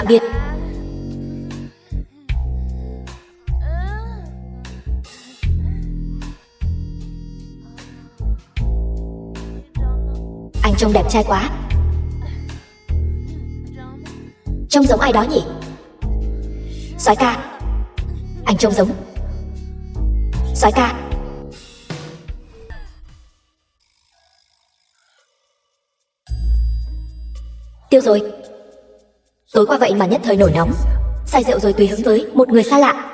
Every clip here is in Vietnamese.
Tạm biệt. Anh trông đẹp trai quá. Trông giống ai đó nhỉ? Soái ca. Anh trông giống soái ca. Tiêu rồi. Tối qua vậy mà nhất thời nổi nóng, say rượu rồi tùy hứng với một người xa lạ.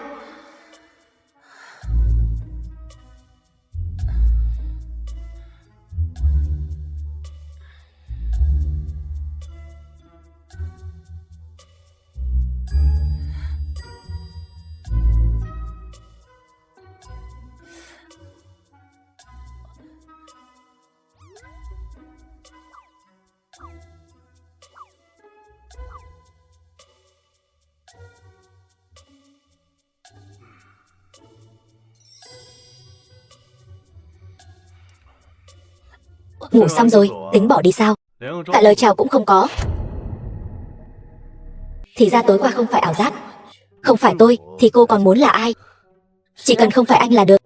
Ngủ xong rồi, tính bỏ đi sao? Cả lời chào cũng không có. Thì ra tối qua không phải ảo giác. Không phải tôi, thì cô còn muốn là ai? Chỉ cần không phải anh là được.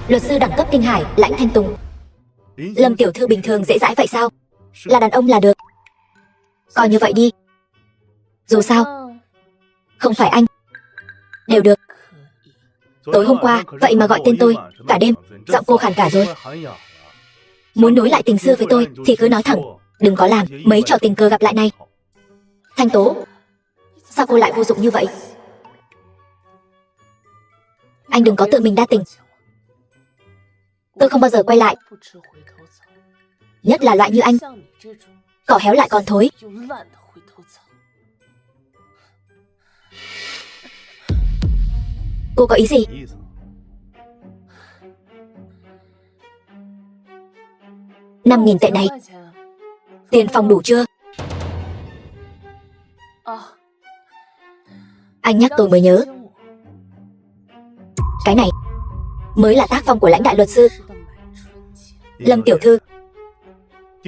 Luật sư đẳng cấp Kinh Hải, Lãnh Thanh Tùng. Lâm tiểu thư bình thường dễ dãi vậy sao? Là đàn ông là được. Coi như vậy đi. Dù sao, không phải anh. Đều được. Tối hôm qua, vậy mà gọi tên tôi, cả đêm, giọng cô khàn cả rồi. Muốn nối lại tình xưa với tôi, thì cứ nói thẳng. Đừng có làm mấy trò tình cờ gặp lại này. Thanh Tố, sao cô lại vô dụng như vậy? Anh đừng có tự mình đa tình. Tôi không bao giờ quay lại. Nhất là loại như anh. Cỏ héo lại còn thối. Cô có ý gì? $5.000 tệ này. Tiền phòng đủ chưa? Anh nhắc tôi mới nhớ. Cái này mới là tác phong của lãnh đại luật sư. Lâm tiểu thư,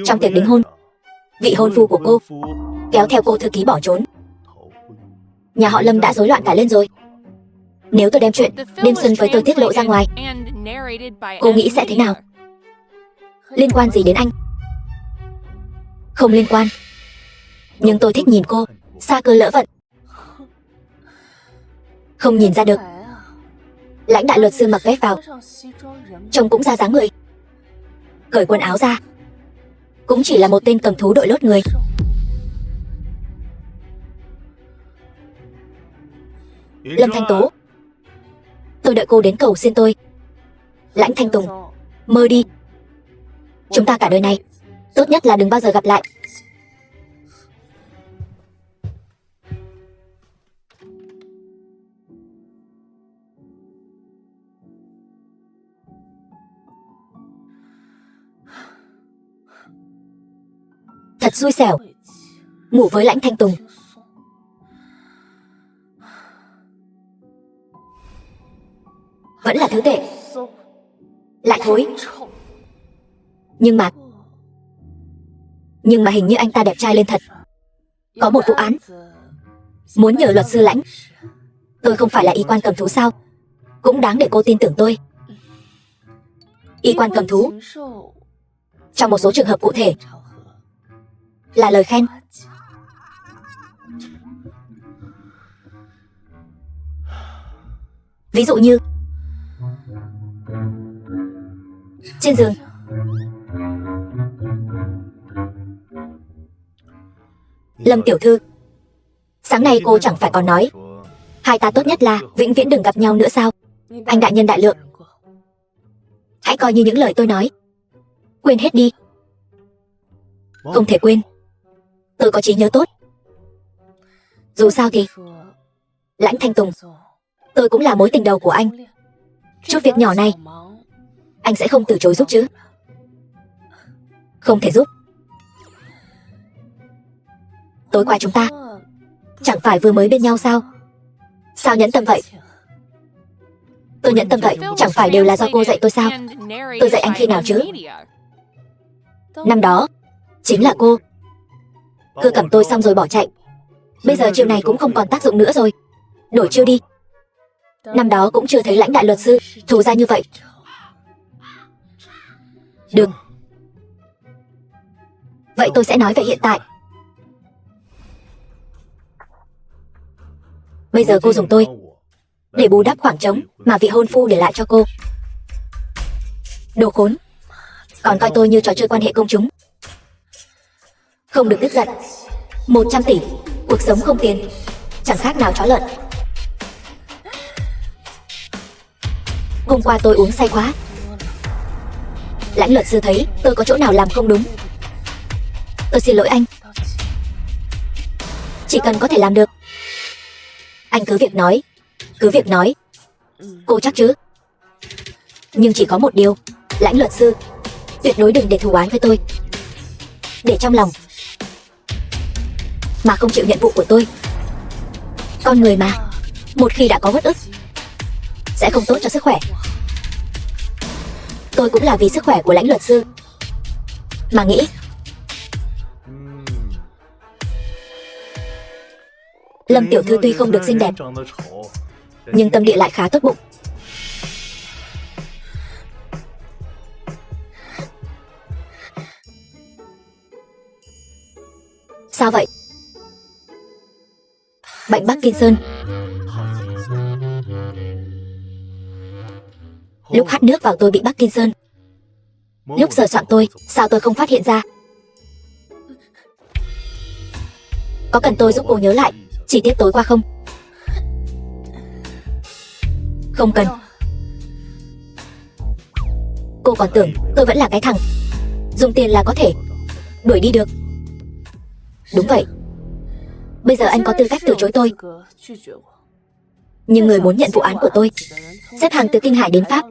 trong tiệc đính hôn, vị hôn phu của cô kéo theo cô thư ký bỏ trốn. Nhà họ Lâm đã rối loạn cả lên rồi. Nếu tôi đem chuyện đêm xuân với tôi tiết lộ ra ngoài, cô nghĩ sẽ thế nào? Liên quan gì đến anh? Không liên quan. Nhưng tôi thích nhìn cô xa cơ lỡ vận. Không nhìn ra được. Lãnh đại luật sư mặc vest vào, trông cũng ra dáng người. Cởi quần áo ra, cũng chỉ là một tên cầm thú đội lốt người. Lâm Thanh Tố, tôi đợi cô đến cầu xin tôi. Lãnh Thanh Tùng, mơ đi. Chúng ta cả đời này, tốt nhất là đừng bao giờ gặp lại. Thật xui xẻo, ngủ với Lãnh Thanh Tùng. Vẫn là thứ tệ, lại thối. Nhưng mà hình như anh ta đẹp trai lên thật. Có một vụ án muốn nhờ luật sư Lãnh. Tôi không phải là y quan cầm thú sao? Cũng đáng để cô tin tưởng tôi. Y quan cầm thú trong một số trường hợp cụ thể là lời khen. Ví dụ như trên giường. Lâm tiểu thư, sáng nay cô chẳng phải còn nói hai ta tốt nhất là vĩnh viễn đừng gặp nhau nữa sao? Anh đại nhân đại lượng, hãy coi như những lời tôi nói. Quên hết đi. Không thể quên. Tôi có trí nhớ tốt. Dù sao thì Lãnh Thanh Tùng, tôi cũng là mối tình đầu của anh. Chút việc nhỏ này anh sẽ không từ chối giúp chứ? Không thể giúp. Tối qua chúng ta chẳng phải vừa mới bên nhau sao? Sao nhẫn tâm vậy? Tôi nhẫn tâm vậy chẳng phải đều là do cô dạy tôi sao? Tôi dạy anh khi nào chứ? Năm đó chính là cô. Cứ cầm tôi xong rồi bỏ chạy. Bây giờ chiêu này cũng không còn tác dụng nữa rồi. Đổi chiêu đi. Năm đó cũng chưa thấy Lãnh đại luật sư thù ra như vậy. Được. Vậy tôi sẽ nói về hiện tại. Bây giờ cô dùng tôi để bù đắp khoảng trống mà vị hôn phu để lại cho cô. Đồ khốn. Còn coi tôi như trò chơi quan hệ công chúng. Không được tức giận. 100 tỷ. Cuộc sống không tiền, chẳng khác nào chó lợn. Hôm qua tôi uống say quá. Lãnh luật sư thấy tôi có chỗ nào làm không đúng. Tôi xin lỗi anh. Chỉ cần có thể làm được. Anh cứ việc nói. Cứ việc nói. Cô chắc chứ? Nhưng chỉ có một điều. Lãnh luật sư, tuyệt đối đừng để thù oán với tôi. Để trong lòng mà không chịu nhận vụ của tôi. Con người mà, một khi đã có uất ức sẽ không tốt cho sức khỏe. Tôi cũng là vì sức khỏe của Lãnh luật sư mà nghĩ. Lâm tiểu thư tuy không được xinh đẹp, nhưng tâm địa lại khá tốt bụng. Sao vậy? Bệnh Parkinson. Lúc hắt nước vào tôi bị Parkinson. Lúc sờ soạn tôi, sao tôi không phát hiện ra? Có cần tôi giúp cô nhớ lại chi tiết tối qua không? Không cần. Cô còn tưởng tôi vẫn là cái thằng dùng tiền là có thể đuổi đi được. Đúng vậy. Bây giờ anh có tư cách từ chối tôi. Nhưng người muốn nhận vụ án của tôi xếp hàng từ Kinh Hải đến Pháp.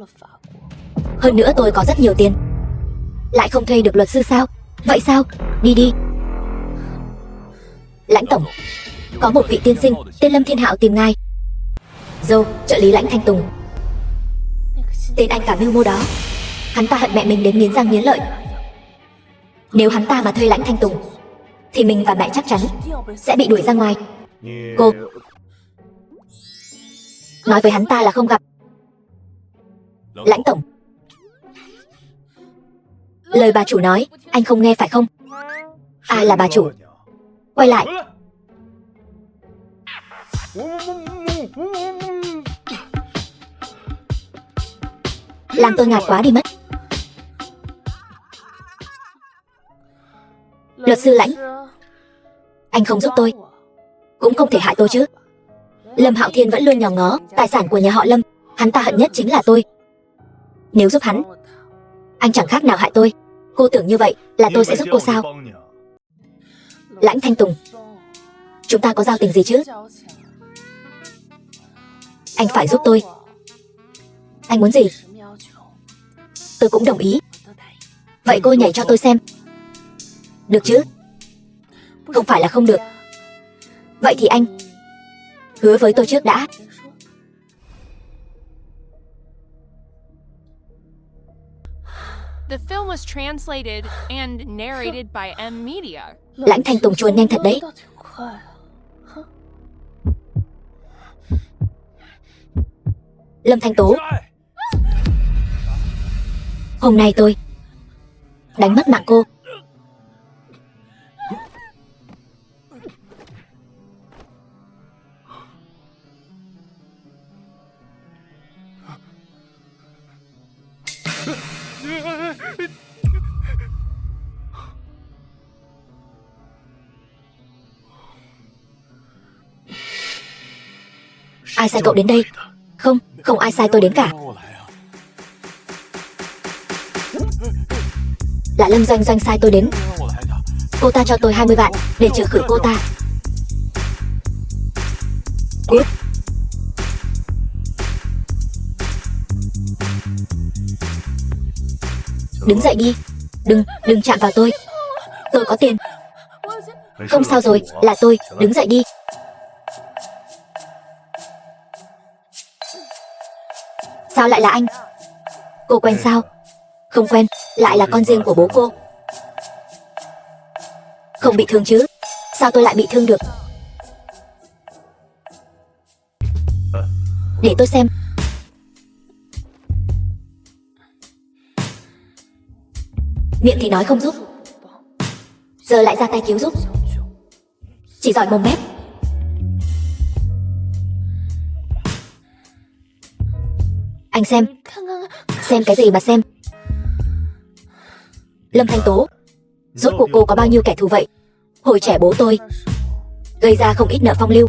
Hơn nữa tôi có rất nhiều tiền. Lại không thuê được luật sư sao? Vậy sao? Đi đi. Lãnh tổng, có một vị tiên sinh tên Lâm Thiên Hạo tìm ngài. Dâu, trợ lý Lãnh Thanh Tùng. Tên anh cả mưu mô đó. Hắn ta hận mẹ mình đến nghiến răng nghiến lợi. Nếu hắn ta mà thuê Lãnh Thanh Tùng thì mình và mẹ chắc chắn sẽ bị đuổi ra ngoài. Cô nói với hắn ta là không gặp. Lãnh tổng, lời bà chủ nói anh không nghe phải không? Ai là bà chủ? Quay lại. Làm tôi ngạt quá đi mất. Luật sư Lãnh, anh không giúp tôi, cũng không thể hại tôi chứ. Lâm Hạo Thiên vẫn luôn nhòm ngó tài sản của nhà họ Lâm. Hắn ta hận nhất chính là tôi. Nếu giúp hắn, anh chẳng khác nào hại tôi. Cô tưởng như vậy là tôi sẽ giúp cô sao? Lãnh Thanh Tùng, chúng ta có giao tình gì chứ? Anh phải giúp tôi. Anh muốn gì? Tôi cũng đồng ý. Vậy cô nhảy cho tôi xem. Được chứ? Không phải là không được. Vậy thì anh hứa với tôi trước đã. The film was translated and narrated by M Media. Lãnh Thanh Tùng chuồn nhanh thật đấy. Lâm Thanh Tố, hôm nay tôi đánh mất mạng cô. Ai sai cậu đến đây? Không, không ai sai tôi đến cả. Là Lâm Doanh Doanh sai tôi đến. Cô ta cho tôi 20 vạn để trừ khử cô ta. Cút. Đứng dậy đi. Đừng chạm vào tôi. Tôi có tiền. Không sao rồi, là tôi. Đứng dậy đi. Sao lại là anh? Cô quen sao? Không quen, lại là con riêng của bố cô. Không bị thương chứ? Sao tôi lại bị thương được? Để tôi xem. Miệng thì nói không giúp, giờ lại ra tay cứu giúp. Chỉ giỏi mồm mép. Anh xem cái gì mà xem. Lâm Thanh Tố, rốt cuộc cô có bao nhiêu kẻ thù vậy? Hồi trẻ bố tôi gây ra không ít nợ phong lưu.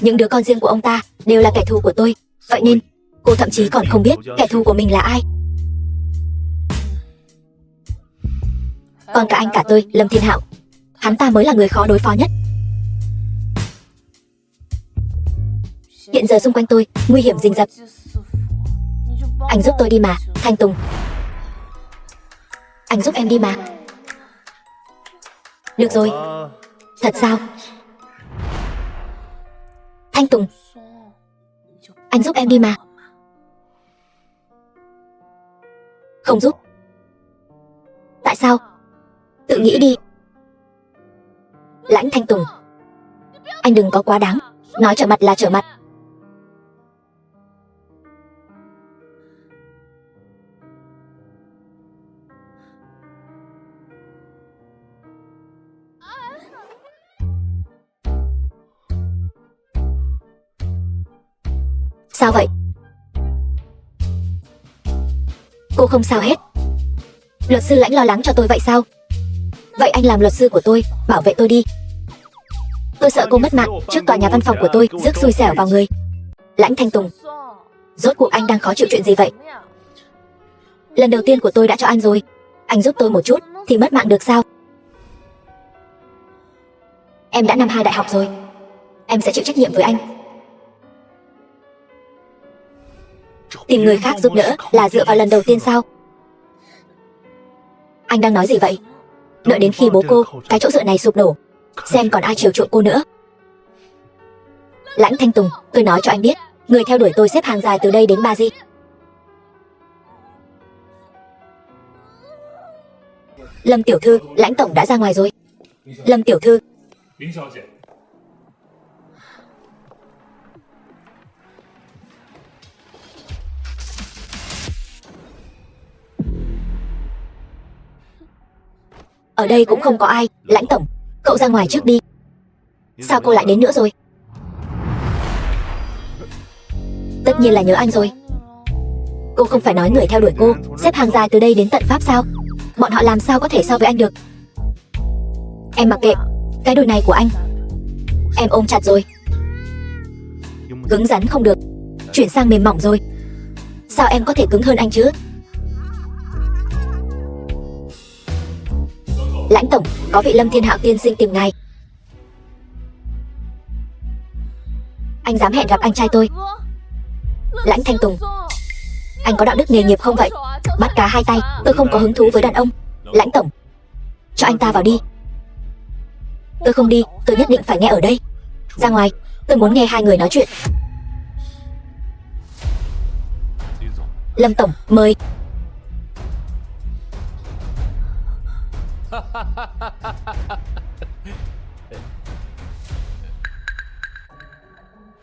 Những đứa con riêng của ông ta đều là kẻ thù của tôi. Vậy nên cô thậm chí còn không biết kẻ thù của mình là ai. Còn cả anh cả tôi, Lâm Thiên Hạo, hắn ta mới là người khó đối phó nhất. Hiện giờ xung quanh tôi nguy hiểm rình rập. Anh giúp tôi đi mà, Thanh Tùng. Anh giúp em đi mà. Được rồi. Thật sao? Thanh Tùng, anh giúp em đi mà. Không giúp. Tại sao? Tự nghĩ đi. Lãnh Thanh Tùng, anh đừng có quá đáng. Nói trở mặt là trở mặt. Sao vậy? Cô không sao hết. Luật sư Lãnh lo lắng cho tôi vậy sao? Vậy anh làm luật sư của tôi, bảo vệ tôi đi. Tôi sợ cô mất mạng trước tòa nhà văn phòng của tôi rước xui xẻo vào người. Lãnh Thanh Tùng, rốt cuộc anh đang khó chịu chuyện gì vậy? Lần đầu tiên của tôi đã cho anh rồi. Anh giúp tôi một chút thì mất mạng được sao? Em đã năm 2 đại học rồi. Em sẽ chịu trách nhiệm với anh. Tìm người khác giúp đỡ là dựa vào lần đầu tiên sao? Anh đang nói gì vậy? Đợi đến khi bố cô, cái chỗ dựa này sụp đổ, xem còn ai chiều chuộng cô nữa. Lãnh Thanh Tùng, tôi nói cho anh biết, người theo đuổi tôi xếp hàng dài từ đây đến Ba Di. Lâm tiểu thư, Lãnh tổng đã ra ngoài rồi. Lâm tiểu thư. Ở đây cũng không có ai. Lãnh tổng, cậu ra ngoài trước đi. Sao cô lại đến nữa rồi? Tất nhiên là nhớ anh rồi. Cô không phải nói người theo đuổi cô xếp hàng dài từ đây đến tận Pháp sao? Bọn họ làm sao có thể so với anh được? Em mặc kệ. Cái đôi này của anh em ôm chặt rồi. Cứng rắn không được, chuyển sang mềm mỏng rồi. Sao em có thể cứng hơn anh chứ? Lãnh tổng, có vị Lâm Thiên Hạo tiên sinh tìm ngài. Anh dám hẹn gặp anh trai tôi. Lãnh Thanh Tùng, anh có đạo đức nghề nghiệp không vậy? Bắt cá hai tay, tôi không có hứng thú với đàn ông. Lãnh tổng, cho anh ta vào đi. Tôi không đi, tôi nhất định phải nghe ở đây. Ra ngoài, tôi muốn nghe hai người nói chuyện. Lâm tổng, mời.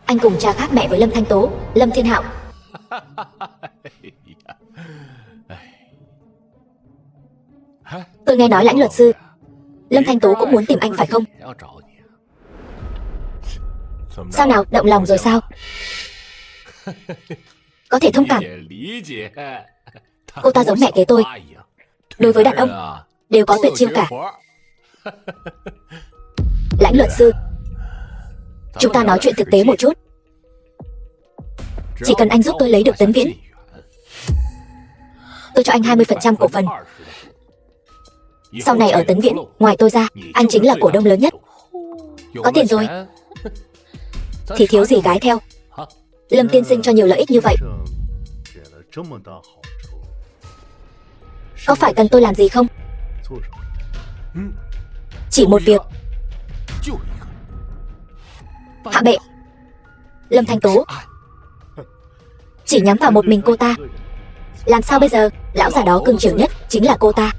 Anh cùng cha khác mẹ với Lâm Thanh Tố, Lâm Thiên Hạo. Tôi nghe nói Lãnh luật sư, Lâm Thanh Tố cũng muốn tìm anh phải không? Sao nào, động lòng rồi sao? Có thể thông cảm. Cô ta giống mẹ kế tôi. Đối với đàn ông đều có tuyệt chiêu cả. Lãnh luật sư, chúng ta nói chuyện thực tế một chút. Chỉ cần anh giúp tôi lấy được Tấn Viễn, tôi cho anh 20% cổ phần. Sau này ở Tấn Viễn, ngoài tôi ra, anh chính là cổ đông lớn nhất. Có tiền rồi thì thiếu gì gái theo. Lâm tiên sinh cho nhiều lợi ích như vậy, có phải cần tôi làm gì không? Chỉ một việc. Hạ bệ. Lâm Thanh Tố chỉ nhắm vào một mình cô ta. Làm sao bây giờ? Lão già đó cưng chiều nhất chính là cô ta.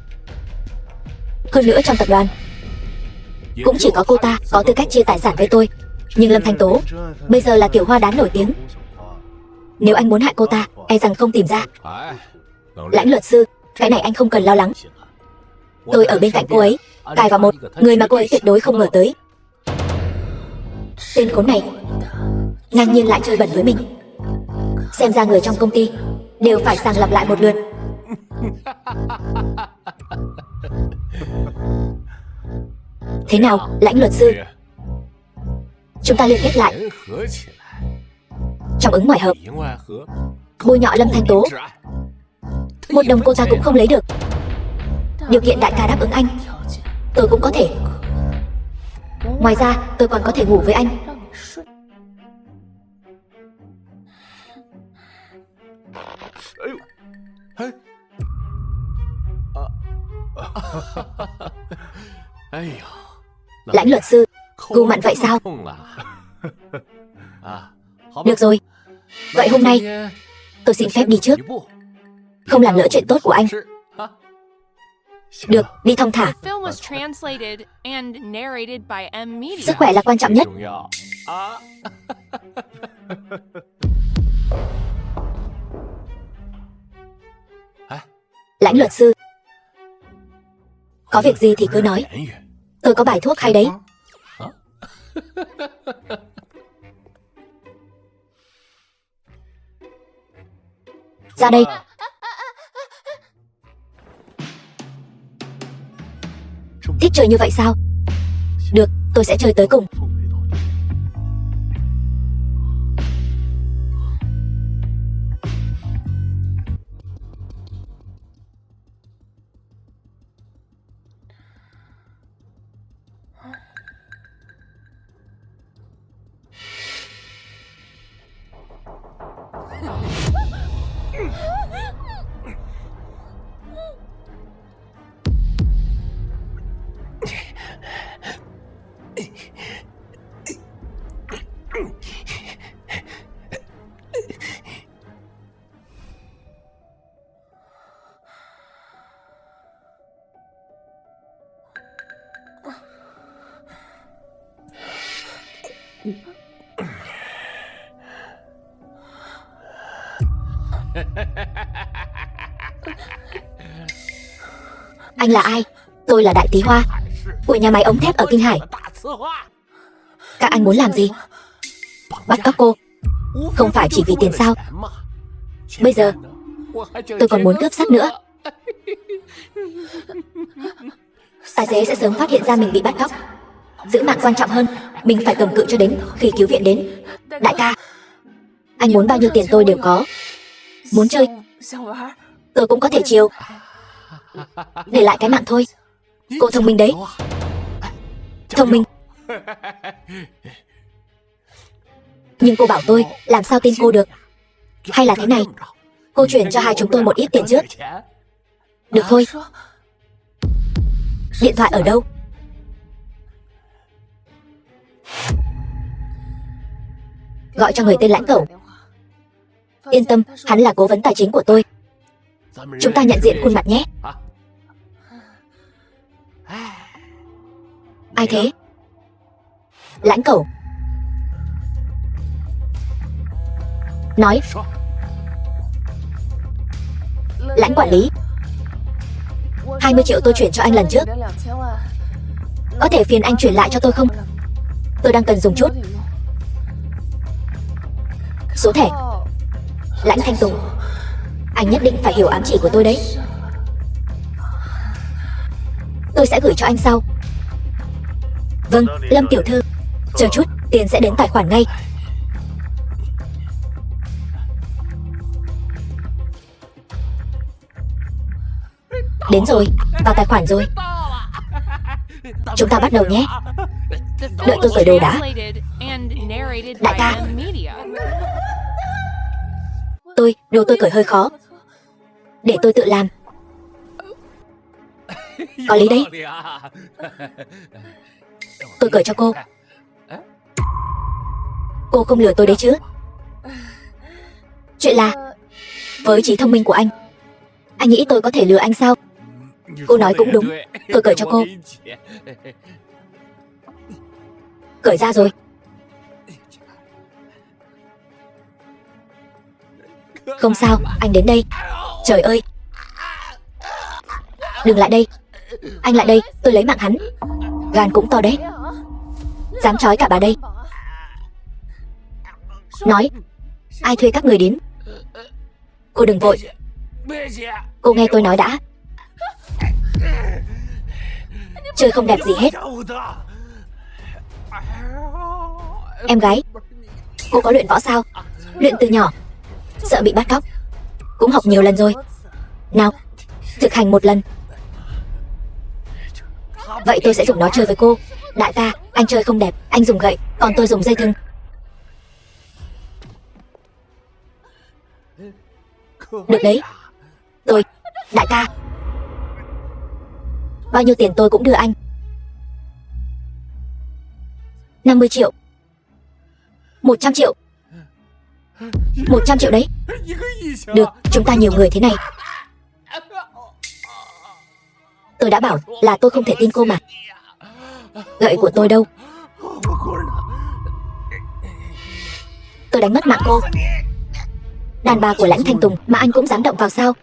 Hơn nữa trong tập đoàn cũng chỉ có cô ta có tư cách chia tài sản với tôi. Nhưng Lâm Thanh Tố bây giờ là tiểu hoa đán nổi tiếng, Nếu anh muốn hại cô ta, e rằng không tìm ra. Lãnh luật sư, cái này anh không cần lo lắng. Tôi ở bên cạnh cô ấy, cài vào một người mà cô ấy tuyệt đối không ngờ tới. Tên khốn này ngang nhiên lại chơi bẩn với mình. Xem ra người trong công ty đều phải sàng lọc lại một lượt. Thế nào, Lãnh luật sư? Chúng ta liên kết lại. Trong ứng ngoài hợp, bôi nhọ Lâm Thanh Tố. Một đồng cô ta cũng không lấy được. Điều kiện đại ca đáp ứng anh, tôi cũng có thể. Ngoài ra, tôi còn có thể ngủ với anh. Lãnh luật sư, gu mặn vậy sao? Được rồi, vậy hôm nay tôi xin phép đi trước, không làm lỡ chuyện tốt của anh. Được, đi thong thả. The film was translated and narrated by M Media. Sức khỏe là quan trọng nhất. Lãnh luật sư, có việc gì thì cứ nói. Tôi có bài thuốc hay đấy. Ra đây. Thích chơi như vậy sao? Được, tôi sẽ chơi tới cùng. Anh là ai? Tôi là Đại Tí Hoa của nhà máy ống thép ở Kinh Hải. Các anh muốn làm gì? Bắt cóc cô? Không phải chỉ vì tiền sao? Bây giờ tôi còn muốn cướp sắt nữa. Tài xế sẽ sớm phát hiện ra mình bị bắt cóc. Giữ mạng quan trọng hơn. Mình phải cầm cự cho đến khi cứu viện đến. Đại ca, anh muốn bao nhiêu tiền tôi đều có. Muốn chơi, tôi cũng có thể chiều. Để lại cái mạng thôi. Cô thông minh đấy. Thông minh. Nhưng cô bảo tôi làm sao tin cô được. Hay là thế này, cô chuyển cho hai chúng tôi một ít tiền trước. Được thôi. Điện thoại ở đâu? Gọi cho người tên Lãnh Cẩu. Yên tâm, hắn là cố vấn tài chính của tôi. Chúng ta nhận diện khuôn mặt nhé. Ai thế? Lãnh Cẩu. Nói. Lãnh quản lý, 20 triệu tôi chuyển cho anh lần trước. Có thể phiền anh chuyển lại cho tôi không? Tôi đang cần dùng chút. Số thẻ. Lãnh Thanh Tùng, anh nhất định phải hiểu ám chỉ của tôi đấy. Tôi sẽ gửi cho anh sau. Vâng, Lâm tiểu thư. Chờ chút, tiền sẽ đến tài khoản ngay. Đến rồi, vào tài khoản rồi. Chúng ta bắt đầu nhé. Đợi tôi cởi đồ đã. Đại ca, đồ tôi cởi hơi khó. Để tôi tự làm. Có lý đấy. Tôi cởi cho cô. Cô không lừa tôi đấy chứ? Chuyện là, với trí thông minh của anh nghĩ tôi có thể lừa anh sao? Cô nói cũng đúng. Tôi cởi cho cô. Cởi ra rồi. Không sao, anh đến đây. Trời ơi. Đừng lại đây. Anh lại đây, tôi lấy mạng hắn. Gan cũng to đấy. Dám trói cả bà đây. Nói, ai thuê các người đến? Cô đừng vội. Cô nghe tôi nói đã. Chơi không đẹp gì hết. Em gái, cô có luyện võ sao? Luyện từ nhỏ. Sợ bị bắt cóc. Cũng học nhiều lần rồi. Nào, thực hành một lần. Vậy tôi sẽ dùng nó chơi với cô. Đại ca, anh chơi không đẹp, anh dùng gậy, còn tôi dùng dây thừng. Được đấy. Tôi, đại ca. Bao nhiêu tiền tôi cũng đưa anh. 50 triệu. 100 triệu. 100 triệu đấy. Được, chúng ta nhiều người thế này. Tôi đã bảo là tôi không thể tin cô mà. Gậy của tôi đâu? Tôi đánh mất mạng cô. Đàn bà của Lãnh Thanh Tùng mà anh cũng dám động vào sao?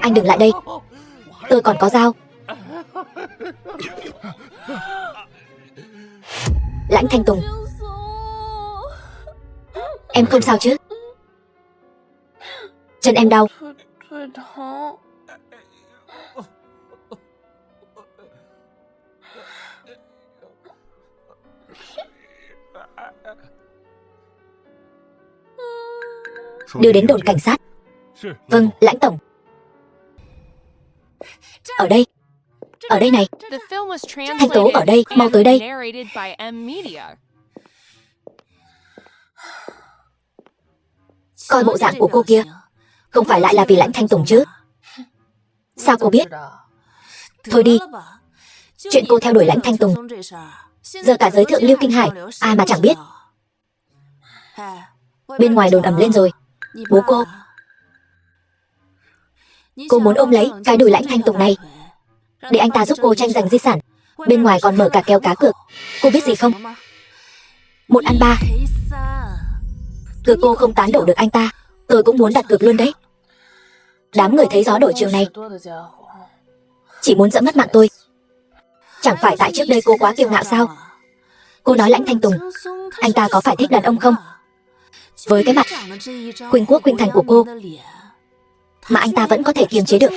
Anh đừng lại đây. Tôi còn có dao. Lãnh Thanh Tùng, em không sao chứ? Chân em đau. Đưa đến đồn cảnh sát. Vâng, Lãnh tổng. Ở đây. Ở đây này. Thanh Tố ở đây, mau tới đây. Coi bộ dạng của cô kia. Không phải lại là vì Lãnh Thanh Tùng chứ? Sao cô biết? Thôi đi. Chuyện cô theo đuổi Lãnh Thanh Tùng, giờ cả giới thượng lưu Kinh Hải, ai mà chẳng biết. Bên ngoài đồn ầm lên rồi. Bố cô. Cô muốn ôm lấy cái đùi Lãnh Thanh Tùng này để anh ta giúp cô tranh giành di sản. Bên ngoài còn mở cả kèo cá cược. Cô biết gì không? 1 ăn 3. Cứ cô không tán đổ được anh ta, tôi cũng muốn đặt cược luôn đấy. Đám người thấy gió đổi chiều này chỉ muốn dẫm mất mạng tôi. Chẳng phải tại trước đây cô quá kiêu ngạo sao? Cô nói Lãnh Thanh Tùng, anh ta có phải thích đàn ông không? Với cái mặt khuynh quốc khuynh thành của cô mà anh ta vẫn có thể kiềm chế được.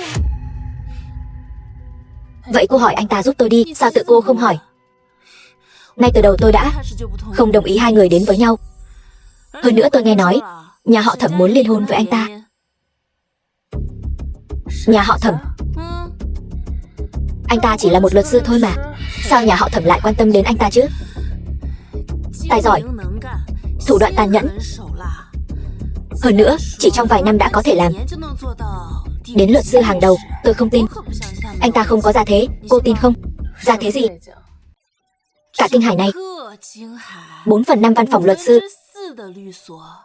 Vậy cô hỏi anh ta giúp tôi đi, sao tự cô không hỏi? Ngay từ đầu tôi đã không đồng ý hai người đến với nhau. Hơn nữa tôi nghe nói nhà họ Thẩm muốn liên hôn với anh ta. Nhà họ Thẩm? Anh ta chỉ là một luật sư thôi mà. Sao nhà họ Thẩm lại quan tâm đến anh ta chứ? Tài giỏi, thủ đoạn tàn nhẫn. Hơn nữa, chỉ trong vài năm đã có thể làm đến luật sư hàng đầu. Tôi không tin. Anh ta không có gia thế, cô tin không? Gia thế gì? Cả Kinh Hải này 4/5 văn phòng luật sư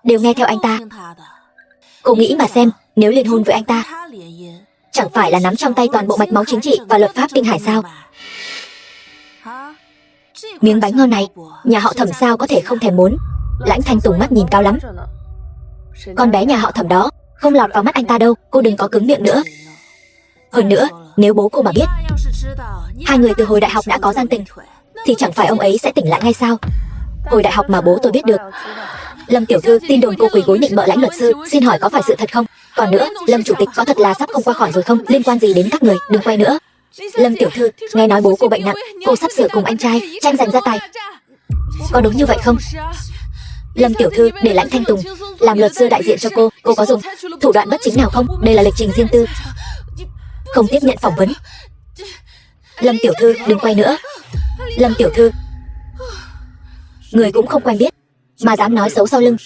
đều nghe theo anh ta. Cô nghĩ mà xem, nếu liên hôn với anh ta, chẳng phải là nắm trong tay toàn bộ mạch máu chính trị và luật pháp Kinh Hải sao? Miếng bánh ngon này, nhà họ Thẩm sao có thể không thèm muốn. Lãnh Thanh Tùng mắt nhìn cao lắm. Con bé nhà họ Thẩm đó không lọt vào mắt anh ta đâu. Cô đừng có cứng miệng nữa. Hơn nữa, nếu bố cô mà biết hai người từ hồi đại học đã có gian tình, thì chẳng phải ông ấy sẽ tỉnh lại ngay sao? Hồi đại học mà bố tôi biết được. Lâm tiểu thư, tin đồn cô quỳ gối nịnh bợ Lãnh luật sư, xin hỏi có phải sự thật không? Còn nữa, Lâm chủ tịch có thật là sắp không qua khỏi rồi không? Liên quan gì đến các người? Đừng quay nữa. Lâm tiểu thư, nghe nói bố cô bệnh nặng, cô sắp sửa cùng anh trai tranh giành gia tài. Có đúng như vậy không? Lâm tiểu thư, để Lãnh Thanh Tùng làm luật sư đại diện cho cô có dùng thủ đoạn bất chính nào không? Đây là lịch trình riêng tư, không tiếp nhận phỏng vấn. Lâm tiểu thư, đừng quay nữa. Lâm tiểu thư, người cũng không quen biết mà dám nói xấu sau lưng,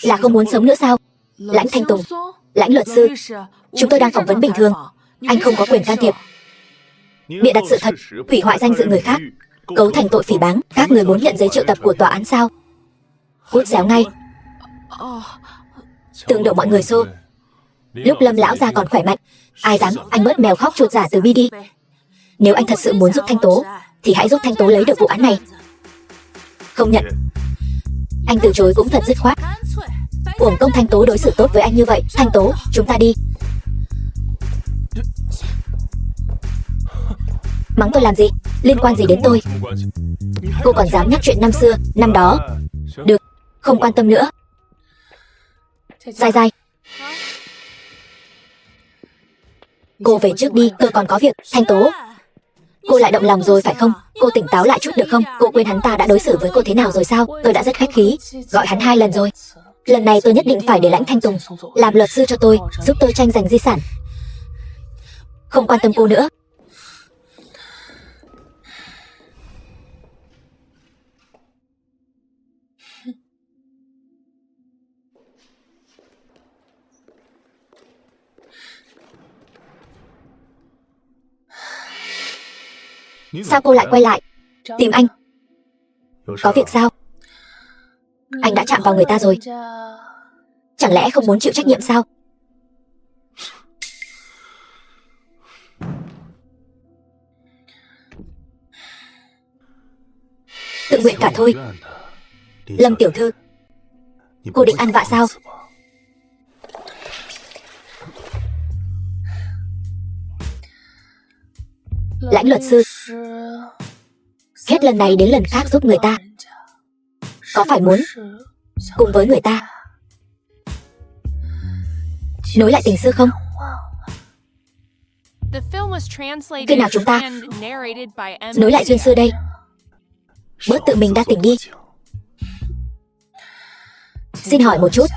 là không muốn sống nữa sao? Lãnh Thanh Tùng, Lãnh luật sư, chúng tôi đang phỏng vấn bình thường, anh không có quyền can thiệp. Bịa đặt sự thật, hủy hoại danh dự người khác, cấu thành tội phỉ báng. Các người muốn nhận giấy triệu tập của tòa án sao? Cút xéo ngay. Tương độ mọi người xô. Lúc Lâm lão gia còn khỏe mạnh, ai dám, anh bớt mèo khóc chuột giả từ bi đi. Nếu anh thật sự muốn giúp Thanh Tố, thì hãy giúp Thanh Tố lấy được vụ án này. Không nhận. Anh từ chối cũng thật dứt khoát. Uổng công Thanh Tố đối xử tốt với anh như vậy. Thanh Tố, chúng ta đi. Mắng tôi làm gì? Liên quan gì đến tôi? Cô còn dám nhắc chuyện năm xưa, năm đó. Được, không quan tâm nữa. Dai dai. Cô về trước đi, tôi còn có việc. Thanh Tố, cô lại động lòng rồi phải không? Cô tỉnh táo lại chút được không? Cô quên hắn ta đã đối xử với cô thế nào rồi sao? Tôi đã rất khách khí, gọi hắn 2 lần rồi. Lần này tôi nhất định phải để Lãnh Thanh Tùng làm luật sư cho tôi, giúp tôi tranh giành di sản. Không quan tâm cô nữa. Sao cô lại quay lại? Tìm anh. Có việc sao? Anh đã chạm vào người ta rồi. Chẳng lẽ không muốn chịu trách nhiệm sao? Tự nguyện cả thôi. Lâm tiểu thư, cô định ăn vạ sao? Lãnh luật sư, hết lần này đến lần khác giúp người ta, có phải muốn cùng với người ta nối lại tình xưa không? Khi nào chúng ta nối lại duyên xưa đây? Bớt tự mình đa tình đi. Xin hỏi một chút,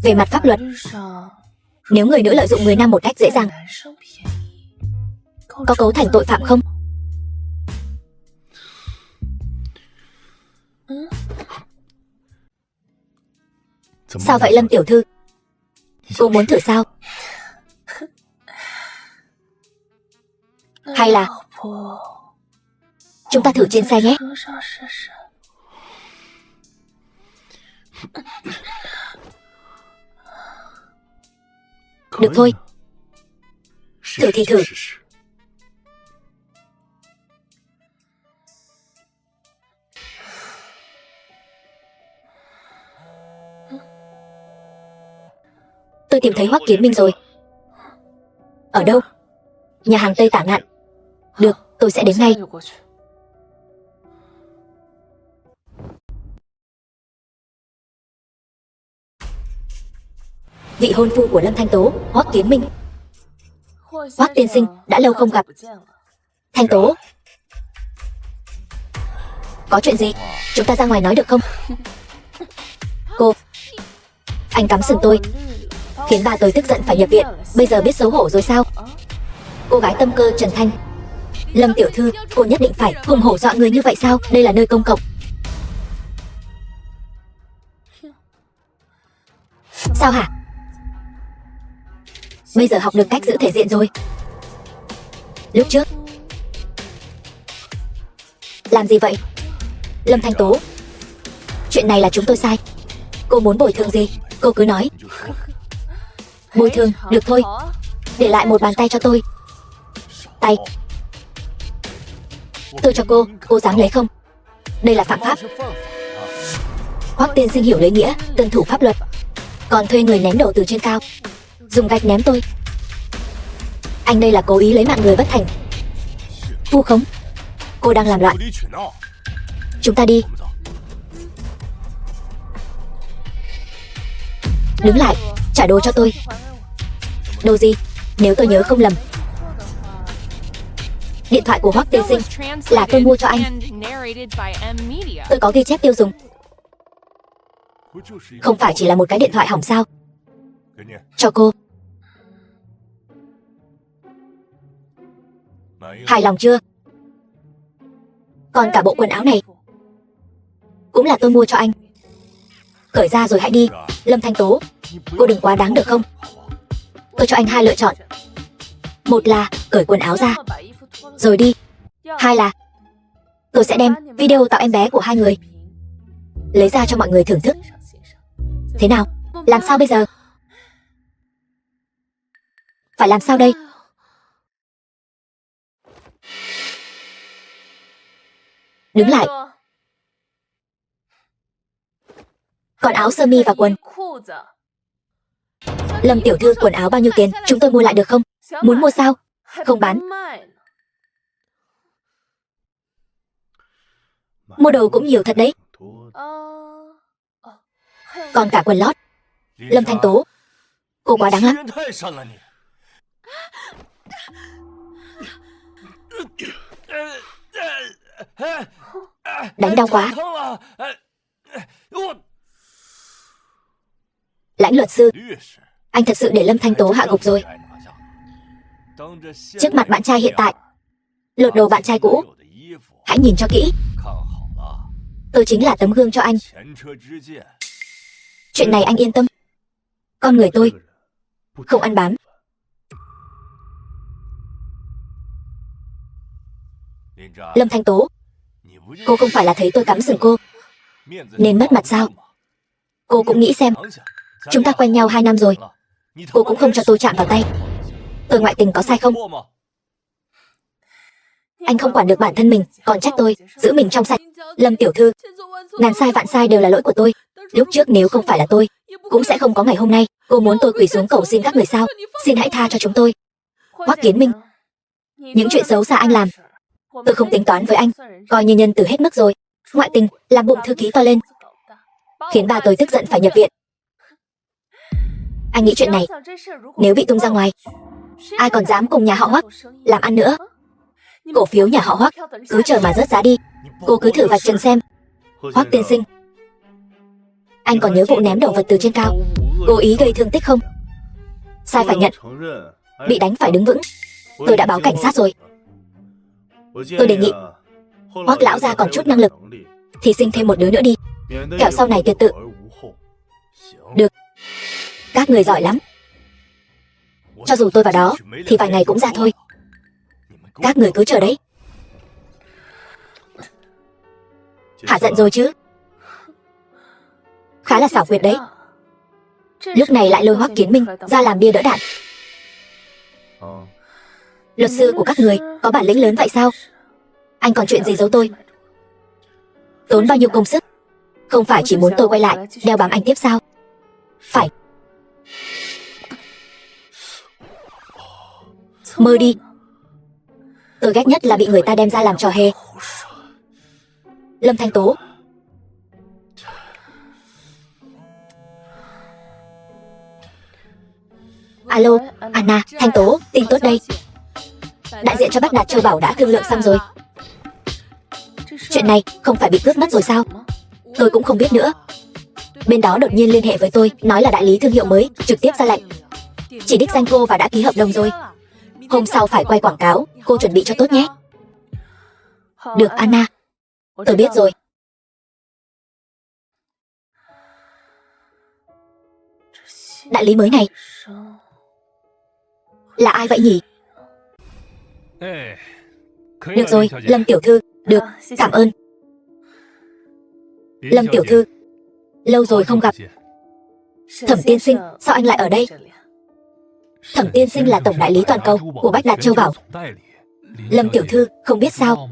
về mặt pháp luật, nếu người nữ lợi dụng người nam một cách dễ dàng, có cấu thành tội phạm không? Sao vậy Lâm tiểu thư? Cô muốn thử sao? Hay là chúng ta thử trên xe nhé? Được thôi. Thử thì thử. Tôi tìm thấy Hoắc Kiến Minh rồi. Ở đâu? Nhà hàng Tây Tả Ngạn. Được, tôi sẽ đến ngay. Vị hôn phu của Lâm Thanh Tố, Hoắc Kiến Minh. Hoắc tiên sinh, đã lâu không gặp. Thanh Tố, có chuyện gì? Chúng ta ra ngoài nói được không? Cô, anh cắm sừng tôi, khiến ba tôi tức giận phải nhập viện. Bây giờ biết xấu hổ rồi sao? Cô gái tâm cơ Trần Thanh. Lâm tiểu thư, cô nhất định phải hùng hổ dọa người như vậy sao? Đây là nơi công cộng. Sao hả? Bây giờ học được cách giữ thể diện rồi. Lúc trước làm gì vậy? Lâm Thanh Tố, chuyện này là chúng tôi sai. Cô muốn bồi thường gì? Cô cứ nói. Bồi thường, được thôi. Để lại một bàn tay cho tôi. Tay. Tôi cho cô dám lấy không? Đây là phạm pháp. Hoắc tiên sinh hiểu lễ nghĩa, tuân thủ pháp luật, còn thuê người ném đồ từ trên cao, dùng gạch ném tôi. Anh đây là cố ý lấy mạng người bất thành. Vu khống. Cô đang làm loạn. Chúng ta đi. Đứng lại, trả đồ cho tôi. Đồ gì? Nếu tôi nhớ không lầm, điện thoại của Hoắc tiên sinh là tôi mua cho anh. Tôi có ghi chép tiêu dùng. Không phải chỉ là một cái điện thoại hỏng sao? Cho cô. Hài lòng chưa? Còn cả bộ quần áo này cũng là tôi mua cho anh. Cởi ra rồi hãy đi. Lâm Thanh Tố, cô đừng quá đáng được không? Tôi cho anh 2 lựa chọn. Một là cởi quần áo ra rồi đi. 2 là tôi sẽ đem video tạo em bé của 2 người lấy ra cho mọi người thưởng thức. Thế nào? Làm sao bây giờ? Phải làm sao đây? Đứng lại. Còn áo sơ mi và quần. Lâm tiểu thư, quần áo bao nhiêu tiền? Chúng tôi mua lại được không? Muốn mua sao? Không bán. Mua đồ cũng nhiều thật đấy. Còn cả quần lót. Lâm Thanh Tố, cô quá đáng lắm. Đánh đau quá. Lãnh luật sư, anh thật sự để Lâm Thanh Tố hạ gục rồi. Trước mặt bạn trai hiện tại, lột đồ bạn trai cũ. Hãy nhìn cho kỹ. Tôi chính là tấm gương cho anh. Chuyện này anh yên tâm. Con người tôi không ăn bám. Lâm Thanh Tố, cô không phải là thấy tôi cắm sừng cô nên mất mặt sao? Cô cũng nghĩ xem, chúng ta quen nhau 2 năm rồi, cô cũng không cho tôi chạm vào tay. Tôi ngoại tình có sai không? Anh không quản được bản thân mình, còn trách tôi, giữ mình trong sạch. Lâm tiểu thư, ngàn sai vạn sai đều là lỗi của tôi. Lúc trước nếu không phải là tôi, cũng sẽ không có ngày hôm nay. Cô muốn tôi quỳ xuống cầu xin các người sao? Xin hãy tha cho chúng tôi. Hoắc Kiến Minh, những chuyện xấu xa anh làm, tôi không tính toán với anh, coi như nhân từ hết mức rồi. Ngoại tình, làm bụng thư ký to lên, khiến ba tôi tức giận phải nhập viện. Anh nghĩ chuyện này, nếu bị tung ra ngoài, ai còn dám cùng nhà họ Hoắc làm ăn nữa? Cổ phiếu nhà họ Hoắc cứ chờ mà rớt giá đi. Cô cứ thử vạch trần xem. Hoắc tiên sinh, anh còn nhớ vụ ném đồ vật từ trên cao, cố ý gây thương tích không? Sai phải nhận, bị đánh phải đứng vững. Tôi đã báo cảnh sát rồi. Tôi đề nghị Hoắc lão gia còn chút năng lực thì sinh thêm một đứa nữa đi, kẻo sau này tuyệt tự. Được, các người giỏi lắm. Cho dù tôi vào đó thì vài ngày cũng ra thôi. Các người cứ chờ đấy. Hả giận rồi chứ? Khá là xảo quyệt đấy. Lúc này lại lôi Hoắc Kiến Minh ra làm bia đỡ đạn. Luật sư của các người có bản lĩnh lớn vậy sao? Anh còn chuyện gì giấu tôi? Tốn bao nhiêu công sức, không phải chỉ muốn tôi quay lại đeo bám anh tiếp sao? Phải. Mơ đi. Tôi ghét nhất là bị người ta đem ra làm trò hề. Lâm Thanh Tố, alo, Anna, Thanh Tố, tin tốt đây. Đại diện cho Bách Đạt Châu Bảo đã thương lượng xong rồi. Chuyện này không phải bị cướp mất rồi sao? Tôi cũng không biết nữa. Bên đó đột nhiên liên hệ với tôi, nói là đại lý thương hiệu mới, trực tiếp ra lệnh. Chỉ đích danh cô và đã ký hợp đồng rồi. Hôm sau phải quay quảng cáo, cô chuẩn bị cho tốt nhé. Được Anna, tôi biết rồi. Đại lý mới này là ai vậy nhỉ? Được rồi, Lâm tiểu thư, được, cảm ơn. Lâm tiểu thư, lâu rồi không gặp. Thẩm tiên sinh, sao anh lại ở đây? Thẩm tiên sinh là tổng đại lý toàn cầu của Bách Đạt Châu Bảo. Lâm tiểu thư, không biết sao?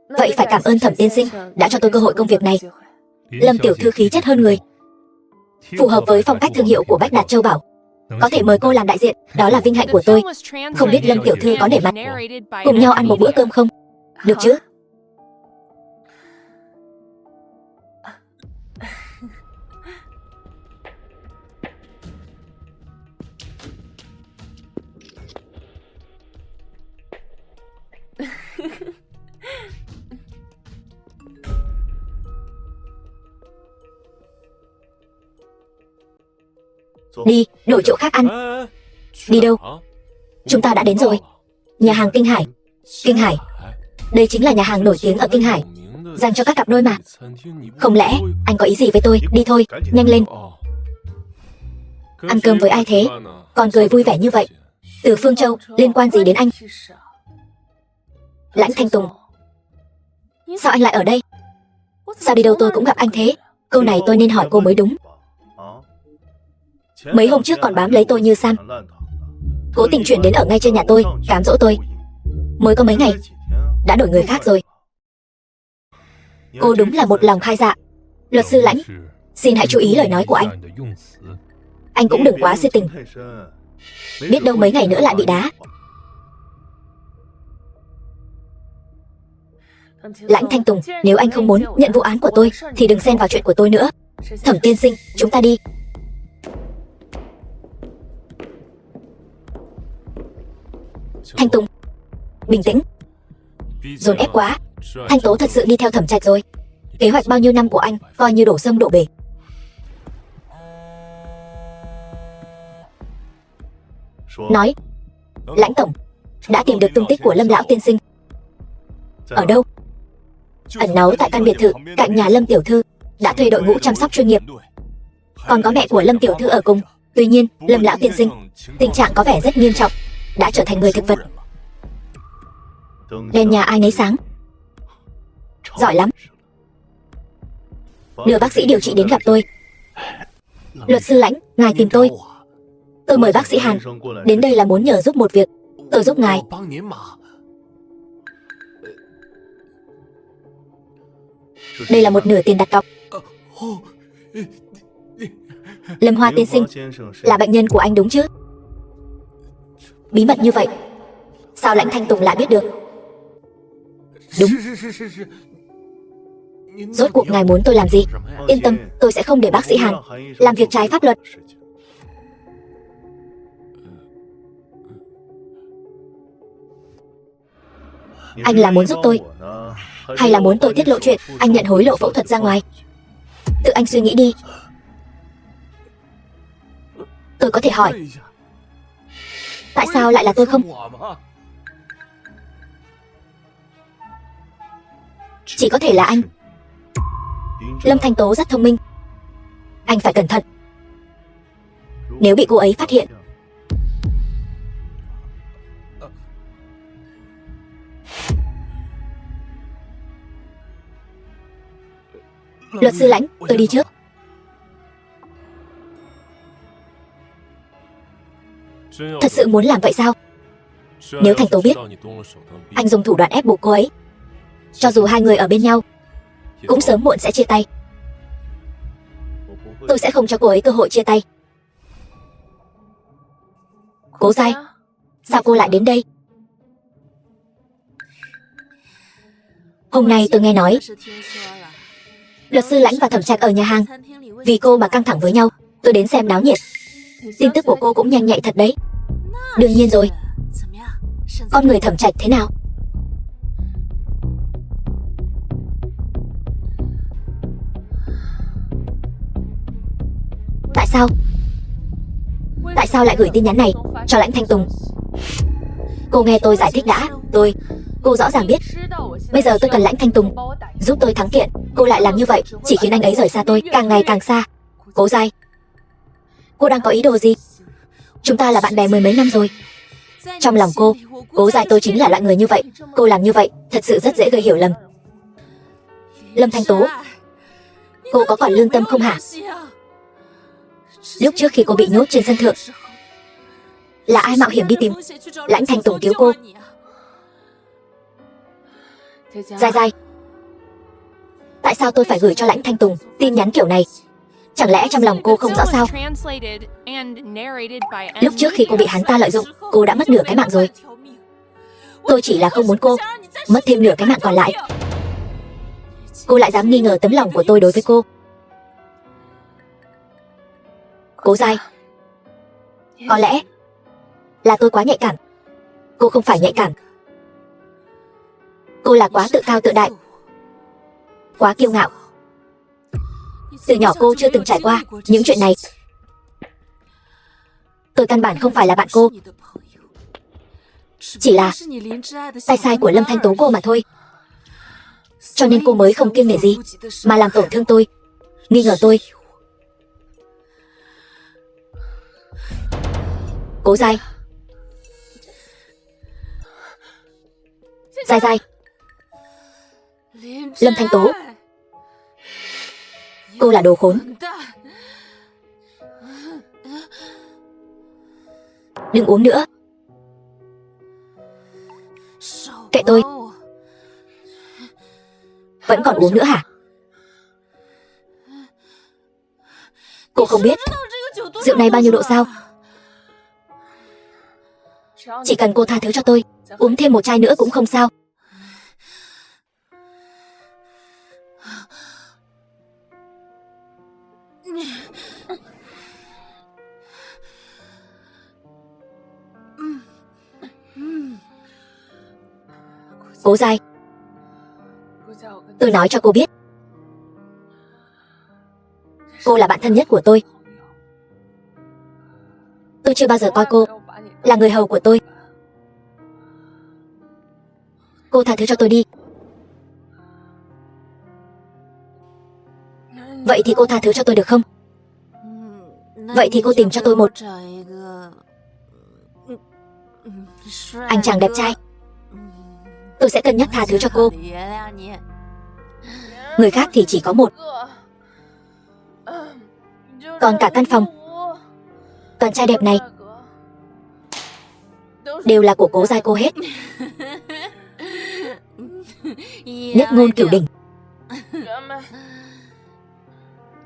Vậy phải cảm ơn Thẩm tiên sinh đã cho tôi cơ hội công việc này. Lâm tiểu thư khí chất hơn người, phù hợp với phong cách thương hiệu của Bách Đạt Châu Bảo. Có thể mời cô làm đại diện, đó là vinh hạnh của tôi. Không biết Lâm tiểu thư có nể mặt cùng nhau ăn một bữa cơm không? Được chứ? Đi, đổi chỗ khác ăn. Đi đâu? Chúng ta đã đến rồi. Nhà hàng Kinh Hải. Kinh Hải, đây chính là nhà hàng nổi tiếng ở Kinh Hải, dành cho các cặp đôi mà. Không lẽ anh có ý gì với tôi? Đi thôi, nhanh lên. Ăn cơm với ai thế? Còn cười vui vẻ như vậy. Từ Phương Châu, liên quan gì đến anh? Lãnh Thanh Tùng, sao anh lại ở đây? Sao đi đâu tôi cũng gặp anh thế? Câu này tôi nên hỏi cô mới đúng. Mấy hôm trước còn bám lấy tôi như Sam, cố tình chuyển đến ở ngay trên nhà tôi, cám dỗ tôi. Mới có mấy ngày đã đổi người khác rồi. Cô đúng là một lòng hai dạ. Luật sư Lãnh, xin hãy chú ý lời nói của anh. Anh cũng đừng quá si tình. Biết đâu mấy ngày nữa lại bị đá. Lãnh Thanh Tùng, nếu anh không muốn nhận vụ án của tôi thì đừng xen vào chuyện của tôi nữa. Thẩm tiên sinh, chúng ta đi. Thanh Tùng, bình tĩnh. Dồn ép quá. Thanh Tố thật sự đi theo Thẩm Trạch rồi. Kế hoạch bao nhiêu năm của anh coi như đổ sông đổ bể. Nói, Lãnh tổng đã tìm được tung tích của Lâm lão tiên sinh. Ở đâu? Ẩn náu tại căn biệt thự cạnh nhà Lâm tiểu thư, đã thuê đội ngũ chăm sóc chuyên nghiệp. Còn có mẹ của Lâm tiểu thư ở cùng. Tuy nhiên, Lâm lão tiên sinh tình trạng có vẻ rất nghiêm trọng, đã trở thành người thực vật. Đèn nhà ai nấy sáng. Giỏi lắm. Đưa bác sĩ điều trị đến gặp tôi. Luật sư Lãnh, ngài tìm tôi. Tôi mời bác sĩ Hàn đến đây là muốn nhờ giúp một việc. Tôi giúp ngài. Đây là một nửa tiền đặt cọc. Lâm Hoa tiên sinh là bệnh nhân của anh đúng chứ? Bí mật như vậy sao Lãnh Thanh Tùng lại biết được? Đúng. Rốt cuộc ngài muốn tôi làm gì? Yên tâm, tôi sẽ không để bác sĩ Hàn làm việc trái pháp luật. Anh là muốn giúp tôi, hay là muốn tôi tiết lộ chuyện anh nhận hối lộ phẫu thuật ra ngoài? Tự anh suy nghĩ đi. Tôi có thể hỏi, tại sao lại là tôi không? Chỉ có thể là anh. Lâm Thanh Tố rất thông minh. Anh phải cẩn thận. Nếu bị cô ấy phát hiện. Luật sư Lãnh, tôi đi trước. Thật sự muốn làm vậy sao? Nếu Thanh Tố biết anh dùng thủ đoạn ép buộc cô ấy, cho dù hai người ở bên nhau cũng sớm muộn sẽ chia tay. Tôi sẽ không cho cô ấy cơ hội chia tay. Cố Giai, sao cô lại đến đây? Hôm nay tôi nghe nói luật sư Lãnh và Thẩm Trạch ở nhà hàng vì cô mà căng thẳng với nhau. Tôi đến xem náo nhiệt. Tin tức của cô cũng nhanh nhạy thật đấy. Đương nhiên rồi. Con người Thẩm Trạch thế nào? Tại sao? Tại sao lại gửi tin nhắn này cho Lãnh Thanh Tùng? Cô nghe tôi giải thích đã. Cô rõ ràng biết bây giờ tôi cần Lãnh Thanh Tùng giúp tôi thắng kiện. Cô lại làm như vậy chỉ khiến anh ấy rời xa tôi càng ngày càng xa. Cố Giai, cô đang có ý đồ gì? Chúng ta là bạn bè mười mấy năm rồi. Trong lòng cô, Cố Giai tôi chính là loại người như vậy. Cô làm như vậy thật sự rất dễ gây hiểu lầm. Lâm Thanh Tố, cô có còn lương tâm không hả? Lúc trước khi cô bị nhốt trên sân thượng, là ai mạo hiểm đi tìm Lãnh Thanh Tùng cứu cô? Giai Giai, tại sao tôi phải gửi cho Lãnh Thanh Tùng tin nhắn kiểu này? Chẳng lẽ trong lòng cô không rõ sao? Lúc trước khi cô bị hắn ta lợi dụng, cô đã mất nửa cái mạng rồi. Tôi chỉ là không muốn cô mất thêm nửa cái mạng còn lại. Cô lại dám nghi ngờ tấm lòng của tôi đối với cô. Cố Giai, có lẽ là tôi quá nhạy cảm. Cô không phải nhạy cảm. Cô là quá tự cao tự đại, quá kiêu ngạo. Từ nhỏ cô chưa từng trải qua những chuyện này. Tôi căn bản không phải là bạn cô, chỉ là tay sai của Lâm Thanh Tố cô mà thôi. Cho nên cô mới không kiêng nể gì mà làm tổn thương tôi, nghi ngờ tôi. Cố Giai, Giai Giai, Lâm Thanh Tố, cô là đồ khốn. Đừng uống nữa. Kệ tôi. Vẫn còn uống nữa hả? Cô không biết rượu này bao nhiêu độ sao? Chỉ cần cô tha thứ cho tôi, uống thêm một chai nữa cũng không sao. Cố Giai, tôi nói cho cô biết, cô là bạn thân nhất của tôi. Tôi chưa bao giờ coi cô là người hầu của tôi. Cô tha thứ cho tôi đi. Vậy thì cô tha thứ cho tôi được không? Vậy thì cô tìm cho tôi một anh chàng đẹp trai. Tôi sẽ cân nhắc tha thứ cho cô. Người khác thì chỉ có một. Còn cả căn phòng, toàn trai đẹp này đều là của Cố Giai cô hết. Nhất ngôn cửu đỉnh.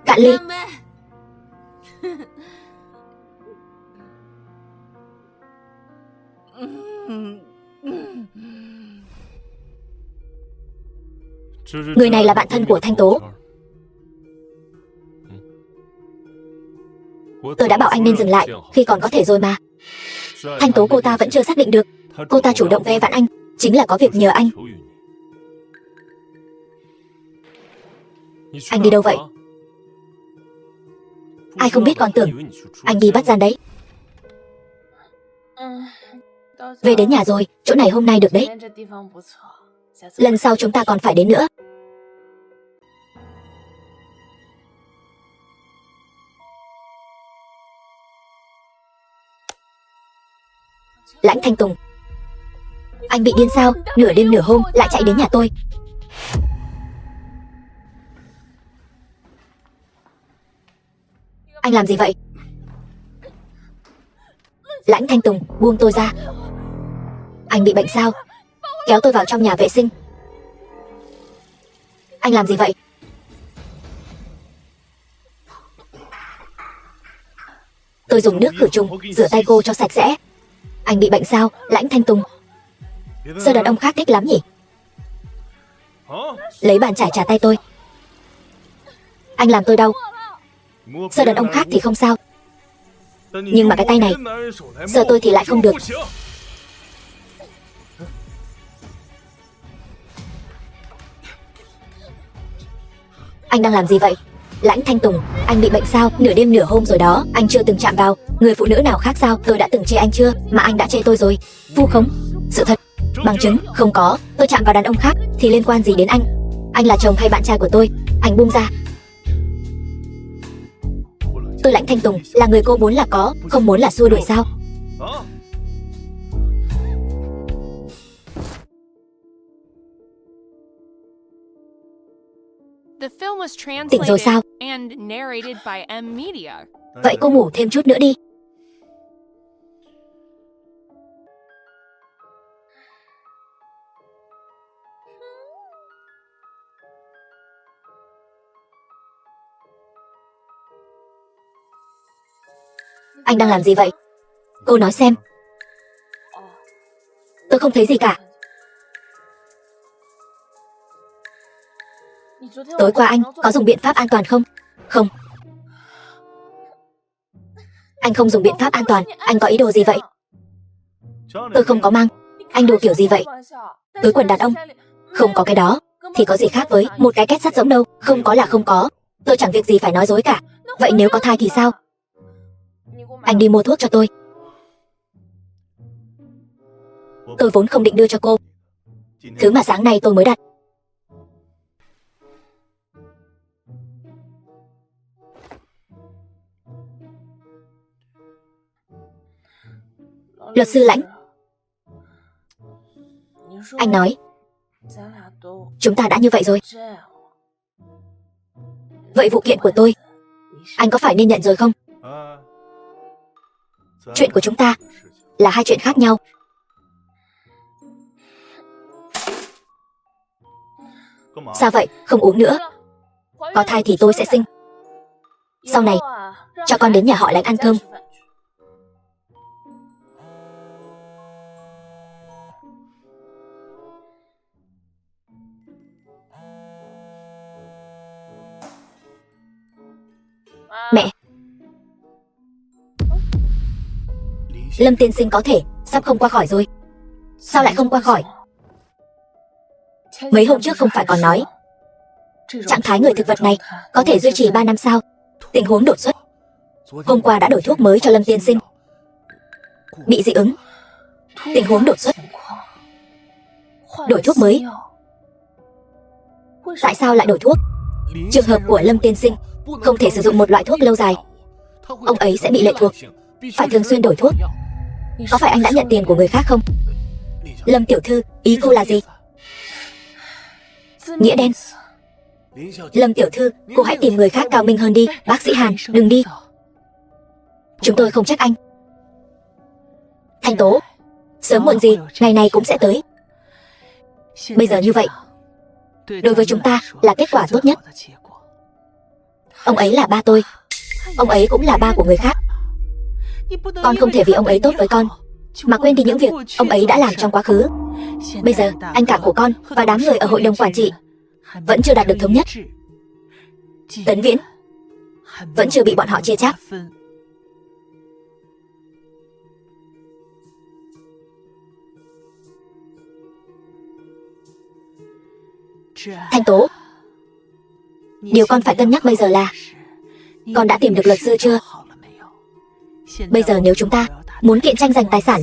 Cạn ly. Người này là bạn thân của Thanh Tố. Tôi đã bảo anh nên dừng lại khi còn có thể rồi mà. Thanh Tố cô ta vẫn chưa xác định được. Cô ta chủ động ve vãn anh, chính là có việc nhờ anh. Anh đi đâu vậy? Ai không biết còn tưởng anh đi bắt gian đấy. Về đến nhà rồi, chỗ này hôm nay được đấy. Lần sau chúng ta còn phải đến nữa. Lãnh Thanh Tùng, anh bị điên sao? Nửa đêm nửa hôm lại chạy đến nhà tôi. Anh làm gì vậy? Lãnh Thanh Tùng, buông tôi ra. Anh bị bệnh sao? Kéo tôi vào trong nhà vệ sinh. Anh làm gì vậy? Tôi dùng nước khử trùng rửa tay cô cho sạch sẽ. Anh bị bệnh sao, Lãnh Thanh Tùng? Sao đàn ông khác thích lắm nhỉ? Lấy bàn chải trả tay tôi. Anh làm tôi đau. Sao đàn ông khác thì không sao, nhưng mà cái tay này sợ tôi thì lại không được. Anh đang làm gì vậy? Lãnh Thanh Tùng, anh bị bệnh sao? Nửa đêm nửa hôm rồi đó, anh chưa từng chạm vào người phụ nữ nào khác sao? Tôi đã từng chê anh chưa? Mà anh đã chê tôi rồi. Vu khống. Sự thật. Bằng chứng. Không có. Tôi chạm vào đàn ông khác thì liên quan gì đến anh? Anh là chồng hay bạn trai của tôi? Anh buông ra. Tôi Lãnh Thanh Tùng là người cô muốn là có, không muốn là xua đuổi sao? Tỉnh rồi sao? Vậy cô ngủ thêm chút nữa đi. Anh đang làm gì vậy? Cô nói xem. Tôi không thấy gì cả. Tối qua anh có dùng biện pháp an toàn không? Không. Anh không dùng biện pháp an toàn. Anh có ý đồ gì vậy? Tôi không có mang. Anh đùa kiểu gì vậy? Túi quần đàn ông? Không có cái đó thì có gì khác với một cái két sắt giống đâu. Không có là không có. Tôi chẳng việc gì phải nói dối cả. Vậy nếu có thai thì sao? Anh đi mua thuốc cho tôi. Tôi vốn không định đưa cho cô thứ mà sáng nay tôi mới đặt. Luật sư Lãnh, anh nói chúng ta đã như vậy rồi. Vậy vụ kiện của tôi anh có phải nên nhận rồi không? Chuyện của chúng ta là hai chuyện khác nhau. Sao vậy? Không uống nữa. Có thai thì tôi sẽ sinh. Sau này, cho con đến nhà họ Lãnh ăn cơm. Mẹ, Lâm tiên sinh có thể sắp không qua khỏi rồi. Sao lại không qua khỏi? Mấy hôm trước không phải còn nói trạng thái người thực vật này có thể duy trì 3 năm sao? Tình huống đột xuất. Hôm qua đã đổi thuốc mới cho Lâm tiên sinh. Bị dị ứng. Tình huống đột xuất. Đổi thuốc mới. Tại sao lại đổi thuốc? Trường hợp của Lâm tiên sinh không thể sử dụng một loại thuốc lâu dài. Ông ấy sẽ bị lệ thuộc, phải thường xuyên đổi thuốc. Có phải anh đã nhận tiền của người khác không? Lâm tiểu thư, ý cô là gì? Nghĩa đen. Lâm tiểu thư, cô hãy tìm người khác cao minh hơn đi. Bác sĩ Hàn, đừng đi. Chúng tôi không trách anh. Thanh Tố, sớm muộn gì, ngày này cũng sẽ tới. Bây giờ như vậy, đối với chúng ta là kết quả tốt nhất. Ông ấy là ba tôi. Ông ấy cũng là ba của người khác. Con không thể vì ông ấy tốt với con mà quên đi những việc ông ấy đã làm trong quá khứ. Bây giờ, anh cả của con và đám người ở hội đồng quản trị vẫn chưa đạt được thống nhất. Tấn Viễn vẫn chưa bị bọn họ chia chác. Thanh Tố, điều con phải cân nhắc bây giờ là con đã tìm được luật sư chưa? Bây giờ nếu chúng ta muốn kiện tranh giành tài sản,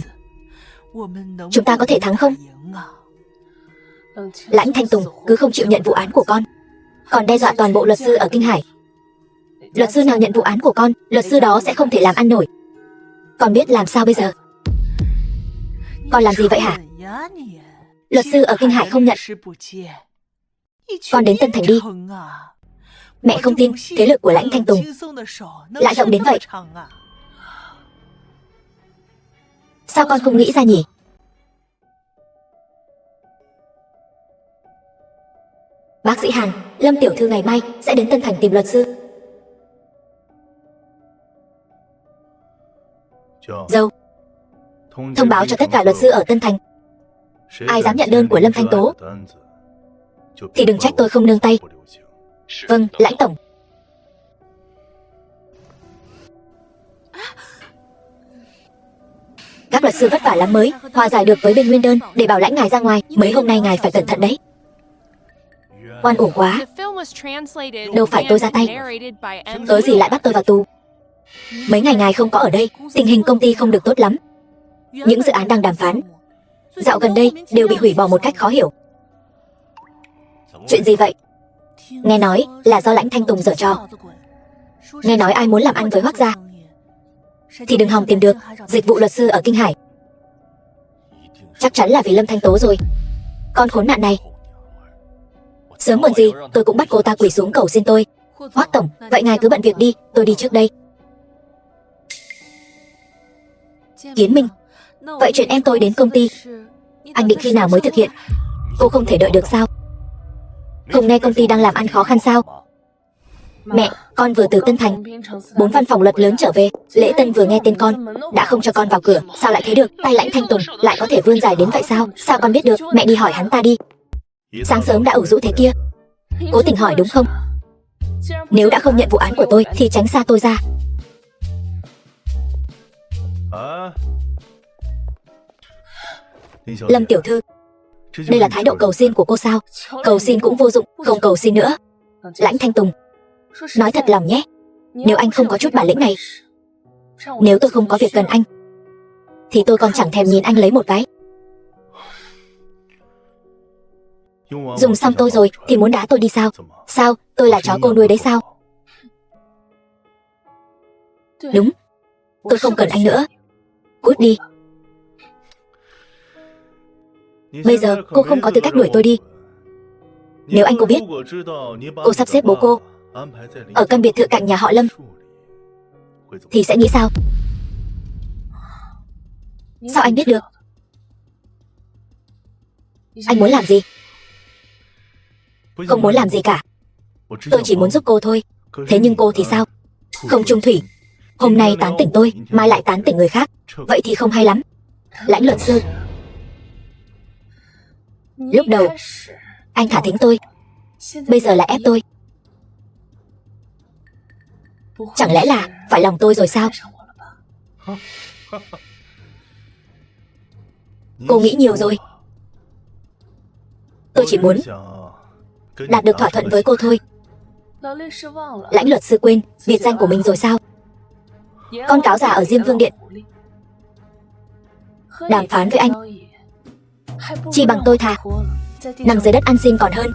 chúng ta có thể thắng không? Lãnh Thanh Tùng cứ không chịu nhận vụ án của con, còn đe dọa toàn bộ luật sư ở Kinh Hải. Luật sư nào nhận vụ án của con, luật sư đó sẽ không thể làm ăn nổi. Con biết làm sao bây giờ? Con làm gì vậy hả? Luật sư ở Kinh Hải không nhận. Con đến Tân Thành đi. Mẹ không tin thế lực của Lãnh Thanh Tùng lại rộng đến vậy. Sao con không nghĩ ra nhỉ? Bác sĩ Hàn, Lâm tiểu thư ngày mai sẽ đến Tân Thành tìm luật sư. Dâu, thông báo cho tất cả luật sư ở Tân Thành, ai dám nhận đơn của Lâm Thanh Tố thì đừng trách tôi không nương tay. Vâng, Lãnh tổng. Các luật sư vất vả lắm mới hòa giải được với bên nguyên đơn để bảo lãnh ngài ra ngoài. Mấy hôm nay ngài phải cẩn thận đấy. Oan uổng quá. Đâu phải tôi ra tay. Cớ gì lại bắt tôi vào tù? Mấy ngày ngài không có ở đây, tình hình công ty không được tốt lắm. Những dự án đang đàm phán dạo gần đây đều bị hủy bỏ một cách khó hiểu. Chuyện gì vậy? Nghe nói là do Lãnh Thanh Tùng giở trò. Nghe nói ai muốn làm ăn với Hoắc gia thì đừng hòng tìm được dịch vụ luật sư ở Kinh Hải. Chắc chắn là vì Lâm Thanh Tố rồi. Con khốn nạn này. Sớm muộn gì tôi cũng bắt cô ta quỳ xuống cầu xin tôi. Hoắc tổng, vậy ngài cứ bận việc đi, tôi đi trước đây. Kiến Minh, vậy chuyện em tôi đến công ty anh định khi nào mới thực hiện? Cô không thể đợi được sao? Không nghe công ty đang làm ăn khó khăn sao? Mẹ, con vừa từ Tân Thành 4 văn phòng luật lớn trở về. Lễ tân vừa nghe tên con đã không cho con vào cửa. Sao lại thế được? Tay Lãnh Thanh Tùng lại có thể vươn dài đến vậy sao? Sao con biết được? Mẹ đi hỏi hắn ta đi. Sáng sớm đã ủ rũ thế kia. Cố tình hỏi đúng không? Nếu đã không nhận vụ án của tôi thì tránh xa tôi ra. Lâm tiểu thư, đây là thái độ cầu xin của cô sao? Cầu xin cũng vô dụng, không cầu xin nữa. Lãnh Thanh Tùng, nói thật lòng nhé, nếu anh không có chút bản lĩnh này, nếu tôi không có việc cần anh, thì tôi còn chẳng thèm nhìn anh lấy một cái. Dùng xong tôi rồi thì muốn đá tôi đi sao? Sao, tôi là chó cô nuôi đấy sao? Đúng, tôi không cần anh nữa. Cút đi. Bây giờ cô không có tư cách đuổi tôi đi. Nếu anh cô biết cô sắp xếp bố cô ở căn biệt thự cạnh nhà họ Lâm thì sẽ nghĩ sao? Sao anh biết được? Anh muốn làm gì? Không muốn làm gì cả. Tôi chỉ muốn giúp cô thôi. Thế nhưng cô thì sao? Không chung thủy. Hôm nay tán tỉnh tôi, mai lại tán tỉnh người khác. Vậy thì không hay lắm. Lãnh luật sư, lúc đầu anh thả thính tôi, bây giờ lại ép tôi. Chẳng lẽ là phải lòng tôi rồi sao? Cô nghĩ nhiều rồi. Tôi chỉ muốn đạt được thỏa thuận với cô thôi. Lãnh luật sư quên biệt danh của mình rồi sao? Con cáo già ở Diêm Vương Điện đàm phán với anh, chi bằng tôi thà nằm dưới đất ăn xin còn hơn.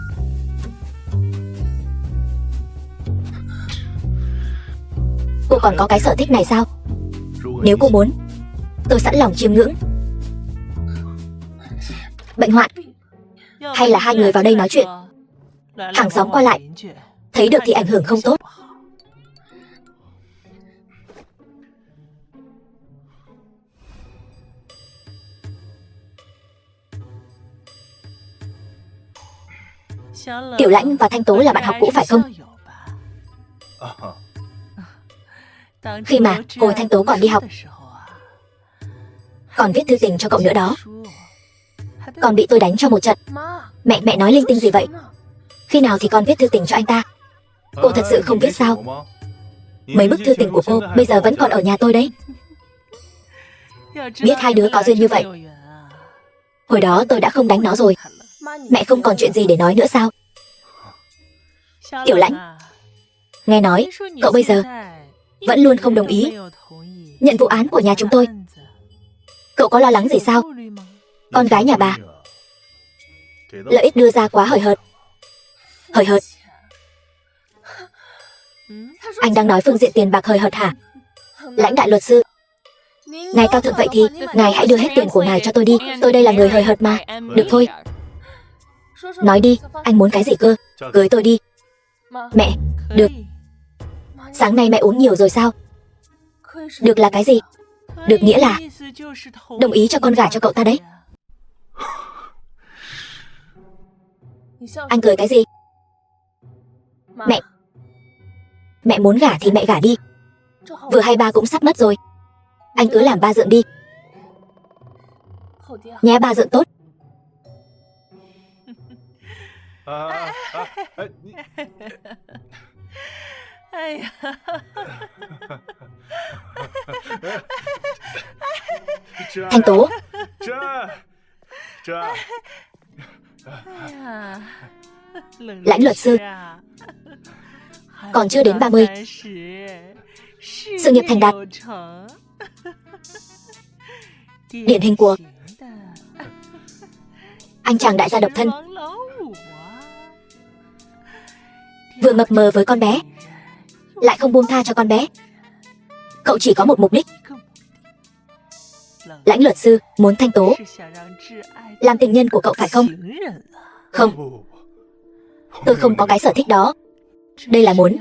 Cô còn có cái sở thích này sao? Nếu cô muốn, tôi sẵn lòng chiêm ngưỡng. Bệnh hoạn, hay là hai người vào đây nói chuyện, hàng xóm qua lại, thấy được thì ảnh hưởng không tốt. Tiểu Lãnh và Thanh Tố là bạn học cũ phải không? Khi mà hồi Thanh Tố còn đi học, còn viết thư tình cho cậu nữa đó. Còn bị tôi đánh cho một trận. Mẹ nói linh tinh gì vậy? Khi nào thì con viết thư tình cho anh ta? Cô thật sự không biết sao? Mấy bức thư tình của cô bây giờ vẫn còn ở nhà tôi đấy. Biết hai đứa có duyên như vậy, hồi đó tôi đã không đánh nó rồi. Mẹ không còn chuyện gì để nói nữa sao? Tiểu Lãnh, nghe nói cậu bây giờ vẫn luôn không đồng ý nhận vụ án của nhà chúng tôi. Cậu có lo lắng gì sao? Con gái nhà bà, lợi ích đưa ra quá hời hợt. Hời hợt? Anh đang nói phương diện tiền bạc hời hợt hả? Lãnh đại luật sư, ngài cao thượng vậy thì ngài hãy đưa hết tiền của ngài cho tôi đi. Tôi đây là người hời hợt mà. Được thôi. Nói đi, anh muốn cái gì cơ? Cưới tôi đi. Mẹ, được. Sáng nay mẹ uống nhiều rồi sao? Được là cái gì? Được nghĩa là đồng ý cho con gả cho cậu ta đấy. Anh cười cái gì? Mẹ muốn gả thì mẹ gả đi. Vừa hay ba cũng sắp mất rồi. Anh cứ làm ba dượng đi. Nhé ba dượng tốt. Thanh Tố, Lãnh luật sư, còn chưa đến 30, sự nghiệp thành đạt, điển hình của anh chàng đại gia độc thân, vừa mập mờ với con bé, lại không buông tha cho con bé. Cậu chỉ có một mục đích. Lãnh luật sư muốn Thanh Tố làm tình nhân của cậu phải không? Không, tôi không có cái sở thích đó. Đây là muốn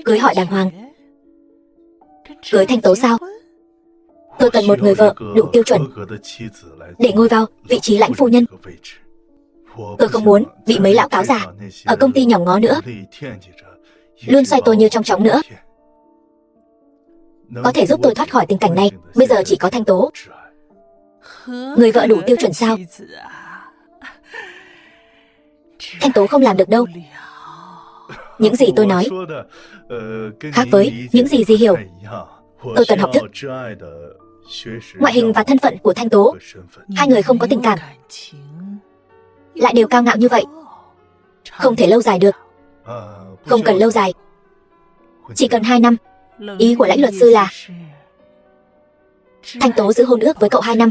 cưới hỏi đàng hoàng. Cưới Thanh Tố sao? Tôi cần một người vợ đủ tiêu chuẩn để ngồi vào vị trí lãnh phu nhân. Tôi không muốn bị mấy lão cáo già ở công ty nhòm ngó nữa, luôn xoay tôi như trong chóng nữa. Có thể giúp tôi thoát khỏi tình cảnh này bây giờ chỉ có Thanh Tố. Người vợ đủ tiêu chuẩn sao? Thanh Tố không làm được đâu. Những gì tôi nói khác với những gì Di hiểu. Tôi cần học thức. Ngoại hình và thân phận của Thanh Tố, hai người không có tình cảm, lại đều cao ngạo như vậy, không thể lâu dài được. Không cần lâu dài, chỉ cần 2 năm. Ý của Lãnh luật sư là Thanh Tố giữ hôn ước với cậu 2 năm,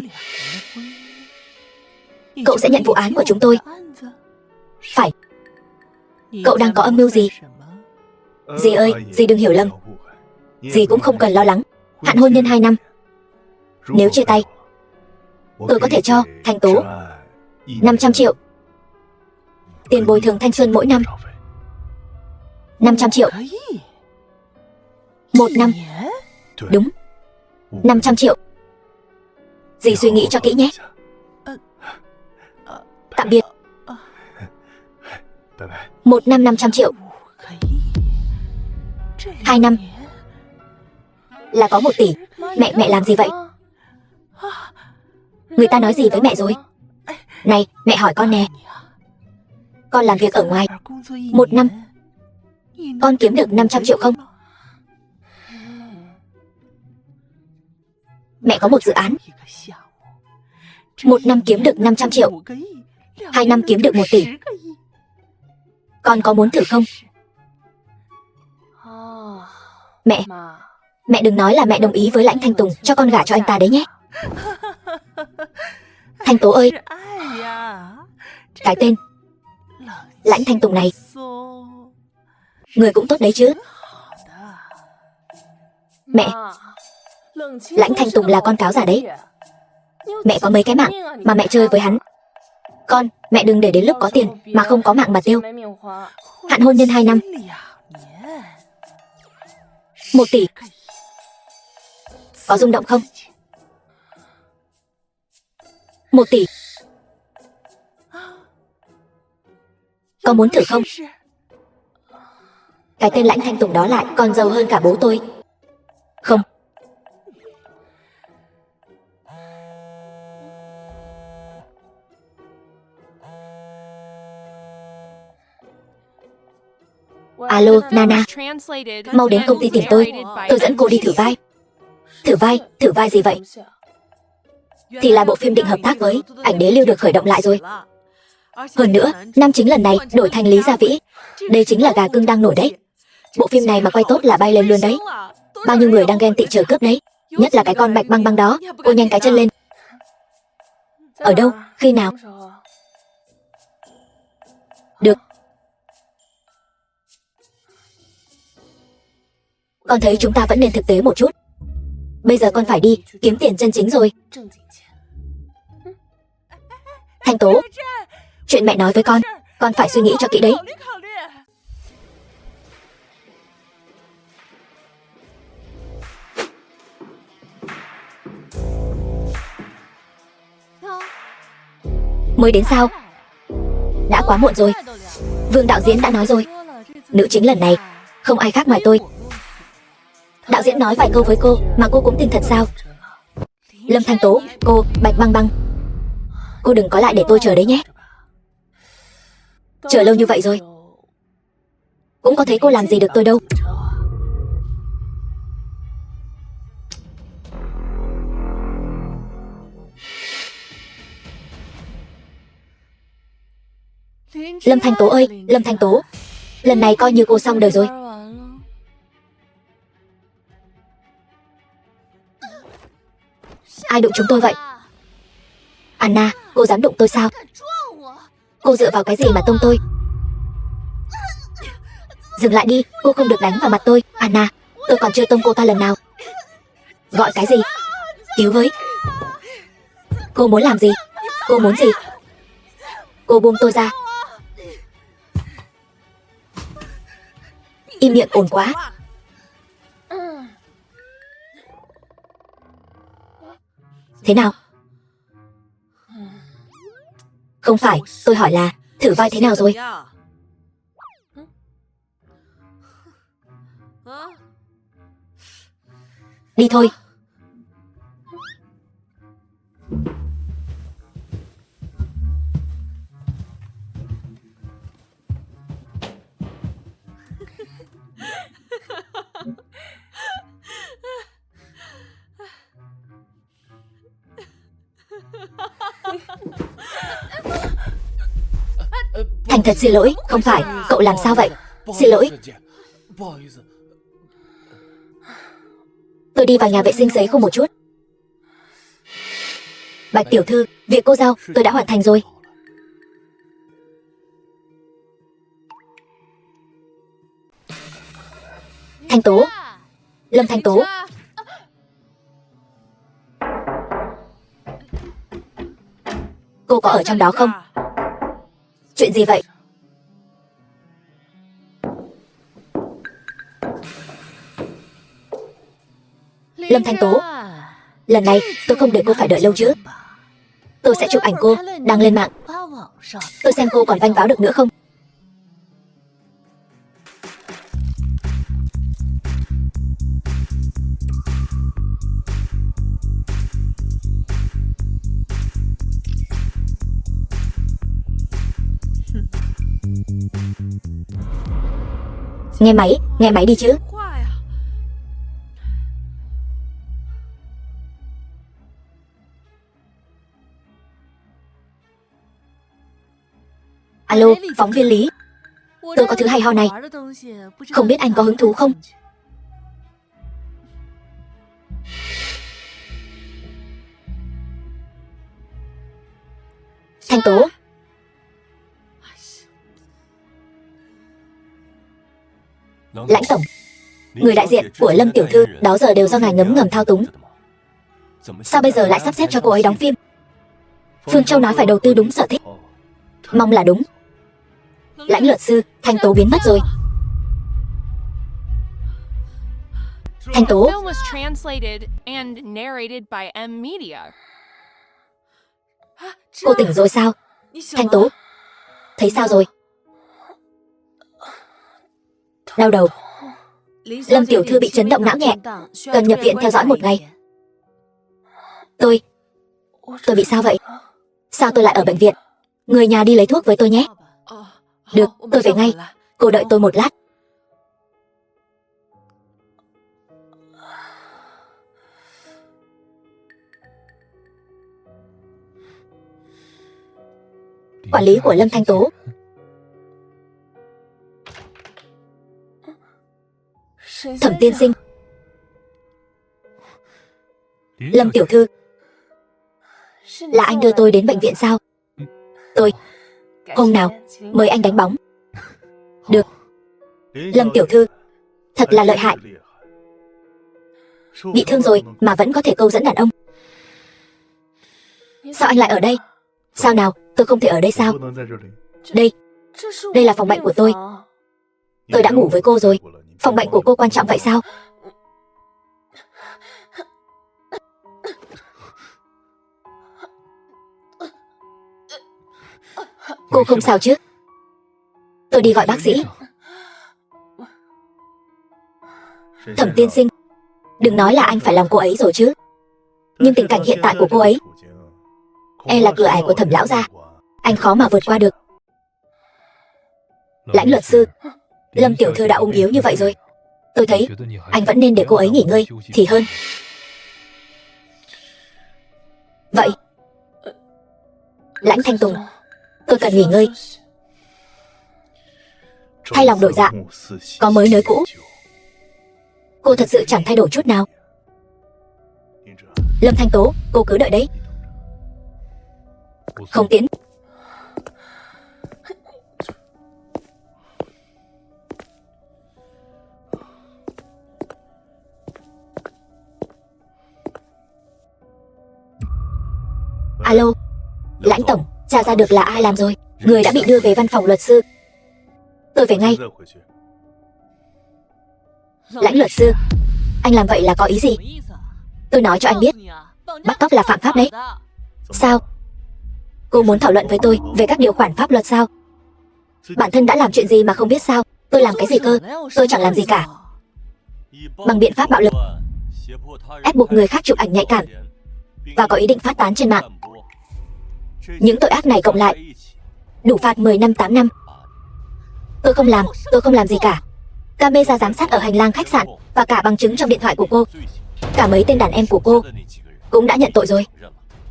cậu sẽ nhận vụ án của chúng tôi. Phải. Cậu đang có âm mưu gì? Dì ơi, dì đừng hiểu lầm. Dì cũng không cần lo lắng. Hạn hôn nhân 2 năm. Nếu chia tay, tôi có thể cho Thanh Tố 500 triệu tiền bồi thường thanh xuân mỗi năm. 500 triệu 1 năm. Đúng, 500 triệu. Dì suy nghĩ cho kỹ nhé. Tạm biệt. 1 năm 500 triệu. 2 năm là có 1 tỷ. Mẹ làm gì vậy? Người ta nói gì với mẹ rồi? Này, mẹ hỏi con nè. Con làm việc ở ngoài 1 năm, con kiếm được 500 triệu không? Mẹ có một dự án, 1 năm kiếm được 500 triệu, 2 năm kiếm được 1 tỷ. Con có muốn thử không? Mẹ đừng nói là mẹ đồng ý với Lãnh Thanh Tùng cho con gả cho anh ta đấy nhé. Thanh Tố ơi, cái tên Lãnh Thanh Tùng này, người cũng tốt đấy chứ. Mẹ, Lãnh Thanh Tùng là con cáo già đấy. Mẹ có mấy cái mạng mà mẹ chơi với hắn. Mẹ đừng để đến lúc có tiền mà không có mạng mà tiêu. Hạn hôn nhân 2 năm, 1 tỷ. Có rung động không? 1 tỷ. Có muốn thử không? Cái tên Lãnh Thanh Tùng đó lại còn giàu hơn cả bố tôi. Không. Alo, Nana. Mau đến công ty tìm tôi dẫn cô đi thử vai. Thử vai gì vậy? Thì là bộ phim định hợp tác với Ảnh Đế Lưu được khởi động lại rồi. Hơn nữa, nam chính lần này đổi thành Lý Gia Vĩ. Đây chính là gà cưng đang nổi đấy. Bộ phim này mà quay tốt là bay lên luôn đấy. Bao nhiêu người đang ghen tị chờ cướp đấy. Nhất là cái con Bạch Băng Băng đó. Cô nhanh cái chân lên. Ở đâu? Khi nào? Được. Con thấy chúng ta vẫn nên thực tế một chút. Bây giờ con phải đi kiếm tiền chân chính rồi. Thanh Tố, chuyện mẹ nói với con phải suy nghĩ cho kỹ đấy. Mới đến sao? Đã quá muộn rồi. Vương đạo diễn đã nói rồi, nữ chính lần này không ai khác ngoài tôi. Đạo diễn nói vài câu với cô mà cô cũng tin thật sao? Lâm Thanh Tố, cô, Bạch Băng Băng, cô đừng có lại để tôi chờ đấy nhé. Chờ lâu như vậy rồi, cũng có thấy cô làm gì được tôi đâu. Lâm Thanh Tố ơi, Lâm Thanh Tố, lần này coi như cô xong đời rồi. Ai đụng chúng tôi vậy? Anna, cô dám đụng tôi sao? Cô dựa vào cái gì mà tông tôi? Dừng lại đi, cô không được đánh vào mặt tôi. Anna, tôi còn chưa tông cô ta lần nào. Gọi cái gì? Cứu với. Cô muốn làm gì? Cô muốn gì? Cô buông tôi ra. Im miệng ồn quá. Thế nào? Không phải, tôi hỏi là thử vai thế nào rồi? Đi thôi. Thành thật xin lỗi, không phải, cậu làm sao vậy? Xin lỗi. Tôi đi vào nhà vệ sinh sấy khô một chút. Bạch tiểu thư, việc cô giao tôi đã hoàn thành rồi. Thanh Tố, Lâm Thanh Tố. Cô có ở trong đó không? Chuyện gì vậy? Lâm Thanh Tố, lần này tôi không để cô phải đợi lâu chứ. Tôi sẽ chụp ảnh cô, đăng lên mạng. Tôi xem cô còn vanh váo được nữa không. nghe máy đi chứ. Alo, phóng viên Lý. Tôi có thứ hay ho này. Không biết anh có hứng thú không? Thanh Tố. Lãnh tổng, người đại diện của Lâm tiểu thư đó giờ đều do ngài ngấm ngầm thao túng. Sao bây giờ lại sắp xếp cho cô ấy đóng phim? Phương Châu nói phải đầu tư đúng sở thích. Mong là đúng. Lãnh luật sư, Thanh Tố biến mất rồi. Thanh Tố. The film was translated and narrated by M Media. Cô tỉnh rồi sao? Thanh Tố. Thấy sao rồi? Đau đầu. Lâm tiểu thư bị chấn động não nhẹ, cần nhập viện theo dõi 1 ngày. Tôi bị sao vậy? Sao tôi lại ở bệnh viện? Người nhà đi lấy thuốc với tôi nhé. Được, tôi về ngay. Cô đợi tôi 1 lát. Quản lý của Lâm Thanh Tố. Thẩm tiên sinh. Lâm tiểu thư. Là anh đưa tôi đến bệnh viện sao? Hôm nào mời anh đánh bóng. Được. Lâm tiểu thư thật là lợi hại. Bị thương rồi mà vẫn có thể câu dẫn đàn ông. Sao anh lại ở đây? Sao nào, tôi không thể ở đây sao? Đây là phòng bệnh của tôi. Tôi đã ngủ với cô rồi. Phòng bệnh của cô quan trọng vậy sao? Cô không sao chứ? Tôi đi gọi bác sĩ. Thẩm tiên sinh, đừng nói là anh phải lòng cô ấy rồi chứ. Nhưng tình cảnh hiện tại của cô ấy e là cửa ải của Thẩm lão gia, anh khó mà vượt qua được. Lãnh luật sư, Lâm tiểu thư đã ốm yếu như vậy rồi. Tôi thấy anh vẫn nên để cô ấy nghỉ ngơi thì hơn. Vậy Lãnh Thanh Tùng, tôi cần nghỉ ngơi. Thay lòng đổi dạ, có mới nới cũ. Cô thật sự chẳng thay đổi chút nào. Lâm Thanh Tố, cô cứ đợi đấy. Không tiến. Alo, Lãnh tổng, tra ra được là ai làm rồi. Người đã bị đưa về văn phòng luật sư. Tôi về ngay. Lãnh luật sư, anh làm vậy là có ý gì? Tôi nói cho anh biết, bắt cóc là phạm pháp đấy. Sao? Cô muốn thảo luận với tôi về các điều khoản pháp luật sao? Bản thân đã làm chuyện gì mà không biết sao? Tôi làm cái gì cơ? Tôi chẳng làm gì cả. Bằng biện pháp bạo lực, ép buộc người khác chụp ảnh nhạy cảm và có ý định phát tán trên mạng. Những tội ác này cộng lại đủ phạt 10 năm 8 năm. Tôi không làm gì cả. Camera giám sát ở hành lang khách sạn và cả bằng chứng trong điện thoại của cô, cả mấy tên đàn em của cô cũng đã nhận tội rồi.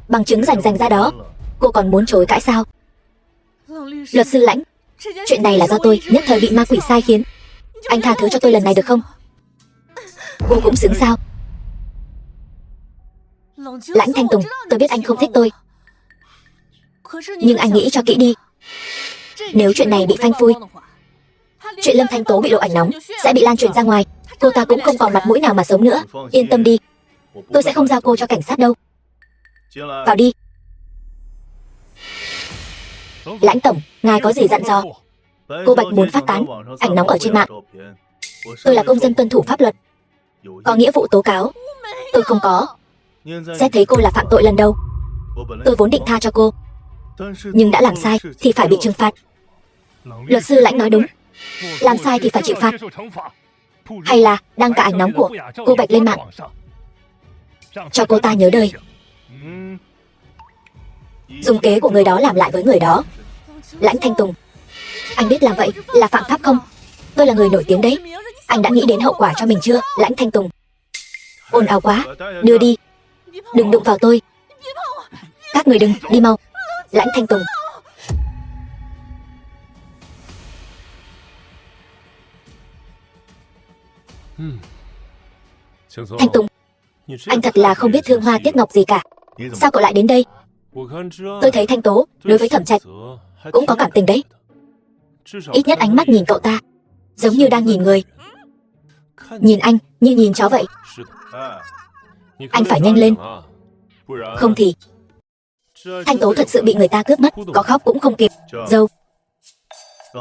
Bằng chứng rành ra đó, cô còn muốn chối cãi sao? Luật sư Lãnh, chuyện này là do tôi nhất thời bị ma quỷ sai khiến. Anh tha thứ cho tôi lần này được không? Cô cũng xứng sao? Lãnh Thanh Tùng, tôi biết anh không thích tôi, nhưng anh nghĩ cho kỹ đi. Nếu chuyện này bị phanh phui, chuyện Lâm Thanh Tố bị lộ ảnh nóng sẽ bị lan truyền ra ngoài. Cô ta cũng không còn mặt mũi nào mà sống nữa. Yên tâm đi, tôi sẽ không giao cô cho cảnh sát đâu. Vào đi. Lãnh tổng, ngài có gì dặn dò? Cô Bạch muốn phát tán ảnh nóng ở trên mạng. Tôi là công dân tuân thủ pháp luật, có nghĩa vụ tố cáo. Tôi không có. Xét thấy cô là phạm tội lần đầu, tôi vốn định tha cho cô, nhưng đã làm sai thì phải bị trừng phạt. Luật sư Lãnh nói đúng, làm sai thì phải chịu phạt. Hay là đăng cả ảnh nóng của cô Bạch lên mạng, cho cô ta nhớ đời. Dùng kế của người đó làm lại với người đó. Lãnh Thanh Tùng, anh biết làm vậy là phạm pháp không? Tôi là người nổi tiếng đấy. Anh đã nghĩ đến hậu quả cho mình chưa, Lãnh Thanh Tùng? Ồn ào quá, đưa đi. Đừng đụng vào tôi. Các người đừng, đi mau. Lãnh Thanh Tùng. Thanh Tùng, anh thật là không biết thương hoa tiếc ngọc gì cả. Sao cậu lại đến đây? Tôi thấy Thanh Tố đối với Thẩm Trạch cũng có cảm tình đấy. Ít nhất ánh mắt nhìn cậu ta giống như đang nhìn người. Nhìn anh như nhìn chó vậy. Anh phải nhanh lên, không thì Thanh Tố thật sự bị người ta cướp mất, có khóc cũng không kịp. Dâu,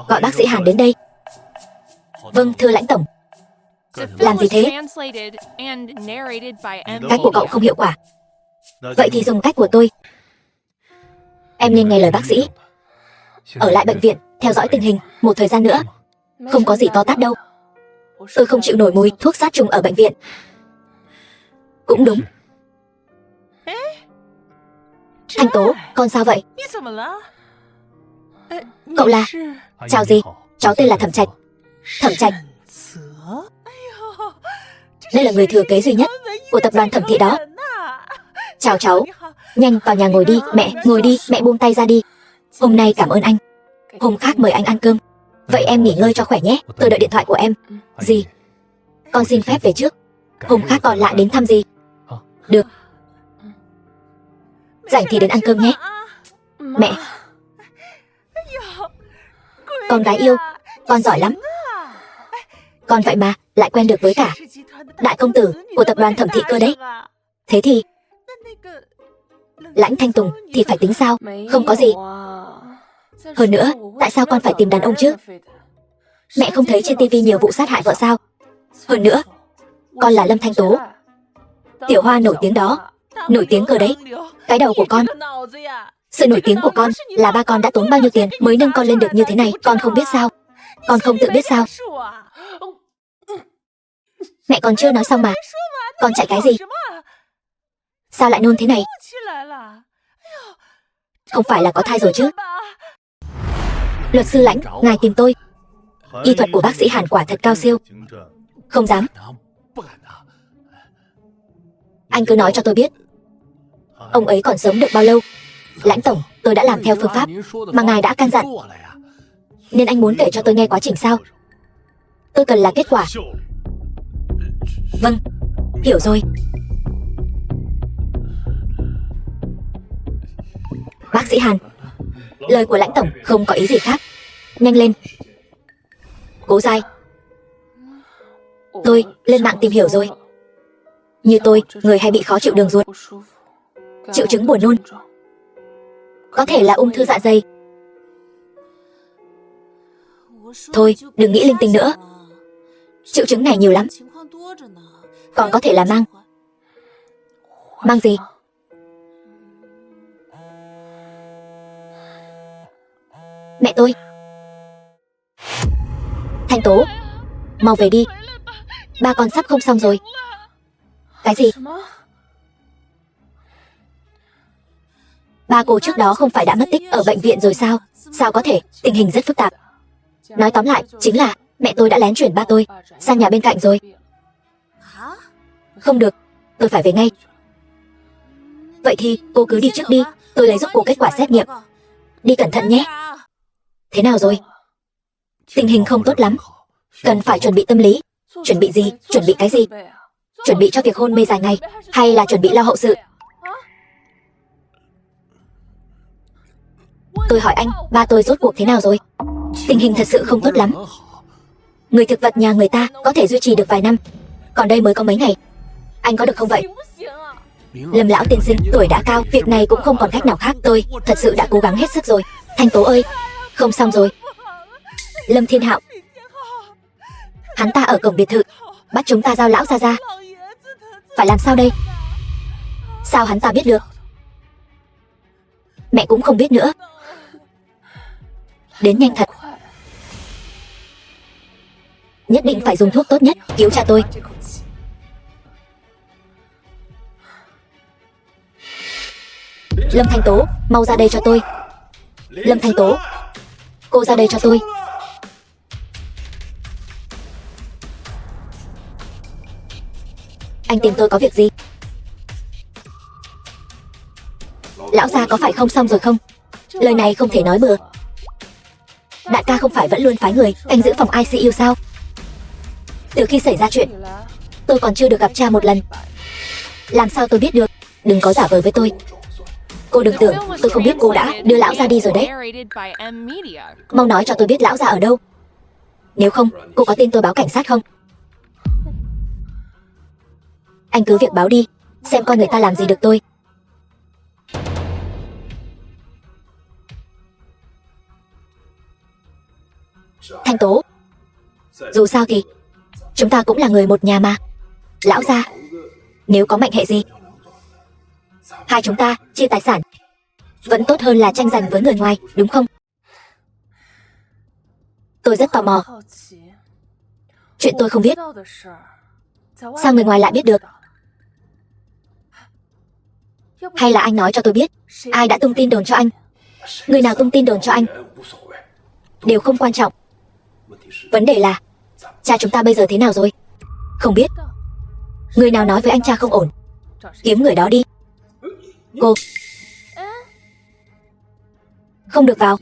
gọi bác sĩ Hàn đến đây. Vâng, thưa Lãnh tổng. Làm gì thế? Cách của cậu không hiệu quả. Vậy thì dùng cách của tôi. Em nên nghe lời bác sĩ. Ở lại bệnh viện, theo dõi tình hình một thời gian nữa. Không có gì to tát đâu. Tôi không chịu nổi mùi thuốc sát trùng ở bệnh viện. Cũng đúng. Thanh Tố, con sao vậy? Cậu là... Chào gì? Cháu tên là Thẩm Trạch. Thẩm Trạch. Đây là người thừa kế duy nhất của tập đoàn Thẩm Thị đó. Chào cháu. Nhanh vào nhà ngồi đi, mẹ, ngồi đi, mẹ buông tay ra đi. Hôm nay cảm ơn anh. Hôm khác mời anh ăn cơm. Vậy em nghỉ ngơi cho khỏe nhé, tôi đợi điện thoại của em. Gì? Con xin phép về trước. Hôm khác còn lại đến thăm gì? Được. Rảnh thì đến ăn cơm nhé. Mẹ. Con gái yêu, con giỏi lắm. Con vậy mà lại quen được với cả đại công tử của tập đoàn Thẩm Thị cơ đấy. Thế thì Lãnh Thanh Tùng thì phải tính sao? Không có gì. Hơn nữa, tại sao con phải tìm đàn ông chứ? Mẹ không thấy trên tivi nhiều vụ sát hại vợ sao? Hơn nữa, con là Lâm Thanh Tố, tiểu hoa nổi tiếng đó. Nổi tiếng cơ đấy. Cái đầu của con. Sự nổi tiếng của con là ba con đã tốn bao nhiêu tiền mới nâng con lên được như thế này. Con không biết sao? Con không tự biết sao? Mẹ còn chưa nói xong mà. Con chạy cái gì? Sao lại nôn thế này? Không phải là có thai rồi chứ? Luật sư Lãnh, ngài tìm tôi. Y thuật của bác sĩ Hàn quả thật cao siêu. Không dám. Anh cứ nói cho tôi biết, ông ấy còn sống được bao lâu? Lãnh tổng, tôi đã làm theo phương pháp mà ngài đã căn dặn, nên anh muốn kể cho tôi nghe quá trình sao? Tôi cần là kết quả. Vâng, hiểu rồi. Bác sĩ Hàn, lời của Lãnh tổng không có ý gì khác. Nhanh lên. Cố Giai. Tôi lên mạng tìm hiểu rồi. Như tôi, người hay bị khó chịu đường ruột, triệu chứng buồn nôn, có thể là ung thư dạ dày. Thôi, đừng nghĩ linh tinh nữa. Triệu chứng này nhiều lắm. Còn có thể là mang. Mang gì? Mẹ tôi. Thanh Tố, mau về đi. Ba con sắp không xong rồi. Cái gì? Ba cô trước đó không phải đã mất tích ở bệnh viện rồi sao? Sao có thể? Tình hình rất phức tạp. Nói tóm lại, chính là mẹ tôi đã lén chuyển ba tôi sang nhà bên cạnh rồi. Không được, tôi phải về ngay. Vậy thì cô cứ đi trước đi, tôi lấy giúp cô kết quả xét nghiệm. Đi cẩn thận nhé. Thế nào rồi? Tình hình không tốt lắm. Cần phải chuẩn bị tâm lý. Chuẩn bị gì? Chuẩn bị cái gì? Chuẩn bị cho việc hôn mê dài ngày, hay là chuẩn bị lo hậu sự? Tôi hỏi anh, ba tôi rốt cuộc thế nào rồi? Tình hình thật sự không tốt lắm. Người thực vật nhà người ta có thể duy trì được vài năm, còn đây mới có mấy ngày. Anh có được không vậy? Lâm lão tiên sinh, tuổi đã cao, việc này cũng không còn cách nào khác. Tôi thật sự đã cố gắng hết sức rồi. Thanh Tố ơi, không xong rồi. Lâm Thiên Hạo, hắn ta ở cổng biệt thự, bắt chúng ta giao lão ra ra. Phải làm sao đây? Sao hắn ta biết được? Mẹ cũng không biết nữa. Đến nhanh thật. Nhất định phải dùng thuốc tốt nhất cứu cha tôi. Lâm Thanh Tố, mau ra đây cho tôi. Lâm Thanh Tố, cô ra đây cho tôi. Anh tìm tôi có việc gì? Lão gia có phải không xong rồi không? Lời này không thể nói bừa. Đại ca không phải vẫn luôn phái người canh giữ phòng ICU sao? Từ khi xảy ra chuyện, tôi còn chưa được gặp cha một lần. Làm sao tôi biết được? Đừng có giả vờ với tôi. Cô đừng tưởng tôi không biết cô đã đưa lão gia đi rồi đấy. Mau nói cho tôi biết lão gia ở đâu. Nếu không, cô có tin tôi báo cảnh sát không? Anh cứ việc báo đi, xem coi người ta làm gì được tôi. Thanh Tố, dù sao thì chúng ta cũng là người một nhà mà. Lão gia, nếu có mệnh hệ gì, hai chúng ta chia tài sản vẫn tốt hơn là tranh giành với người ngoài, đúng không? Tôi rất tò mò. Chuyện tôi không biết, sao người ngoài lại biết được? Hay là anh nói cho tôi biết ai đã tung tin đồn cho anh? Người nào tung tin đồn cho anh đều không quan trọng. Vấn đề là cha chúng ta bây giờ thế nào rồi? Không biết. Người nào nói với anh cha không ổn, kiếm người đó đi. Cô không được vào.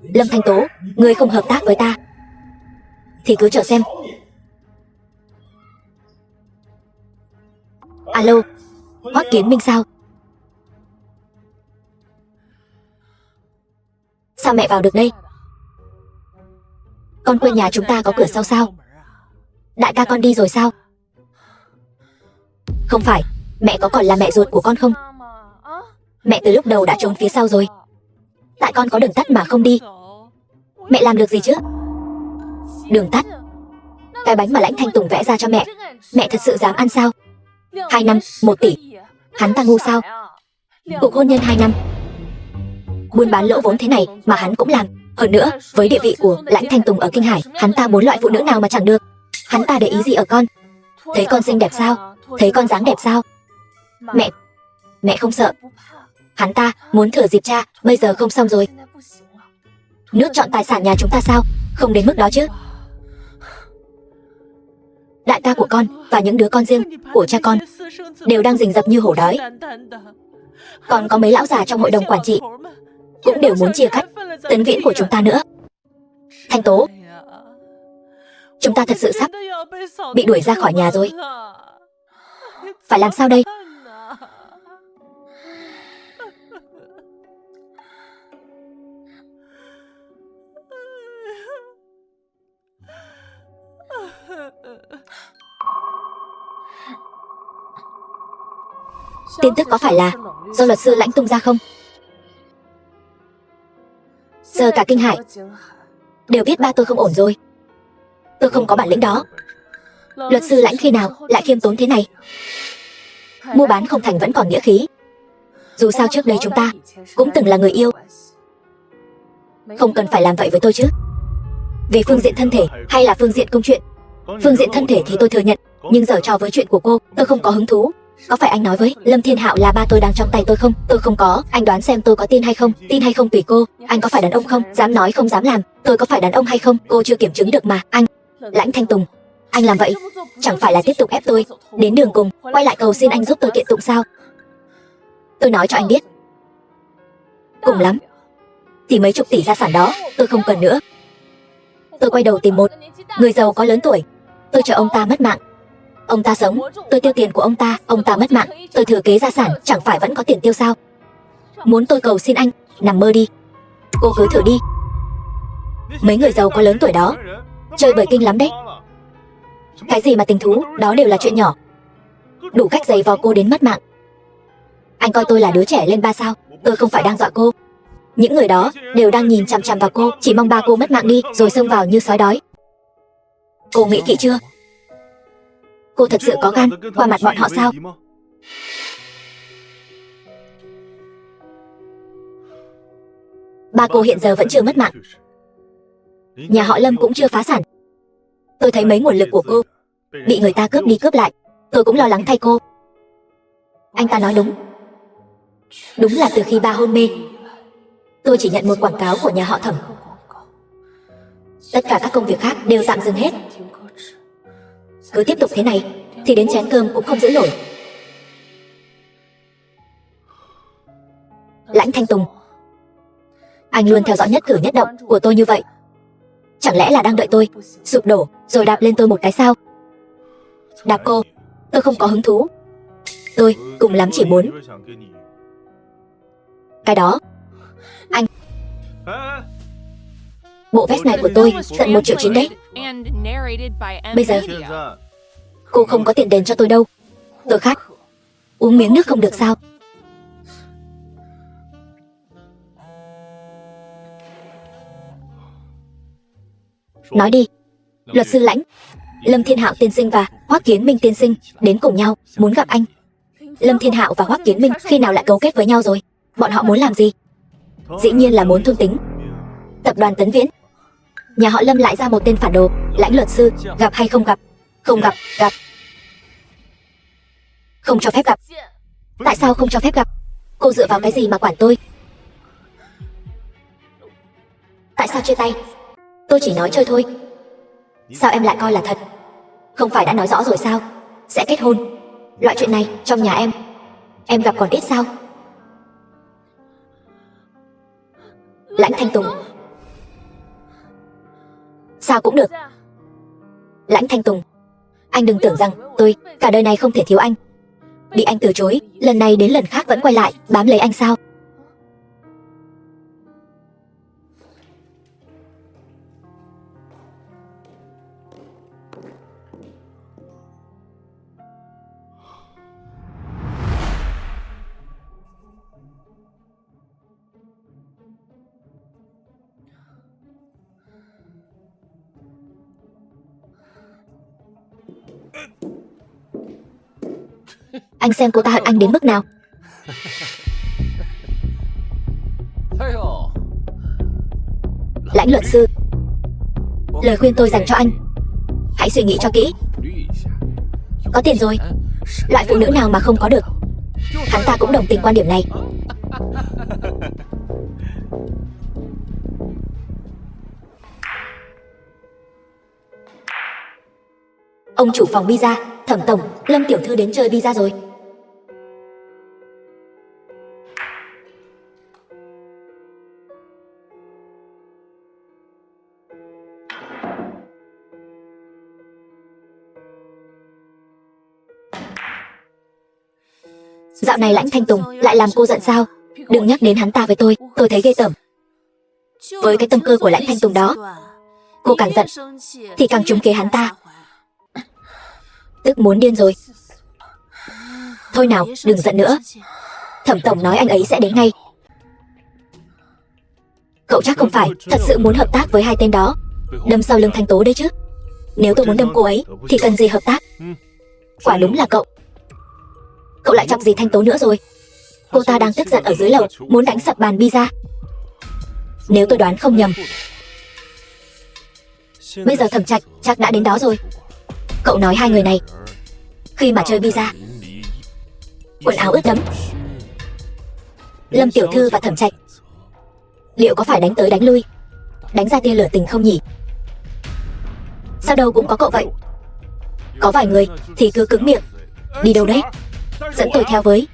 Lâm Thanh Tố, ngươi không hợp tác với ta thì cứ chờ xem. Alo, Hoắc Kiến Minh sao? Sao mẹ vào được đây? Con quên nhà chúng ta có cửa sau sao? Đại ca con đi rồi sao? Không phải, mẹ có còn là mẹ ruột của con không? Mẹ từ lúc đầu đã trốn phía sau rồi. Tại con có đường tắt mà không đi. Mẹ làm được gì chứ? Đường tắt? Cái bánh mà Lãnh Thanh Tùng vẽ ra cho mẹ, mẹ thật sự dám ăn sao? 2 năm, 1 tỷ. Hắn ta ngu sao? Cuộc hôn nhân 2 năm, buôn bán lỗ vốn thế này mà hắn cũng làm. Hơn nữa, với địa vị của Lãnh Thanh Tùng ở Kinh Hải, hắn ta muốn loại phụ nữ nào mà chẳng được. Hắn ta để ý gì ở con? Thấy con xinh đẹp sao? Thấy con dáng đẹp sao? Mẹ không sợ. Hắn ta muốn thừa dịp cha bây giờ không xong rồi nước chọn tài sản nhà chúng ta sao? Không đến mức đó chứ. Đại ca của con và những đứa con riêng của cha con đều đang rình rập như hổ đói. Còn có mấy lão già trong hội đồng quản trị cũng đều muốn chia cắt Tấn Viễn của chúng ta nữa. Thanh Tố, chúng ta thật sự sắp bị đuổi ra khỏi nhà rồi. Phải làm sao đây? Tin tức có phải là do luật sư Lãnh tung ra không? Giờ cả Kinh Hải đều biết ba tôi không ổn rồi. Tôi không có bản lĩnh đó. Luật sư Lãnh khi nào lại khiêm tốn thế này? Mua bán không thành vẫn còn nghĩa khí. Dù sao trước đây chúng ta cũng từng là người yêu. Không cần phải làm vậy với tôi chứ. Về phương diện thân thể hay là phương diện công chuyện? Phương diện thân thể thì tôi thừa nhận, nhưng giở trò với chuyện của cô tôi không có hứng thú. Có phải anh nói với Lâm Thiên Hạo là ba tôi đang trong tay tôi không? Tôi không có. Anh đoán xem tôi có tin hay không? Tin hay không tùy cô. Anh có phải đàn ông không? Dám nói không dám làm. Tôi có phải đàn ông hay không? Cô chưa kiểm chứng được mà. Anh Lãnh Thanh Tùng, anh làm vậy chẳng phải là tiếp tục ép tôi đến đường cùng, quay lại cầu xin anh giúp tôi kiện tụng sao? Tôi nói cho anh biết, cùng lắm thì mấy chục tỷ gia sản đó tôi không cần nữa. Tôi quay đầu tìm một người giàu có lớn tuổi. Tôi chờ ông ta mất mạng, ông ta sống, tôi tiêu tiền của ông ta mất mạng, tôi thừa kế gia sản, chẳng phải vẫn có tiền tiêu sao? Muốn tôi cầu xin anh, nằm mơ đi. Cô cứ thử đi. Mấy người giàu có lớn tuổi đó chơi bời kinh lắm đấy. Cái gì mà tình thú, đó đều là chuyện nhỏ, đủ cách giày vò cô đến mất mạng. Anh coi tôi là đứa trẻ lên 3 sao? Tôi không phải đang dọa cô. Những người đó đều đang nhìn chằm chằm vào cô, chỉ mong ba cô mất mạng đi rồi xông vào như sói đói. Cô nghĩ kỹ chưa? Cô thật sự có gan qua mặt bọn họ sao? Ba cô hiện giờ vẫn chưa mất mạng, nhà họ Lâm cũng chưa phá sản. Tôi thấy mấy nguồn lực của cô bị người ta cướp đi cướp lại, tôi cũng lo lắng thay cô. Anh ta nói đúng. Đúng là từ khi ba hôn mê, tôi chỉ nhận một quảng cáo của nhà họ Thẩm. Tất cả các công việc khác đều tạm dừng hết. Cứ tiếp tục thế này thì đến chén cơm cũng không giữ nổi. Lãnh Thanh Tùng, anh luôn theo dõi nhất cử nhất động của tôi như vậy. Chẳng lẽ là đang đợi tôi sụp đổ rồi đạp lên tôi một cái sao? Đạp cô, tôi không có hứng thú. Tôi cùng lắm chỉ muốn cái đó. Anh, bộ vest này của tôi tận 1 triệu chín đấy. Bây giờ cô không có tiền đền cho tôi đâu. Tôi khát, uống miếng nước không được sao? Nói đi. Luật sư Lãnh, Lâm Thiên Hạo tiên sinh và Hoắc Kiến Minh tiên sinh đến cùng nhau, muốn gặp anh. Lâm Thiên Hạo và Hoắc Kiến Minh khi nào lại cấu kết với nhau rồi? Bọn họ muốn làm gì? Dĩ nhiên là muốn thôn tính tập đoàn Tấn Viễn. Nhà họ Lâm lại ra một tên phản đồ. Lãnh luật sư, gặp hay không gặp? Không gặp, gặp. Không cho phép gặp. Tại sao không cho phép gặp? Cô dựa vào cái gì mà quản tôi? Tại sao chia tay? Tôi chỉ nói chơi thôi. Sao em lại coi là thật? Không phải đã nói rõ rồi sao? Sẽ kết hôn. Loại chuyện này trong nhà em gặp còn ít sao? Lãnh Thanh Tùng, sao cũng được. Lãnh Thanh Tùng, anh đừng tưởng rằng tôi cả đời này không thể thiếu anh. Bị anh từ chối, lần này đến lần khác vẫn quay lại bám lấy anh sao? Anh xem cô ta hận anh đến mức nào. Lãnh luật sư, lời khuyên tôi dành cho anh, hãy suy nghĩ cho kỹ. Có tiền rồi, loại phụ nữ nào mà không có được. Hắn ta cũng đồng tình quan điểm này. Ông chủ phòng pizza, Thẩm tổng, Lâm tiểu thư đến chơi pizza rồi. Dạo này Lãnh Thanh Tùng lại làm cô giận sao? Đừng nhắc đến hắn ta với tôi thấy ghê tởm. Với cái tâm cơ của Lãnh Thanh Tùng đó, cô càng giận thì càng trúng kế hắn ta. Tức muốn điên rồi. Thôi nào, đừng giận nữa. Thẩm tổng nói anh ấy sẽ đến ngay. Cậu chắc không phải thật sự muốn hợp tác với hai tên đó, đâm sau lưng Thanh Tố đấy chứ? Nếu tôi muốn đâm cô ấy thì cần gì hợp tác? Quả đúng là cậu. Cậu lại chọc gì Thanh Tố nữa rồi? Cô ta đang tức giận ở dưới lầu, muốn đánh sập bàn pizza. Nếu tôi đoán không nhầm, bây giờ Thẩm Trạch chắc đã đến đó rồi. Cậu nói hai người này khi mà chơi pizza, quần áo ướt đẫm, Lâm tiểu thư và Thẩm Trạch liệu có phải đánh tới đánh lui, đánh ra tia lửa tình không nhỉ? Sao đâu cũng có cậu vậy. Có vài người thì cứ cứng miệng. Đi đâu đấy? Dẫn tôi theo với.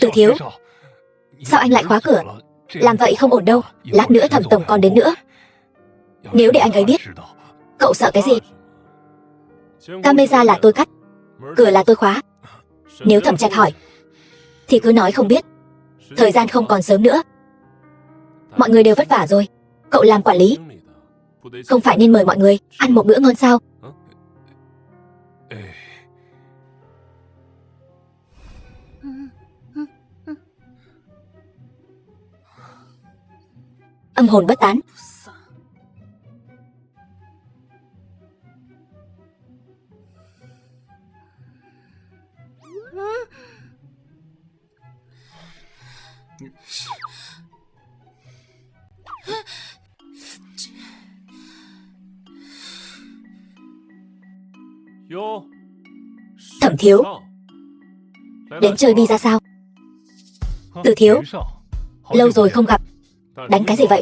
Từ thiếu, sao anh lại khóa cửa? Làm vậy không ổn đâu. Lát nữa Thẩm tổng còn đến nữa. Nếu để anh ấy biết, cậu sợ cái gì? Camera là tôi cắt, cửa là tôi khóa. Nếu Thẩm Trạch hỏi thì cứ nói không biết. Thời gian không còn sớm nữa. Mọi người đều vất vả rồi. Cậu làm quản lý, không phải nên mời mọi người ăn một bữa ngon sao? Âm hồn bất tán. Thẩm thiếu, đến chơi pizza sao? Từ thiếu, lâu rồi không gặp, Đánh cái gì vậy?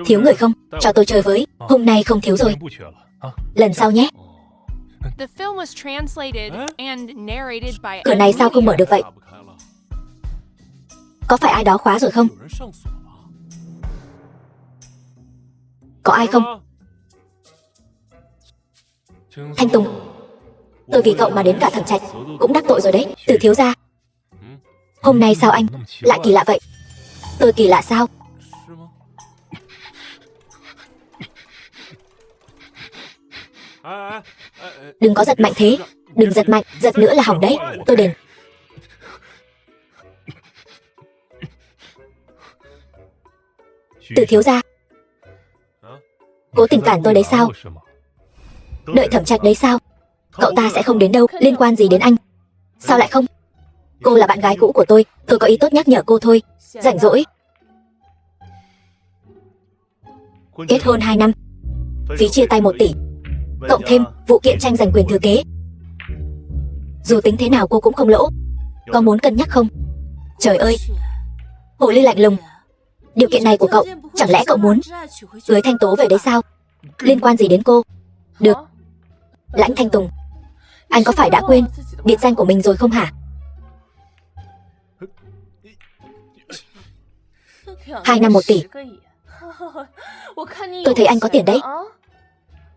Thiếu người không? Cho tôi chơi với. Hôm nay không thiếu rồi. Lần sau nhé. The film was translated and narrated by Cửa này sao không mở được vậy? Có phải ai đó khóa rồi không? Có ai không? Thanh Tùng, tôi vì cậu mà đến cả Thẩm Trạch cũng đắc tội rồi đấy. Từ thiếu gia, hôm nay sao anh lại kỳ lạ vậy? Tôi kỳ lạ sao? Đừng có giật mạnh thế. Đừng giật mạnh, giật nữa là hỏng đấy. Tôi đền. Từ thiếu gia, cố tình cản tôi đấy sao? Đợi Thẩm Trạch đấy sao? Cậu ta sẽ không đến đâu, liên quan gì đến anh? Sao lại không? Cô là bạn gái cũ của tôi có ý tốt nhắc nhở cô thôi. Rảnh rỗi. Kết hôn 2 năm, phí chia tay 1 tỷ, cộng thêm vụ kiện tranh giành quyền thừa kế. Dù tính thế nào cô cũng không lỗ. Có muốn cân nhắc không? Trời ơi, Hồ Ly lạnh lùng. Điều kiện này của cậu, chẳng lẽ cậu muốn cưới Thanh Tố về đấy sao? Liên quan gì đến cô? Được. Lãnh Thanh Tùng, anh có phải đã quên biệt danh của mình rồi không hả? 2 năm 1 tỷ. Tôi thấy anh có tiền đấy.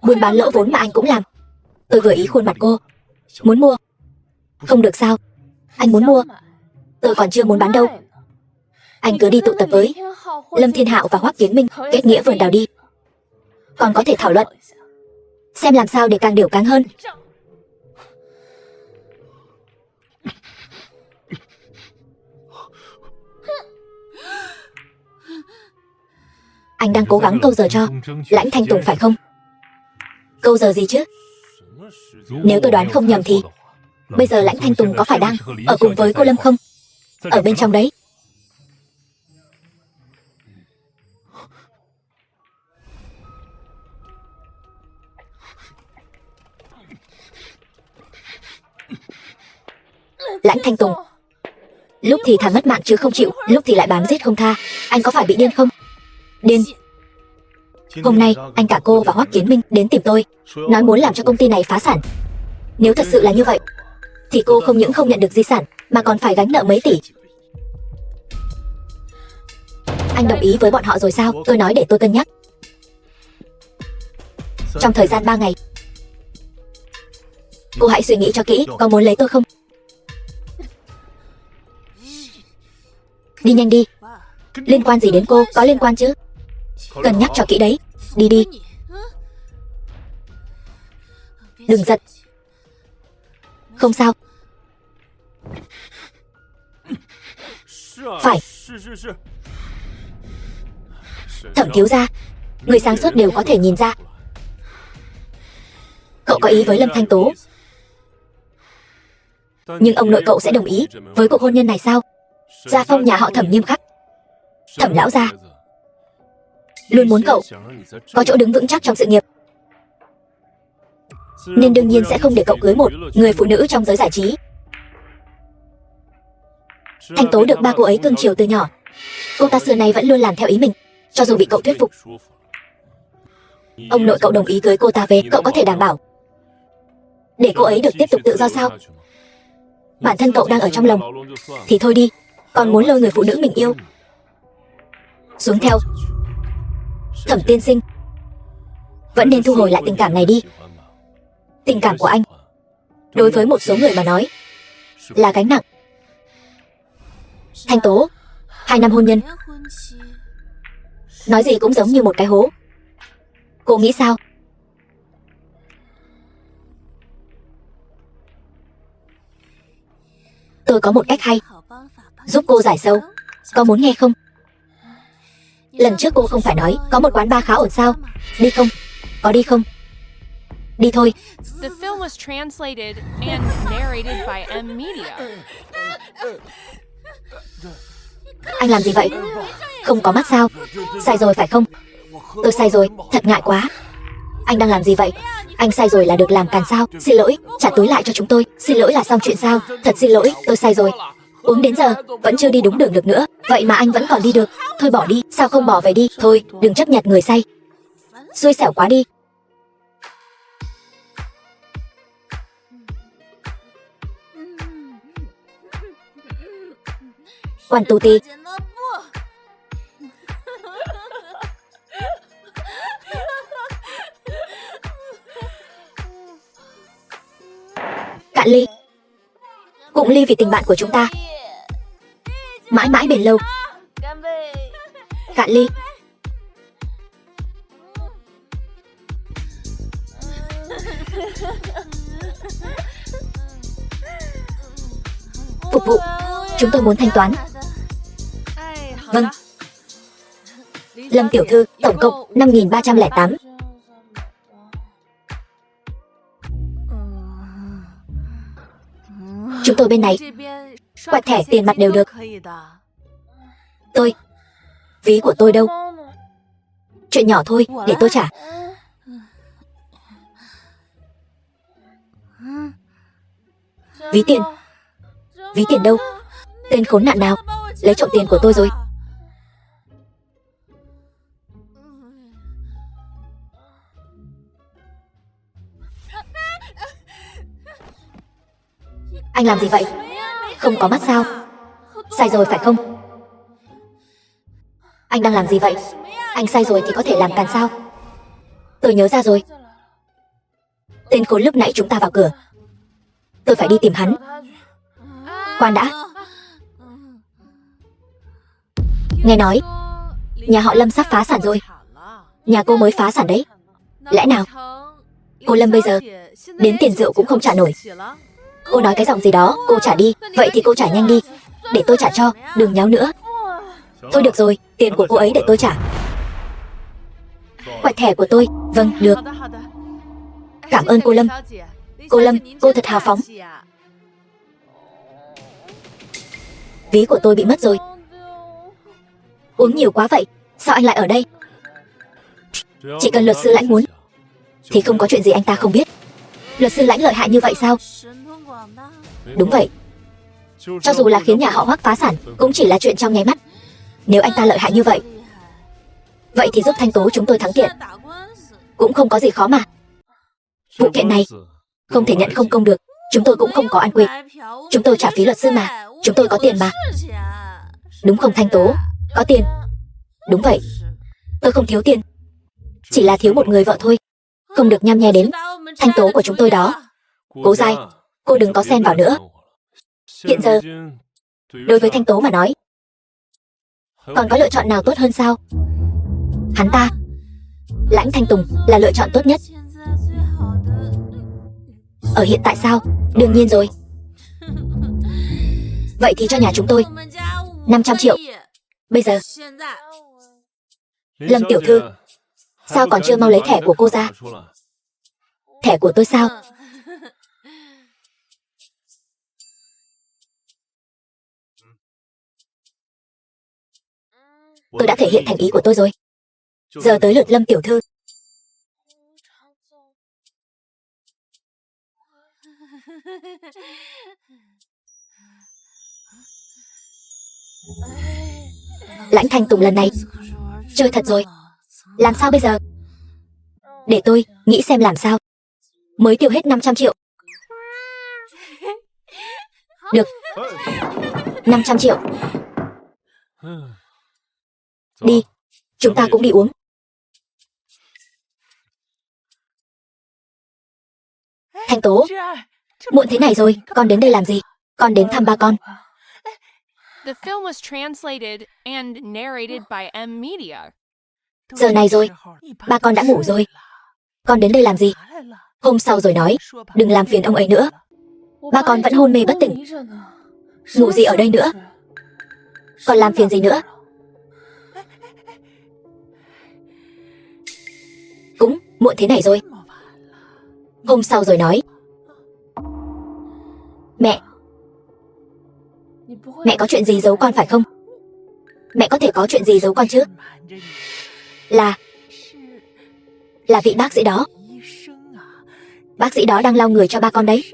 Buôn bán lỗ vốn mà anh cũng làm. Tôi vừa ý khuôn mặt cô. Muốn mua? Không được sao? Anh muốn mua? Tôi còn chưa muốn bán đâu. Anh cứ đi tụ tập với Lâm Thiên Hạo và Hoắc Kiến Minh, kết nghĩa vườn đào đi. Còn có thể thảo luận xem làm sao để càng điều càng hơn. Anh đang cố gắng câu giờ cho Lãnh Thanh Tùng phải không? Câu giờ gì chứ? Nếu tôi đoán không nhầm thì bây giờ Lãnh Thanh Tùng có phải đang ở cùng với cô Lâm không? Ở bên trong đấy. Lãnh Thanh Tùng, lúc thì thà mất mạng chứ không chịu, lúc thì lại bám giết không tha. Anh có phải bị điên không? Điên. Hôm nay anh cả cô và Hoắc Kiến Minh đến tìm tôi, nói muốn làm cho công ty này phá sản. Nếu thật sự là như vậy thì cô không những không nhận được di sản mà còn phải gánh nợ mấy tỷ. Anh đồng ý với bọn họ rồi sao? Tôi nói để tôi cân nhắc. Trong thời gian 3 ngày, cô hãy suy nghĩ cho kỹ, có muốn lấy tôi không? Đi nhanh đi. Liên quan gì đến cô? Có liên quan chứ. Cân nhắc cho kỹ đấy. Đi đi. Đừng giật. Không sao. Phải. Thẩm thiếu gia, người sáng suốt đều có thể nhìn ra. Cậu có ý với Lâm Thanh Tố, nhưng ông nội cậu sẽ đồng ý với cuộc hôn nhân này sao? Gia phong nhà họ Thẩm nghiêm khắc. Thẩm lão gia luôn muốn cậu có chỗ đứng vững chắc trong sự nghiệp, nên đương nhiên sẽ không để cậu cưới một người phụ nữ trong giới giải trí. Thanh Tố được ba cô ấy cưng chiều từ nhỏ. Cô ta xưa nay vẫn luôn làm theo ý mình, cho dù bị cậu thuyết phục. Ông nội cậu đồng ý cưới cô ta về, cậu có thể đảm bảo để cô ấy được tiếp tục tự do sao? Bản thân cậu đang ở trong lồng thì thôi đi, còn muốn lôi người phụ nữ mình yêu xuống theo. Thẩm tiên sinh, vẫn nên thu hồi lại tình cảm này đi. Tình cảm của anh đối với một số người mà nói là gánh nặng. Thanh Tố, 2 năm hôn nhân, nói gì cũng giống như một cái hố. Cô nghĩ sao? Tôi có một cách hay giúp cô giải sâu. Có muốn nghe không? Lần trước cô không phải nói có một quán bar khá ổn sao? Đi không? Có đi không? Đi thôi. The film was translated and narrated by M Media. Anh làm gì vậy? Không có mắt sao? Sai rồi phải không? Tôi sai rồi, thật ngại quá. Anh đang làm gì vậy? Anh sai rồi là được làm càn sao? Xin lỗi, trả túi lại cho chúng tôi. Xin lỗi là xong chuyện sao? Thật xin lỗi, tôi sai rồi. Uống đến giờ, vẫn chưa đi đúng đường được nữa. Vậy mà anh vẫn còn đi được. Thôi bỏ đi, sao không bỏ về đi? Thôi, đừng chấp nhặt người say. Xui xẻo quá đi. Quản tù tì. Cạn ly. Cụng ly vì tình bạn của chúng ta mãi mãi bền lâu. Cạn ly. Phục vụ. Chúng tôi muốn thanh toán. Vâng. Lâm tiểu thư, tổng cộng 5.308. Chúng tôi bên này. Quẹt thẻ tiền mặt đều được. Tôi. Ví của tôi đâu? Chuyện nhỏ thôi, để tôi trả. Ví tiền. Ví tiền đâu? Tên khốn nạn nào lấy trộm tiền của tôi rồi? Anh làm gì vậy? Không có mắt sao? Sai rồi phải không? Anh đang làm gì vậy? Anh sai rồi thì có thể làm càn sao? Tôi nhớ ra rồi. Tên khốn lúc nãy chúng ta vào cửa. Tôi phải đi tìm hắn. Khoan đã. Nghe nói nhà họ Lâm sắp phá sản rồi. Nhà cô mới phá sản đấy. Lẽ nào cô Lâm bây giờ đến tiền rượu cũng không trả nổi? Cô nói cái giọng gì đó, cô trả đi. Vậy thì cô trả nhanh đi, để tôi trả cho, đừng nháo nữa. Thôi được rồi, tiền của cô ấy để tôi trả. Quẹt thẻ của tôi. Vâng, được. Cảm ơn cô Lâm. Cô Lâm, cô thật hào phóng. Ví của tôi bị mất rồi. Uống nhiều quá vậy, sao anh lại ở đây? Chỉ cần luật sư Lãnh muốn thì không có chuyện gì anh ta không biết. Luật sư Lãnh lợi hại như vậy sao? Đúng vậy. Cho dù là khiến nhà họ Hoắc phá sản cũng chỉ là chuyện trong nháy mắt. Nếu anh ta lợi hại như vậy, vậy thì giúp thanh tố chúng tôi thắng kiện cũng không có gì khó mà. Vụ kiện này không thể nhận không công được. Chúng tôi cũng không có ăn quỵt. Chúng tôi trả phí luật sư mà. Chúng tôi có tiền mà. Đúng không thanh tố? Có tiền. Đúng vậy. Tôi không thiếu tiền. Chỉ là thiếu một người vợ thôi. Không được nhăm nhe đến thanh tố của chúng tôi đó. Cố Giai, cô đừng có xen vào nữa. Hiện giờ, đối với thanh tố mà nói, còn có lựa chọn nào tốt hơn sao? Hắn ta, Lãnh Thanh Tùng, là lựa chọn tốt nhất. Ở hiện tại sao? Đương nhiên rồi. Vậy thì cho nhà chúng tôi 500 triệu. Bây giờ. Lâm tiểu thư, sao còn chưa mau lấy thẻ của cô ra? Thẻ của tôi sao? Tôi đã thể hiện thành ý của tôi rồi. Giờ tới lượt Lâm tiểu thư. Lãnh Thanh Tùng lần này chơi thật rồi. Làm sao bây giờ? Để tôi nghĩ xem làm sao. Mới tiêu hết 500 triệu. Được. 500 triệu. Đi. Chúng ta cũng đi uống. Thanh Tố, muộn thế này rồi, con đến đây làm gì? Con đến thăm ba con. The film was translated and narrated by M Media. Giờ này rồi, ba con đã ngủ rồi. Con đến đây làm gì? Hôm sau rồi nói, đừng làm phiền ông ấy nữa. Ba con vẫn hôn mê bất tỉnh. Ngủ gì ở đây nữa? Còn làm phiền gì nữa? Cũng muộn thế này rồi. Hôm sau rồi nói. Mẹ có chuyện gì giấu con phải không? Mẹ có thể có chuyện gì giấu con chứ? Là vị bác sĩ đó. Bác sĩ đó đang lau người cho ba con đấy.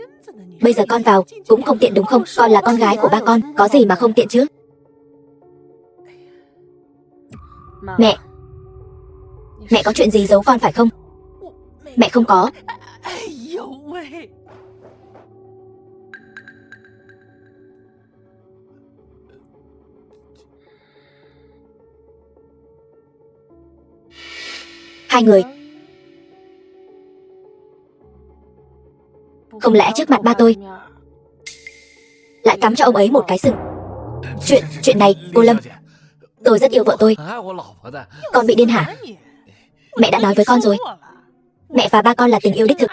Bây giờ con vào cũng không tiện đúng không? Con là con gái của ba con, có gì mà không tiện chứ? Mẹ, mẹ có chuyện gì giấu con phải không? Mẹ không có. Hai người, không lẽ trước mặt ba tôi lại cắm cho ông ấy một cái sừng? Chuyện này, cô Lâm, tôi rất yêu vợ tôi. Con bị điên hả? Mẹ đã nói với con rồi, mẹ và ba con là tình yêu đích thực.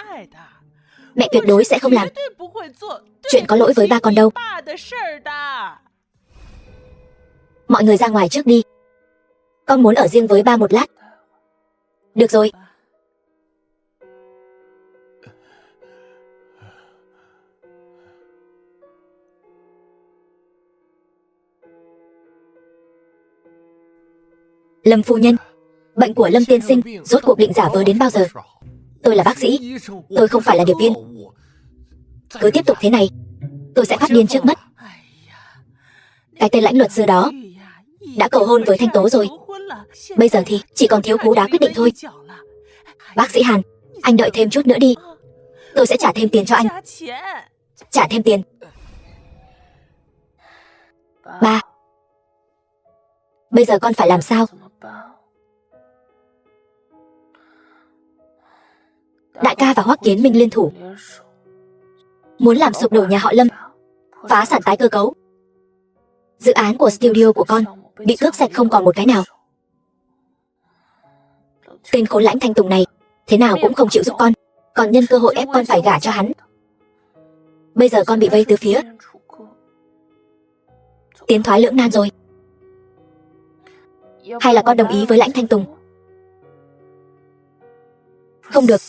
Mẹ tuyệt đối sẽ không làm chuyện có lỗi với ba con đâu. Mọi người ra ngoài trước đi, con muốn ở riêng với ba một lát. Được rồi. Lâm phu nhân, bệnh của Lâm tiên sinh rốt cuộc định giả vờ đến bao giờ? Tôi là bác sĩ, tôi không phải là điệp viên. Cứ tiếp tục thế này, tôi sẽ phát điên trước mắt. Cái tên lãnh luật sư đó đã cầu hôn với Thanh Tố rồi. Bây giờ thì chỉ còn thiếu cú đá quyết định thôi. Bác sĩ Hàn, anh đợi thêm chút nữa đi. Tôi sẽ trả thêm tiền cho anh. Trả thêm tiền. Ba, bây giờ con phải làm sao? Đại ca và Hoắc Kiến Minh liên thủ, muốn làm sụp đổ nhà họ Lâm, phá sản tái cơ cấu. Dự án của studio của con bị cướp sạch không còn một cái nào. Tên khốn lãnh Thanh Tùng này thế nào cũng không chịu giúp con, còn nhân cơ hội ép con phải gả cho hắn. Bây giờ con bị vây từ phía, tiến thoái lưỡng nan rồi. Hay là con đồng ý với lãnh Thanh Tùng? Không được.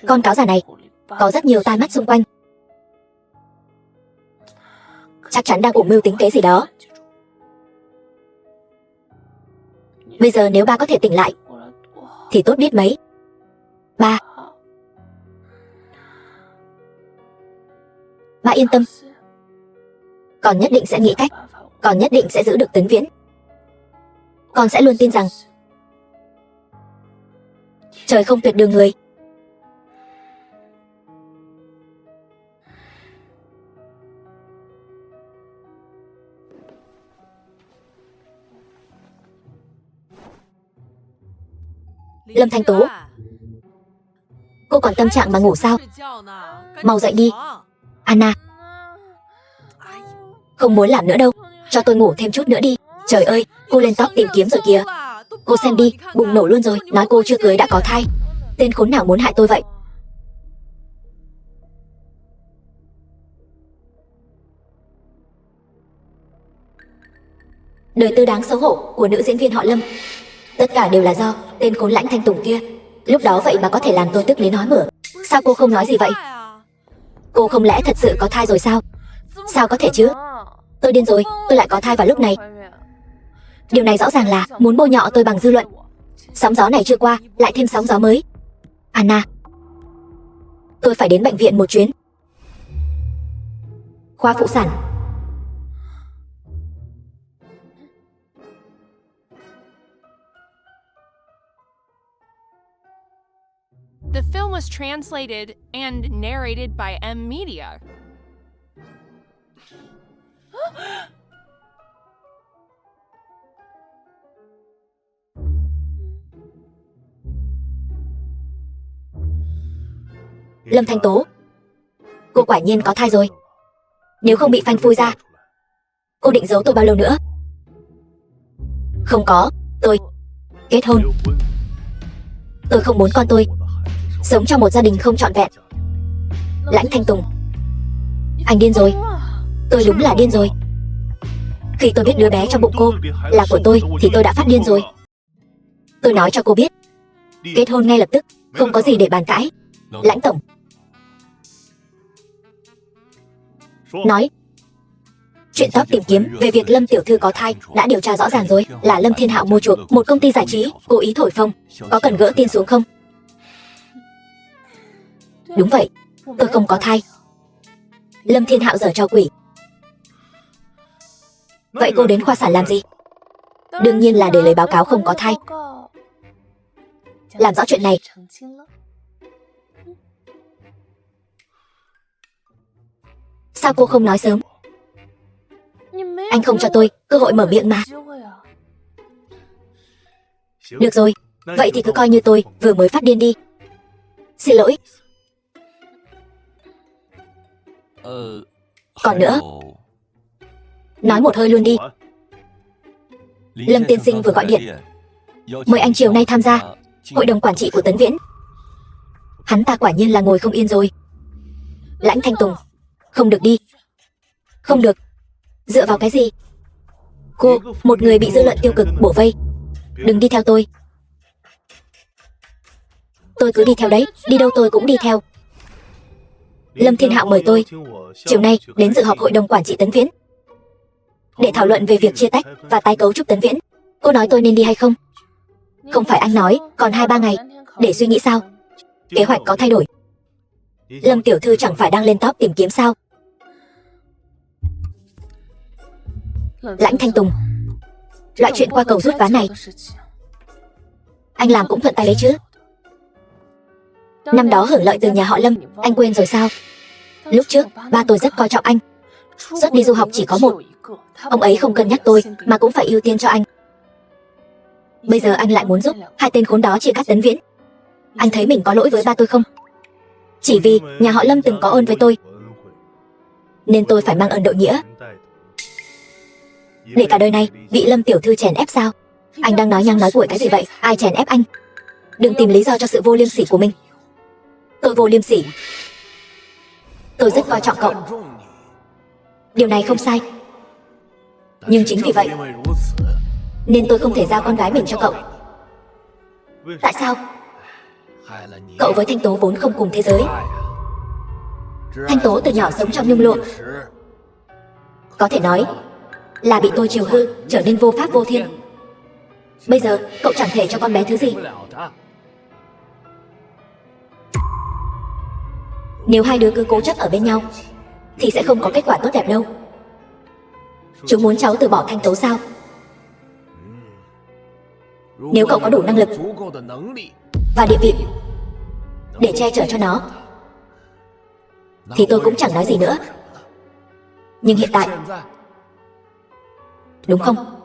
Con cáo già này có rất nhiều tai mắt xung quanh, chắc chắn đang ủ mưu tính kế gì đó. Bây giờ nếu ba có thể tỉnh lại thì tốt biết mấy. Ba yên tâm, con nhất định sẽ nghĩ cách, con nhất định sẽ giữ được Tấn Viễn. Con sẽ luôn tin rằng trời không tuyệt đường người. Lâm Thanh Tố, cô còn tâm trạng mà ngủ sao? Mau dậy đi. Anna, không muốn làm nữa đâu, cho tôi ngủ thêm chút nữa đi. Trời ơi, cô lên tóc tìm kiếm rồi kìa. Cô xem đi, bùng nổ luôn rồi, nói cô chưa cưới đã có thai. Tên khốn nào muốn hại tôi vậy? Đời tư đáng xấu hổ của nữ diễn viên họ Lâm, tất cả đều là do tên khốn lãnh Thanh Tùng kia. Lúc đó vậy mà có thể làm tôi tức đến nói mửa. Sao cô không nói gì vậy? Cô không lẽ thật sự có thai rồi sao? Sao có thể chứ? Tôi điên rồi, tôi lại có thai vào lúc này. Điều này rõ ràng là muốn bôi nhọ tôi bằng dư luận. Sóng gió này chưa qua, lại thêm sóng gió mới. Anna, tôi phải đến bệnh viện một chuyến. Khoa phụ sản. The film was translated and narrated by M Media. Lâm Thanh Tố, cô quả nhiên có thai rồi. Nếu không bị phanh phui ra, cô định giấu tôi bao lâu nữa? Không có, tôi kết hôn. Tôi không muốn con tôi sống trong một gia đình không trọn vẹn. Lãnh Thanh Tùng, anh điên rồi. Tôi đúng là điên rồi. Khi tôi biết đứa bé trong bụng cô là của tôi thì tôi đã phát điên rồi. Tôi nói cho cô biết, kết hôn ngay lập tức, không có gì để bàn cãi. Lãnh tổng, nói. Chuyện top tìm kiếm về việc Lâm tiểu thư có thai đã điều tra rõ ràng rồi, là Lâm Thiên Hạo mua chuộc một công ty giải trí, cố ý thổi phồng. Có cần gỡ tin xuống không? Đúng vậy, tôi không có thai. Lâm Thiên Hạo giở trò quỷ. Vậy cô đến khoa sản làm gì? Đương nhiên là để lấy báo cáo không có thai. Làm rõ chuyện này. Sao cô không nói sớm? Anh không cho tôi cơ hội mở miệng mà. Được rồi, vậy thì cứ coi như tôi vừa mới phát điên đi. Xin lỗi. Còn nữa, nói một hơi luôn đi. Lâm tiên sinh vừa gọi điện mời anh chiều nay tham gia hội đồng quản trị của Tấn Viễn. Hắn ta quả nhiên là ngồi không yên rồi. Lãnh Thanh Tùng, không được đi. Không được. Dựa vào cái gì? Cô, một người bị dư luận tiêu cực bổ vây. Đừng đi theo tôi. Tôi cứ đi theo đấy, đi đâu tôi cũng đi theo. Lâm Thiên Hạo mời tôi chiều nay đến dự họp hội đồng quản trị Tấn Viễn để thảo luận về việc chia tách và tái cấu trúc Tấn Viễn. Cô nói tôi nên đi hay không? Không phải anh nói còn 2-3 ngày để suy nghĩ sao? Kế hoạch có thay đổi. Lâm tiểu thư chẳng phải đang lên top tìm kiếm sao? Lãnh Thanh Tùng, loại chuyện qua cầu rút ván này anh làm cũng thuận tay đấy chứ. Năm đó hưởng lợi từ nhà họ Lâm, anh quên rồi sao? Lúc trước, ba tôi rất coi trọng anh. Xuất đi du học chỉ có một. Ông ấy không cân nhắc tôi, mà cũng phải ưu tiên cho anh. Bây giờ anh lại muốn giúp hai tên khốn đó chia cắt Tấn Viễn. Anh thấy mình có lỗi với ba tôi không? Chỉ vì nhà họ Lâm từng có ơn với tôi, nên tôi phải mang ơn đội nghĩa. Để cả đời này bị Lâm tiểu thư chèn ép sao? Anh đang nói nhăng nói cuội cái gì vậy? Ai chèn ép anh? Đừng tìm lý do cho sự vô liêm sỉ của mình. Tôi vô liêm sỉ. Tôi rất coi trọng cậu. Điều này không sai. Nhưng chính vì vậy nên tôi không thể giao con gái mình cho cậu. Tại sao? Cậu với Thanh Tố vốn không cùng thế giới. Thanh Tố từ nhỏ sống trong nhung lụa, có thể nói là bị tôi chiều hư, trở nên vô pháp vô thiên. Bây giờ cậu chẳng thể cho con bé thứ gì. Nếu hai đứa cứ cố chấp ở bên nhau thì sẽ không có kết quả tốt đẹp đâu. Chúng muốn cháu từ bỏ Thanh Tố sao? Nếu cậu có đủ năng lực và địa vị để che chở cho nó thì tôi cũng chẳng nói gì nữa. Nhưng hiện tại, đúng không?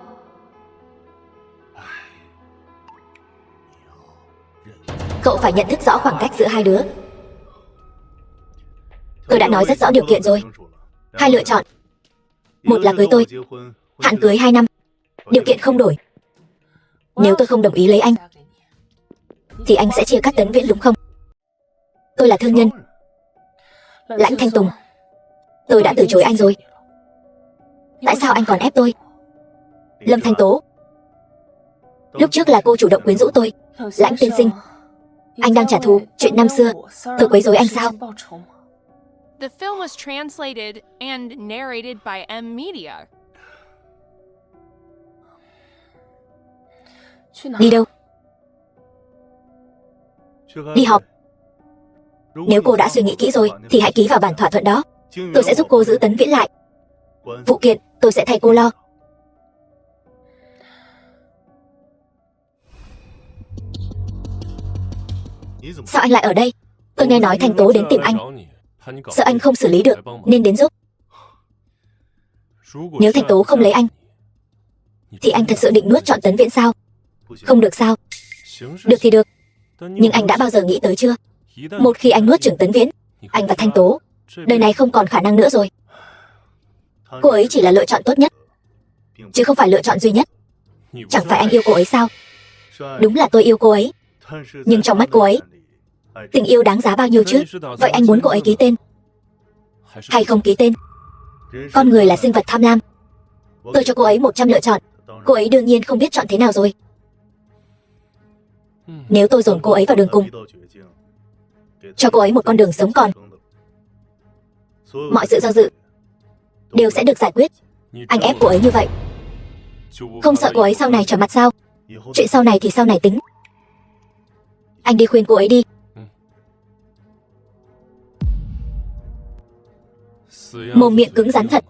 Cậu phải nhận thức rõ khoảng cách giữa hai đứa. Tôi đã nói rất rõ điều kiện rồi. Hai lựa chọn. Một là cưới tôi, hạn cưới 2 năm, điều kiện không đổi. Nếu tôi không đồng ý lấy anh thì anh sẽ chia cắt Tấn Viễn đúng không? Tôi là thương nhân. Lãnh Thanh Tùng, tôi đã từ chối anh rồi. Tại sao anh còn ép tôi? Lâm Thanh Tố, lúc trước là cô chủ động quyến rũ tôi. Lãnh tiên sinh, anh đang trả thù chuyện năm xưa tôi quấy rối anh sao? The film was translated and narrated by M Media. Đi đâu? Đi học. Nếu cô đã suy nghĩ kỹ rồi thì hãy ký vào bản thỏa thuận đó. Tôi sẽ giúp cô giữ Tấn Viễn lại. Vụ kiện tôi sẽ thay cô lo. Sao anh lại ở đây? Tôi nghe nói Thanh Tố đến tìm anh, sợ anh không xử lý được nên đến giúp. Nếu Thanh Tố không lấy anh thì anh thật sự định nuốt trọn Tấn Viễn sao? Không được sao? Được thì được, nhưng anh đã bao giờ nghĩ tới chưa? Một khi anh nuốt chửng Tấn Viễn, anh và Thanh Tố đời này không còn khả năng nữa rồi. Cô ấy chỉ là lựa chọn tốt nhất, chứ không phải lựa chọn duy nhất. Chẳng phải anh yêu cô ấy sao? Đúng là tôi yêu cô ấy, nhưng trong mắt cô ấy, tình yêu đáng giá bao nhiêu chứ? Vậy anh muốn cô ấy ký tên hay không ký tên? Con người là sinh vật tham lam. Tôi cho cô ấy 100 lựa chọn, cô ấy đương nhiên không biết chọn thế nào rồi. Nếu tôi dồn cô ấy vào đường cùng, cho cô ấy một con đường sống còn, mọi sự do dự đều sẽ được giải quyết. Anh ép cô ấy như vậy, không sợ cô ấy sau này trở mặt sao? Chuyện sau này thì sau này tính. Anh đi khuyên cô ấy đi. Mồm miệng cứng rắn thật,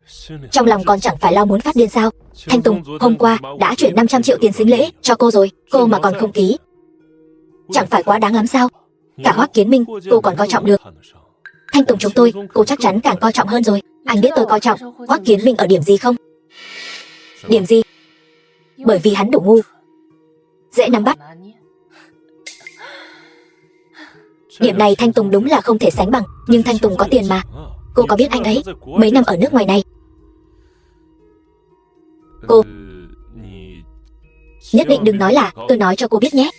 trong lòng còn chẳng phải lo muốn phát điên sao? Thanh Tùng hôm qua đã chuyển 500 triệu tiền sính lễ cho cô rồi, cô mà còn không ký, chẳng phải quá đáng lắm sao? Cả Hoắc Kiến Minh cô còn coi trọng được, Thanh Tùng chúng tôi cô chắc chắn càng coi trọng hơn rồi. Anh biết tôi coi trọng Hoắc Kiến Minh ở điểm gì không? Điểm gì? Bởi vì hắn đủ ngu, dễ nắm bắt. Điểm này Thanh Tùng đúng là không thể sánh bằng. Nhưng Thanh Tùng có tiền mà. Cô có biết anh ấy mấy năm ở nước ngoài này? Cô nhất định đừng nói là tôi nói cho cô biết nhé.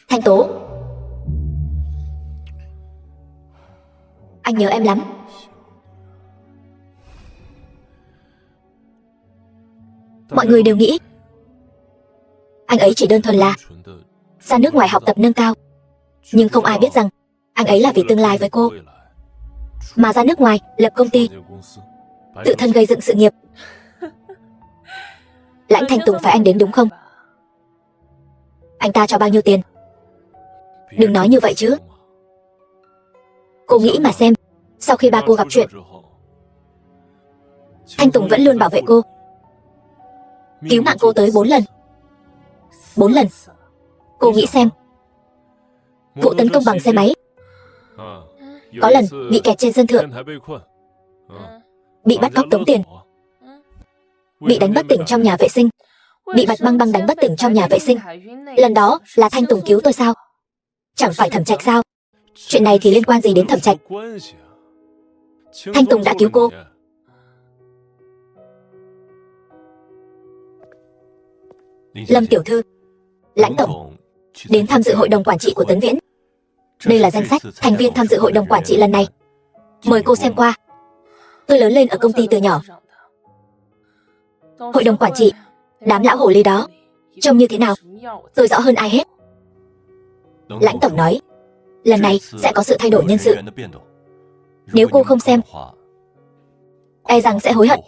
Thanh Tố, anh nhớ em lắm. Mọi người đều nghĩ anh ấy chỉ đơn thuần là ra nước ngoài học tập nâng cao, nhưng không ai biết rằng anh ấy là vì tương lai với cô mà ra nước ngoài lập công ty, tự thân gây dựng sự nghiệp. Lãnh Thanh Tùng phải anh đến đúng không? Anh ta cho bao nhiêu tiền? Đừng nói như vậy chứ. Cô nghĩ mà xem, sau khi ba cô gặp chuyện, Thanh Tùng vẫn luôn bảo vệ cô, cứu mạng cô tới 4 lần. 4 lần. Cô nghĩ xem, vụ tấn công bằng xe máy, có lần bị kẹt trên sân thượng, bị bắt cóc tống tiền, bị đánh bất tỉnh trong nhà vệ sinh, bị Bạch Băng Băng đánh bất tỉnh trong nhà vệ sinh. Lần đó là Thanh Tùng cứu tôi sao? Chẳng phải Thẩm Trạch sao? Chuyện này thì liên quan gì đến Thẩm Trạch? Thanh Tùng đã cứu cô. Lâm tiểu thư, Lãnh tổng đến tham dự hội đồng quản trị của Tấn Viễn. Đây là danh sách thành viên tham dự hội đồng quản trị lần này, mời cô xem qua. Tôi lớn lên ở công ty từ nhỏ. Hội đồng quản trị, đám lão hồ ly đó trông như thế nào tôi rõ hơn ai hết. Lãnh tổng nói lần này sẽ có sự thay đổi nhân sự. Nếu cô không xem, e rằng sẽ hối hận.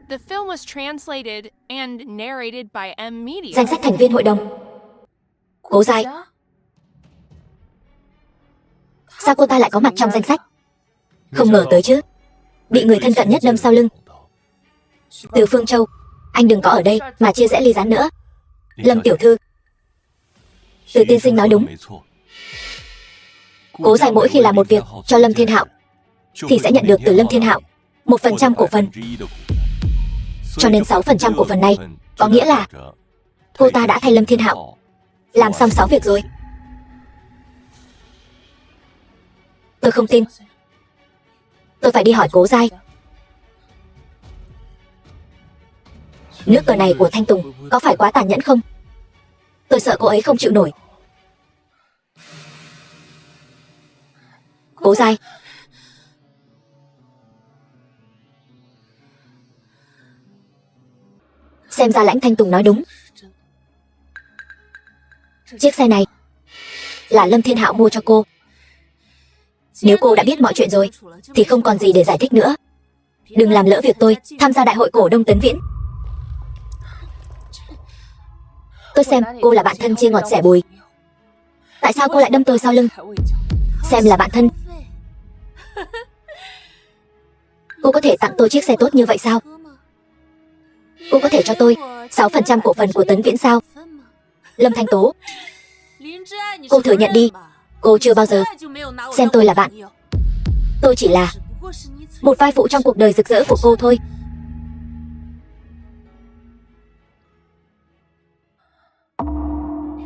The film was translated and narrated by M Media. Danh sách thành viên hội đồng. Cố Giai. Sao cô ta lại có mặt trong danh sách? Không ngờ tới chứ. Bị người thân cận nhất đâm sau lưng. Từ Phương Châu, anh đừng có ở đây mà chia rẽ ly gián nữa. Lâm tiểu thư, Từ tiên sinh nói đúng. Cố Giai mỗi khi làm một việc cho Lâm Thiên Hạo thì sẽ nhận được từ Lâm Thiên Hạo 1% cổ phần. Cho nên 6% cổ phần này có nghĩa là cô ta đã thay Lâm Thiên Hạo làm xong 6 việc rồi. Tôi không tin. Tôi phải đi hỏi Cố Giai. Nước cờ này của Thanh Tùng có phải quá tàn nhẫn không? Tôi sợ cô ấy không chịu nổi. Cố Giai, xem ra Lãnh Thanh Tùng nói đúng. Chiếc xe này là Lâm Thiên Hạo mua cho cô. Nếu cô đã biết mọi chuyện rồi thì không còn gì để giải thích nữa. Đừng làm lỡ việc tôi tham gia đại hội cổ đông Tấn Viễn. Tôi xem cô là bạn thân chia ngọt sẻ bùi. Tại sao cô lại đâm tôi sau lưng? Xem là bạn thân, cô có thể tặng tôi chiếc xe tốt như vậy sao? Cô có thể cho tôi 6% cổ phần của Tấn Viễn sao? Lâm Thanh Tố, cô thừa nhận đi, cô chưa bao giờ xem tôi là bạn. Tôi chỉ là một vai phụ trong cuộc đời rực rỡ của cô thôi.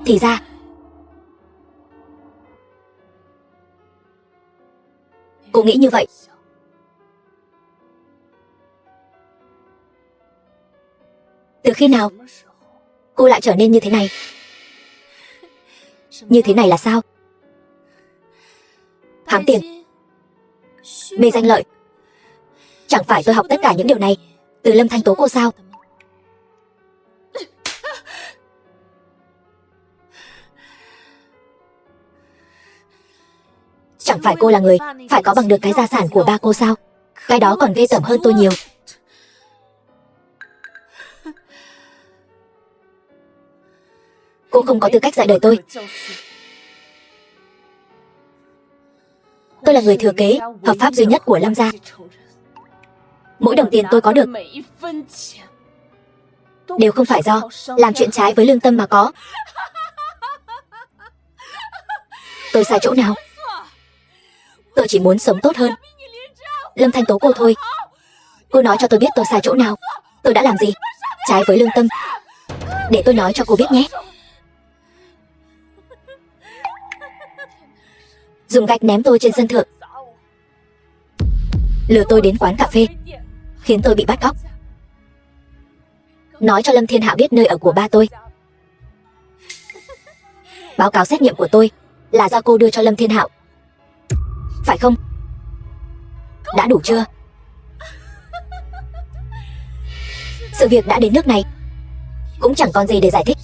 Thì ra cô nghĩ như vậy. Từ khi nào cô lại trở nên như thế này? Như thế này là sao? Hám tiền, mê danh lợi. Chẳng phải tôi học tất cả những điều này từ Lâm Thanh Tố cô sao? Chẳng phải cô là người phải có bằng được cái gia sản của ba cô sao? Cái đó còn ghê tởm hơn tôi nhiều. Cô không có tư cách dạy đời tôi. Tôi là người thừa kế hợp pháp duy nhất của Lâm gia. Mỗi đồng tiền tôi có được đều không phải do làm chuyện trái với lương tâm mà có. Tôi sai chỗ nào? Tôi chỉ muốn sống tốt hơn Lâm Thanh Tố cô thôi. Cô nói cho tôi biết tôi sai chỗ nào. Tôi đã làm gì trái với lương tâm, để tôi nói cho cô biết nhé. Dùng gạch ném tôi trên sân thượng, lừa tôi đến quán cà phê, khiến tôi bị bắt cóc, nói cho Lâm Thiên Hạo biết nơi ở của ba tôi. Báo cáo xét nghiệm của tôi là do cô đưa cho Lâm Thiên Hạo, phải không? Đã đủ chưa? Sự việc đã đến nước này, cũng chẳng còn gì để giải thích.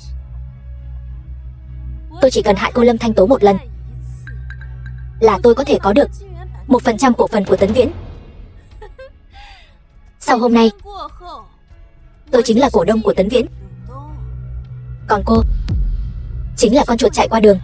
Tôi chỉ cần hại cô Lâm Thanh Tố một lần là tôi có thể có được 1% cổ phần của Tấn Viễn. Sau hôm nay, tôi chính là cổ đông của Tấn Viễn, còn cô chính là con chuột chạy qua đường.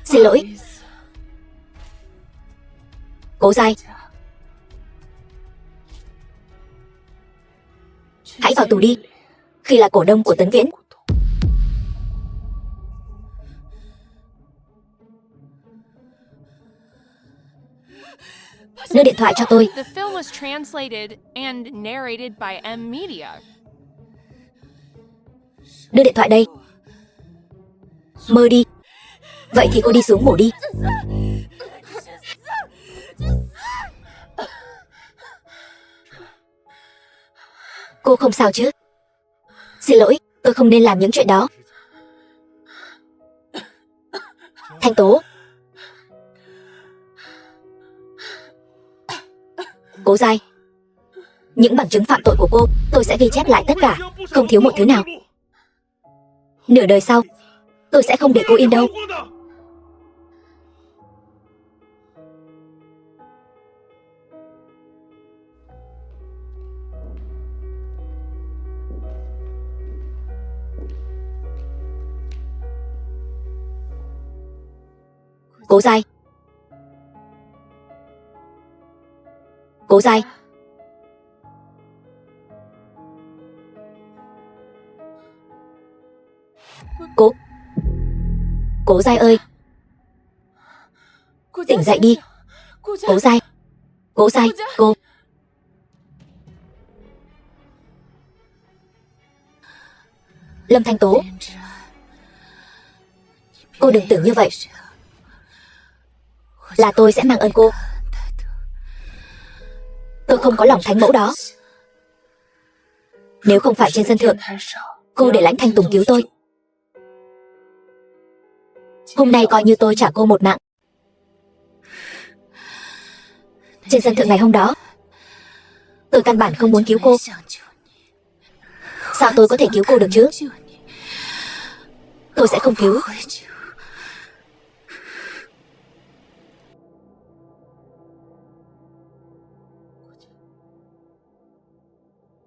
Xin lỗi. Cố Giai, hãy vào tù đi khi là cổ đông của Tấn Viễn. Đưa điện thoại cho tôi. The film was translated and narrated by M Media. Đưa điện thoại đây. Mơ đi. Vậy thì cô đi xuống ngủ đi. Cô không sao chứ? Xin lỗi, tôi không nên làm những chuyện đó. Thanh Tố. Cố Giai, những bằng chứng phạm tội của cô tôi sẽ ghi chép lại tất cả, không thiếu một thứ nào. Nửa đời sau tôi sẽ không để cô yên đâu. Cố Giai. Cố Giai. Cố Giai ơi, tỉnh dậy đi. Cố Giai. Cố Giai, cô. Lâm Thanh Tố, cô đừng tưởng như vậy là tôi sẽ mang ơn cô. Tôi không có lòng thánh mẫu đó. Nếu không phải trên sân thượng cô để Lãnh Thanh Tùng cứu tôi, hôm nay coi như tôi trả cô một mạng. Trên sân thượng ngày hôm đó, tôi căn bản không muốn cứu cô. Sao tôi có thể cứu cô được chứ? Tôi sẽ không cứu.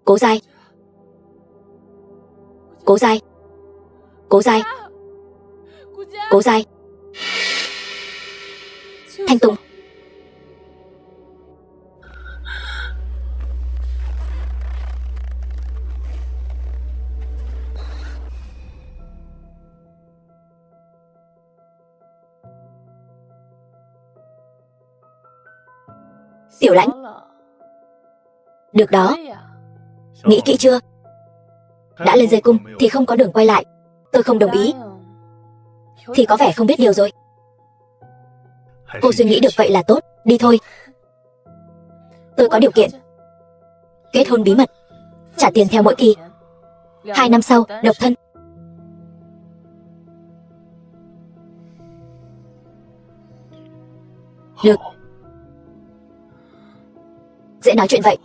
Cố Giai. Cố Giai. Cố Giai. Cố Giai. Thanh Tùng. Tiểu Lãnh. Được đó. Nghĩ kỹ chưa? Đã lên dây cung thì không có đường quay lại. Tôi không đồng ý thì có vẻ không biết điều rồi. Cô suy nghĩ được vậy là tốt. Đi thôi. Tôi có điều kiện. Kết hôn bí mật, trả tiền theo mỗi kỳ. 2 năm sau độc thân. Được. Dễ nói chuyện vậy.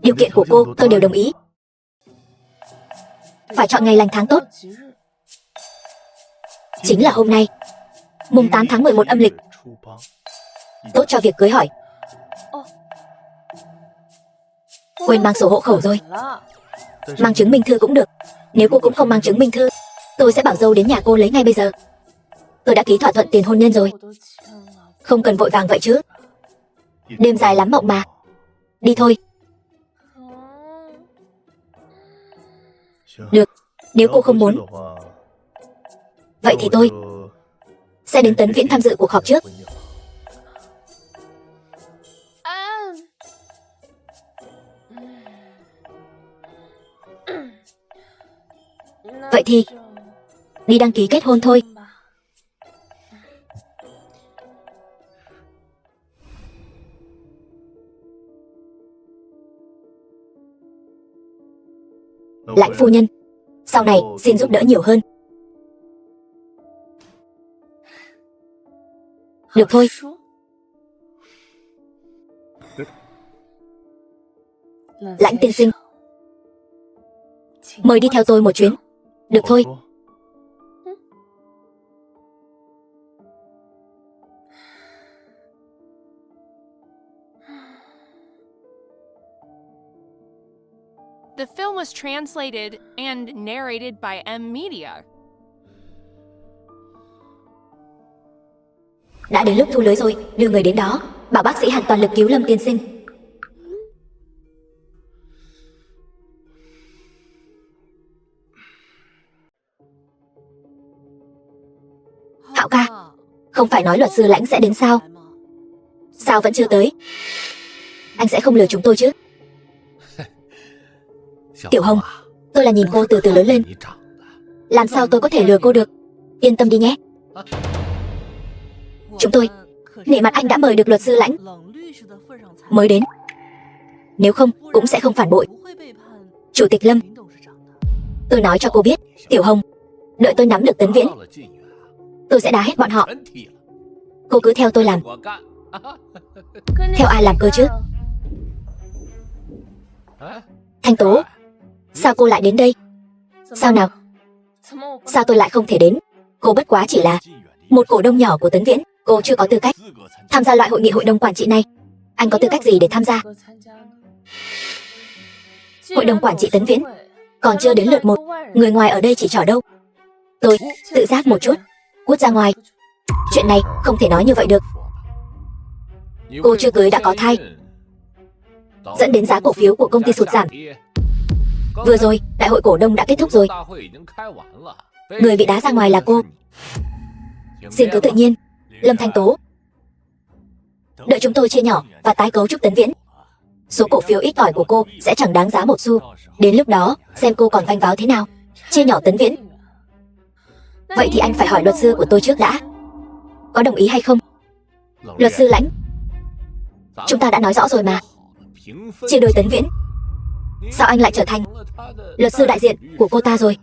Điều kiện của cô tôi đều đồng ý. Phải chọn ngày lành tháng tốt. Chính là hôm nay, mùng 8 tháng 11 âm lịch. Tốt cho việc cưới hỏi. Quên mang sổ hộ khẩu rồi. Mang chứng minh thư cũng được. Nếu cô cũng không mang chứng minh thư, tôi sẽ bảo dâu đến nhà cô lấy ngay bây giờ. Tôi đã ký thỏa thuận tiền hôn nhân rồi. Không cần vội vàng vậy chứ. Đêm dài lắm mộng mà. Đi thôi. Được, nếu cô không muốn, vậy thì tôi sẽ đến Tấn Viễn tham dự cuộc họp trước. Vậy thì đi đăng ký kết hôn thôi. Lãnh phu nhân, sau này xin giúp đỡ nhiều hơn. Được thôi. Lãnh tiên sinh, mời đi theo tôi một chuyến. Được thôi. The film was translated and narrated by M Media. Đã đến lúc thu lưới rồi, đưa người đến đó, bảo bác sĩ Hàn toàn lực cứu Lâm tiên sinh. Hạo ca, không phải nói luật sư Lãnh sẽ đến sao? Sao vẫn chưa tới? Anh sẽ không lừa chúng tôi chứ? Tiểu Hồng, tôi là nhìn cô từ từ lớn lên. Làm sao tôi có thể lừa cô được? Yên tâm đi nhé. Chúng tôi nể mặt anh đã mời được luật sư Lãnh mới đến. Nếu không cũng sẽ không phản bội. Chủ tịch Lâm, tôi nói cho cô biết, Tiểu Hồng, đợi tôi nắm được Tấn Viễn, tôi sẽ đá hết bọn họ. Cô cứ theo tôi làm. Theo ai làm cơ chứ? Thanh Tố, sao cô lại đến đây? Sao nào? Sao tôi lại không thể đến? Cô bất quá chỉ là một cổ đông nhỏ của Tấn Viễn. Cô chưa có tư cách tham gia loại hội nghị hội đồng quản trị này. Anh có tư cách gì để tham gia? Hội đồng quản trị Tấn Viễn còn chưa đến lượt một. Người ngoài ở đây chỉ trỏ đâu. Tôi tự giác một chút. Cút ra ngoài. Chuyện này không thể nói như vậy được. Cô chưa cưới đã có thai, dẫn đến giá cổ phiếu của công ty sụt giảm. Vừa rồi, đại hội cổ đông đã kết thúc rồi. Người bị đá ra ngoài là cô. Xin cứ tự nhiên, Lâm Thanh Tố. Đợi chúng tôi chia nhỏ và tái cấu trúc Tấn Viễn, số cổ phiếu ít ỏi của cô sẽ chẳng đáng giá một xu. Đến lúc đó, xem cô còn vanh váo thế nào. Chia nhỏ Tấn Viễn. Vậy thì anh phải hỏi luật sư của tôi trước đã. Có đồng ý hay không? Luật sư Lãnh, chúng ta đã nói rõ rồi mà. Chia đôi Tấn Viễn. Sao anh lại trở thành luật sư đại diện của cô ta rồi?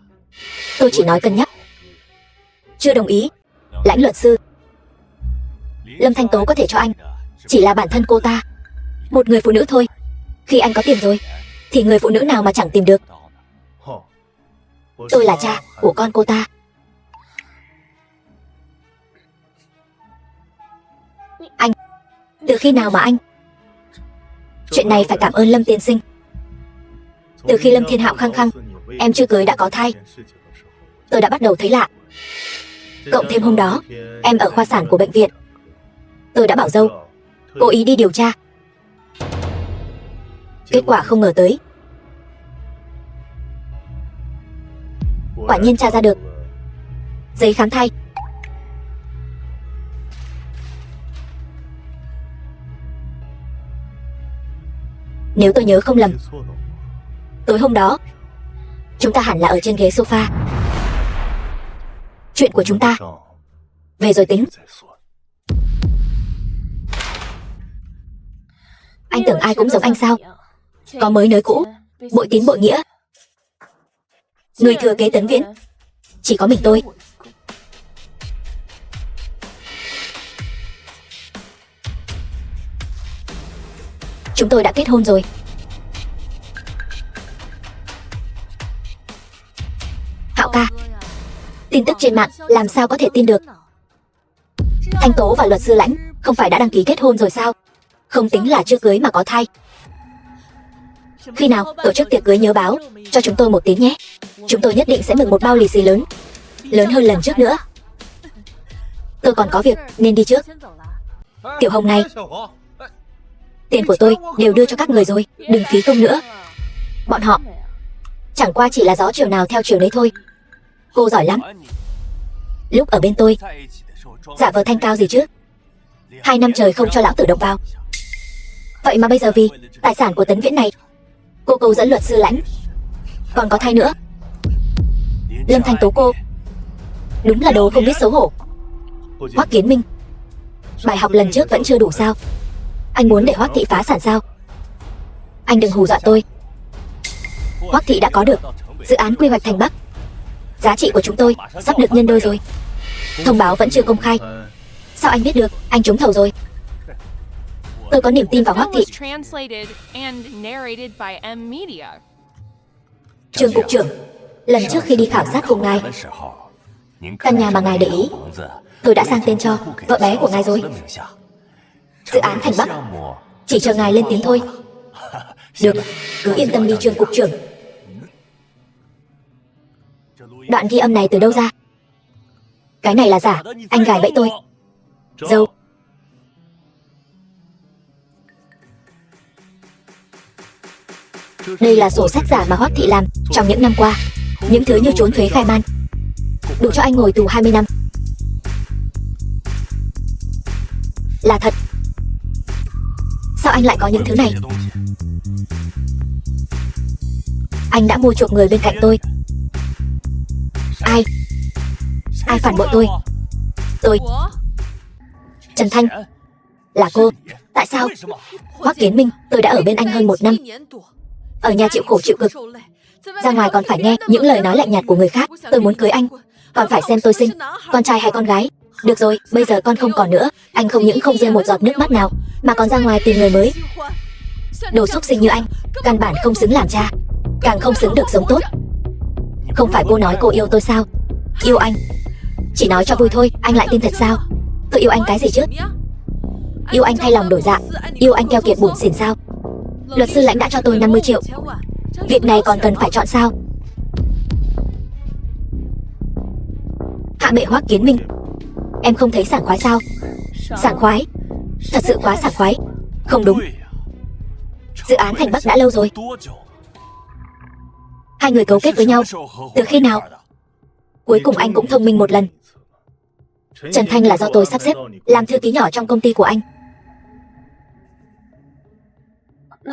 Tôi chỉ nói cân nhắc. Chưa đồng ý. Lãnh luật sư, Lâm Thanh Tố có thể cho anh chỉ là bản thân cô ta, một người phụ nữ thôi. Khi anh có tiền rồi thì người phụ nữ nào mà chẳng tìm được. Tôi là cha của con cô ta. Anh, từ khi nào mà anh? Chuyện này phải cảm ơn Lâm tiên sinh. Từ khi Lâm Thiên Hạo khăng khăng em chưa cưới đã có thai, tôi đã bắt đầu thấy lạ. Cộng thêm hôm đó em ở khoa sản của bệnh viện, tôi đã bảo dâu cố ý đi điều tra. Kết quả không ngờ tới, quả nhiên tra ra được giấy khám thai. Nếu tôi nhớ không lầm, tối hôm đó chúng ta hẳn là ở trên ghế sofa. Chuyện của chúng ta về rồi tính. Anh tưởng ai cũng giống anh sao? Có mới nới cũ, bội tín bội nghĩa. Người thừa kế Tấn Viễn chỉ có mình tôi. Chúng tôi đã kết hôn rồi. Hạo ca, tin tức trên mạng làm sao có thể tin được? Thanh Tố và luật sư Lãnh không phải đã đăng ký kết hôn rồi sao? Không tính là chưa cưới mà có thai. Khi nào tổ chức tiệc cưới nhớ báo cho chúng tôi một tiếng nhé. Chúng tôi nhất định sẽ mừng một bao lì xì lớn, lớn hơn lần trước nữa. Tôi còn có việc nên đi trước. Tiểu Hồng này, tiền của tôi đều đưa cho các người rồi, đừng phí công nữa. Bọn họ chẳng qua chỉ là gió chiều nào theo chiều đấy thôi. Cô giỏi lắm. Lúc ở bên tôi giả vờ thanh cao gì chứ. 2 năm trời không cho lão tử động vào. Vậy mà bây giờ vì tài sản của Tấn Viễn này, cô cầu dẫn luật sư Lãnh, còn có thai nữa. Lâm Thanh Tố cô đúng là đồ không biết xấu hổ. Hoắc Kiến Minh, bài học lần trước vẫn chưa đủ sao? Anh muốn để Hoắc thị phá sản sao? Anh đừng hù dọa tôi. Hoắc thị đã có được dự án quy hoạch thành Bắc. Giá trị của chúng tôi sắp được nhân đôi rồi. Thông báo vẫn chưa công khai. Sao anh biết được anh trúng thầu rồi? Tôi có niềm tin vào Hoắc thị. Trương cục trưởng, lần trước khi đi khảo sát cùng ngài, căn nhà mà ngài để ý, tôi đã sang tên cho vợ bé của ngài rồi. Dự án thành Bắc chỉ chờ ngài lên tiếng thôi. Được, cứ yên tâm đi Trương cục trưởng. Đoạn ghi âm này từ đâu ra? Cái này là giả, anh gài bẫy tôi. Dâu. Đây là sổ sách giả mà Hoắc thị làm trong những năm qua. Những thứ như trốn thuế khai man đủ cho anh ngồi tù 20 năm. Là thật. Sao anh lại có những thứ này? Anh đã mua chuộc người bên cạnh tôi. Ai phản bội tôi? Tôi. Trần Thanh. Là cô. Tại sao? Hoắc Kiến Minh, tôi đã ở bên anh hơn 1 năm. Ở nhà chịu khổ chịu cực, ra ngoài còn phải nghe những lời nói lạnh nhạt của người khác. Tôi muốn cưới anh, còn phải xem tôi sinh con trai hay con gái. Được rồi, bây giờ con không còn nữa. Anh không những không rơi một giọt nước mắt nào, mà còn ra ngoài tìm người mới. Đồ xúc sinh như anh, căn bản không xứng làm cha, càng không xứng được sống tốt. Không phải cô nói cô yêu tôi sao? Yêu anh chỉ nói cho vui thôi, anh lại tin thật sao? Tôi yêu anh cái gì chứ? Yêu anh thay lòng đổi dạ, yêu anh keo kiệt bủn xỉn sao? Luật sư Lãnh đã cho tôi 50 triệu. Việc này còn cần phải chọn sao? Hạ bệ Hoắc Kiến Minh, em không thấy sảng khoái sao? Sảng khoái? Thật sự quá sảng khoái. Không đúng. Dự án thành Bắc đã lâu rồi. Hai người cấu kết với nhau từ khi nào? Cuối cùng anh cũng thông minh một lần. Trần Thanh là do tôi sắp xếp làm thư ký nhỏ trong công ty của anh.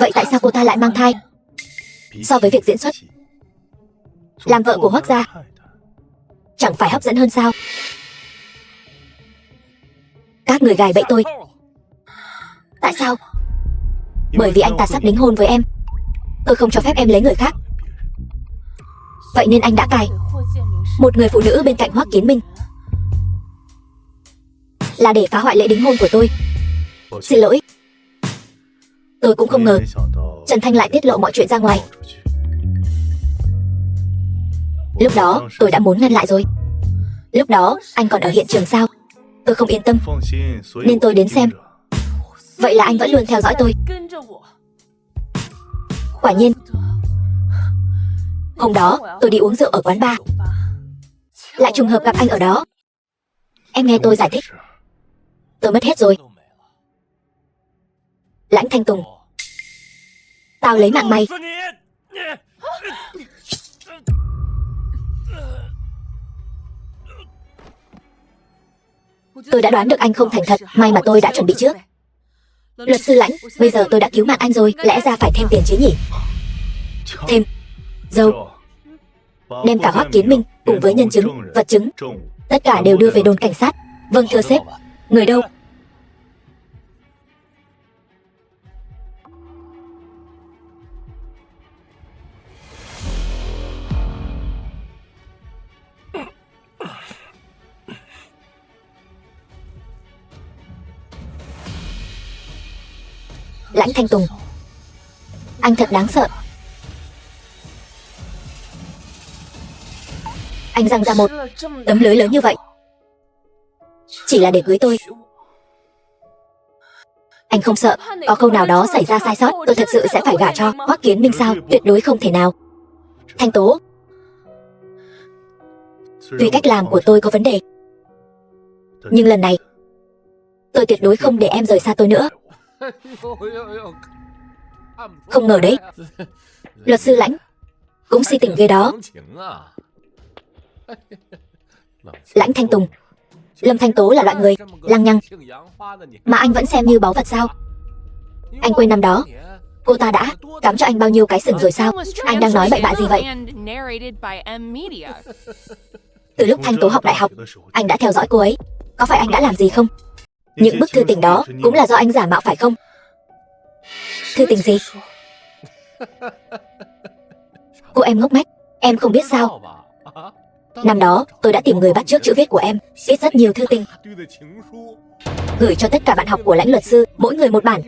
Vậy tại sao cô ta lại mang thai? So với việc diễn xuất, làm vợ của Hoắc gia chẳng phải hấp dẫn hơn sao? Các người gài bẫy tôi. Tại sao? Bởi vì anh ta sắp đính hôn với em. Tôi không cho phép em lấy người khác. Vậy nên anh đã cài một người phụ nữ bên cạnh Hoắc Kiến Minh, là để phá hoại lễ đính hôn của tôi. Xin lỗi. Tôi cũng không ngờ Trần Thanh lại tiết lộ mọi chuyện ra ngoài. Lúc đó tôi đã muốn ngăn lại rồi. Lúc đó anh còn ở hiện trường sao? Tôi không yên tâm nên tôi đến xem. Vậy là anh vẫn luôn theo dõi tôi. Quả nhiên. Hôm đó tôi đi uống rượu ở quán bar, lại trùng hợp gặp anh ở đó. Em nghe tôi giải thích, tôi mất hết rồi. Lãnh Thanh Tùng, tao lấy mạng mày. Tôi đã đoán được anh không thành thật, may mà tôi đã chuẩn bị trước. Luật sư Lãnh, bây giờ tôi đã cứu mạng anh rồi, lẽ ra phải thêm tiền chứ nhỉ? Thêm. Dâu. Đem cả Hoắc Kiến Minh cùng với nhân chứng, vật chứng, tất cả đều đưa về đồn cảnh sát. Vâng thưa sếp. Người đâu? Lãnh Thanh Tùng, Anh thật đáng sợ. Anh giăng ra một tấm lưới lớn như vậy, chỉ là để cưới tôi. Anh không sợ có câu nào đó xảy ra sai sót, tôi thật sự sẽ phải gả cho Hoắc Kiến Minh sao? Tuyệt đối không thể nào. Thanh Tố, tuy cách làm của tôi có vấn đề, nhưng lần này tôi tuyệt đối không để em rời xa tôi nữa. Không ngờ đấy, luật sư Lãnh cũng si tình ghê đó. Lãnh Thanh Tùng, Lâm Thanh Tố là loại người lăng nhăng mà anh vẫn xem như báu vật sao? Anh quên năm đó cô ta đã cắm cho anh bao nhiêu cái sừng rồi sao? Anh đang nói bậy bạ gì vậy? Từ lúc Thanh Tố học đại học, anh đã theo dõi cô ấy. Có phải anh đã làm gì không? Những bức thư tình đó cũng là do anh giả mạo phải không? Thư tình gì? Cô em ngốc mách, em không biết sao? Năm đó tôi đã tìm người bắt chước chữ viết của em, viết rất nhiều thư tình, gửi cho tất cả bạn học của Lãnh luật sư, mỗi người một bản,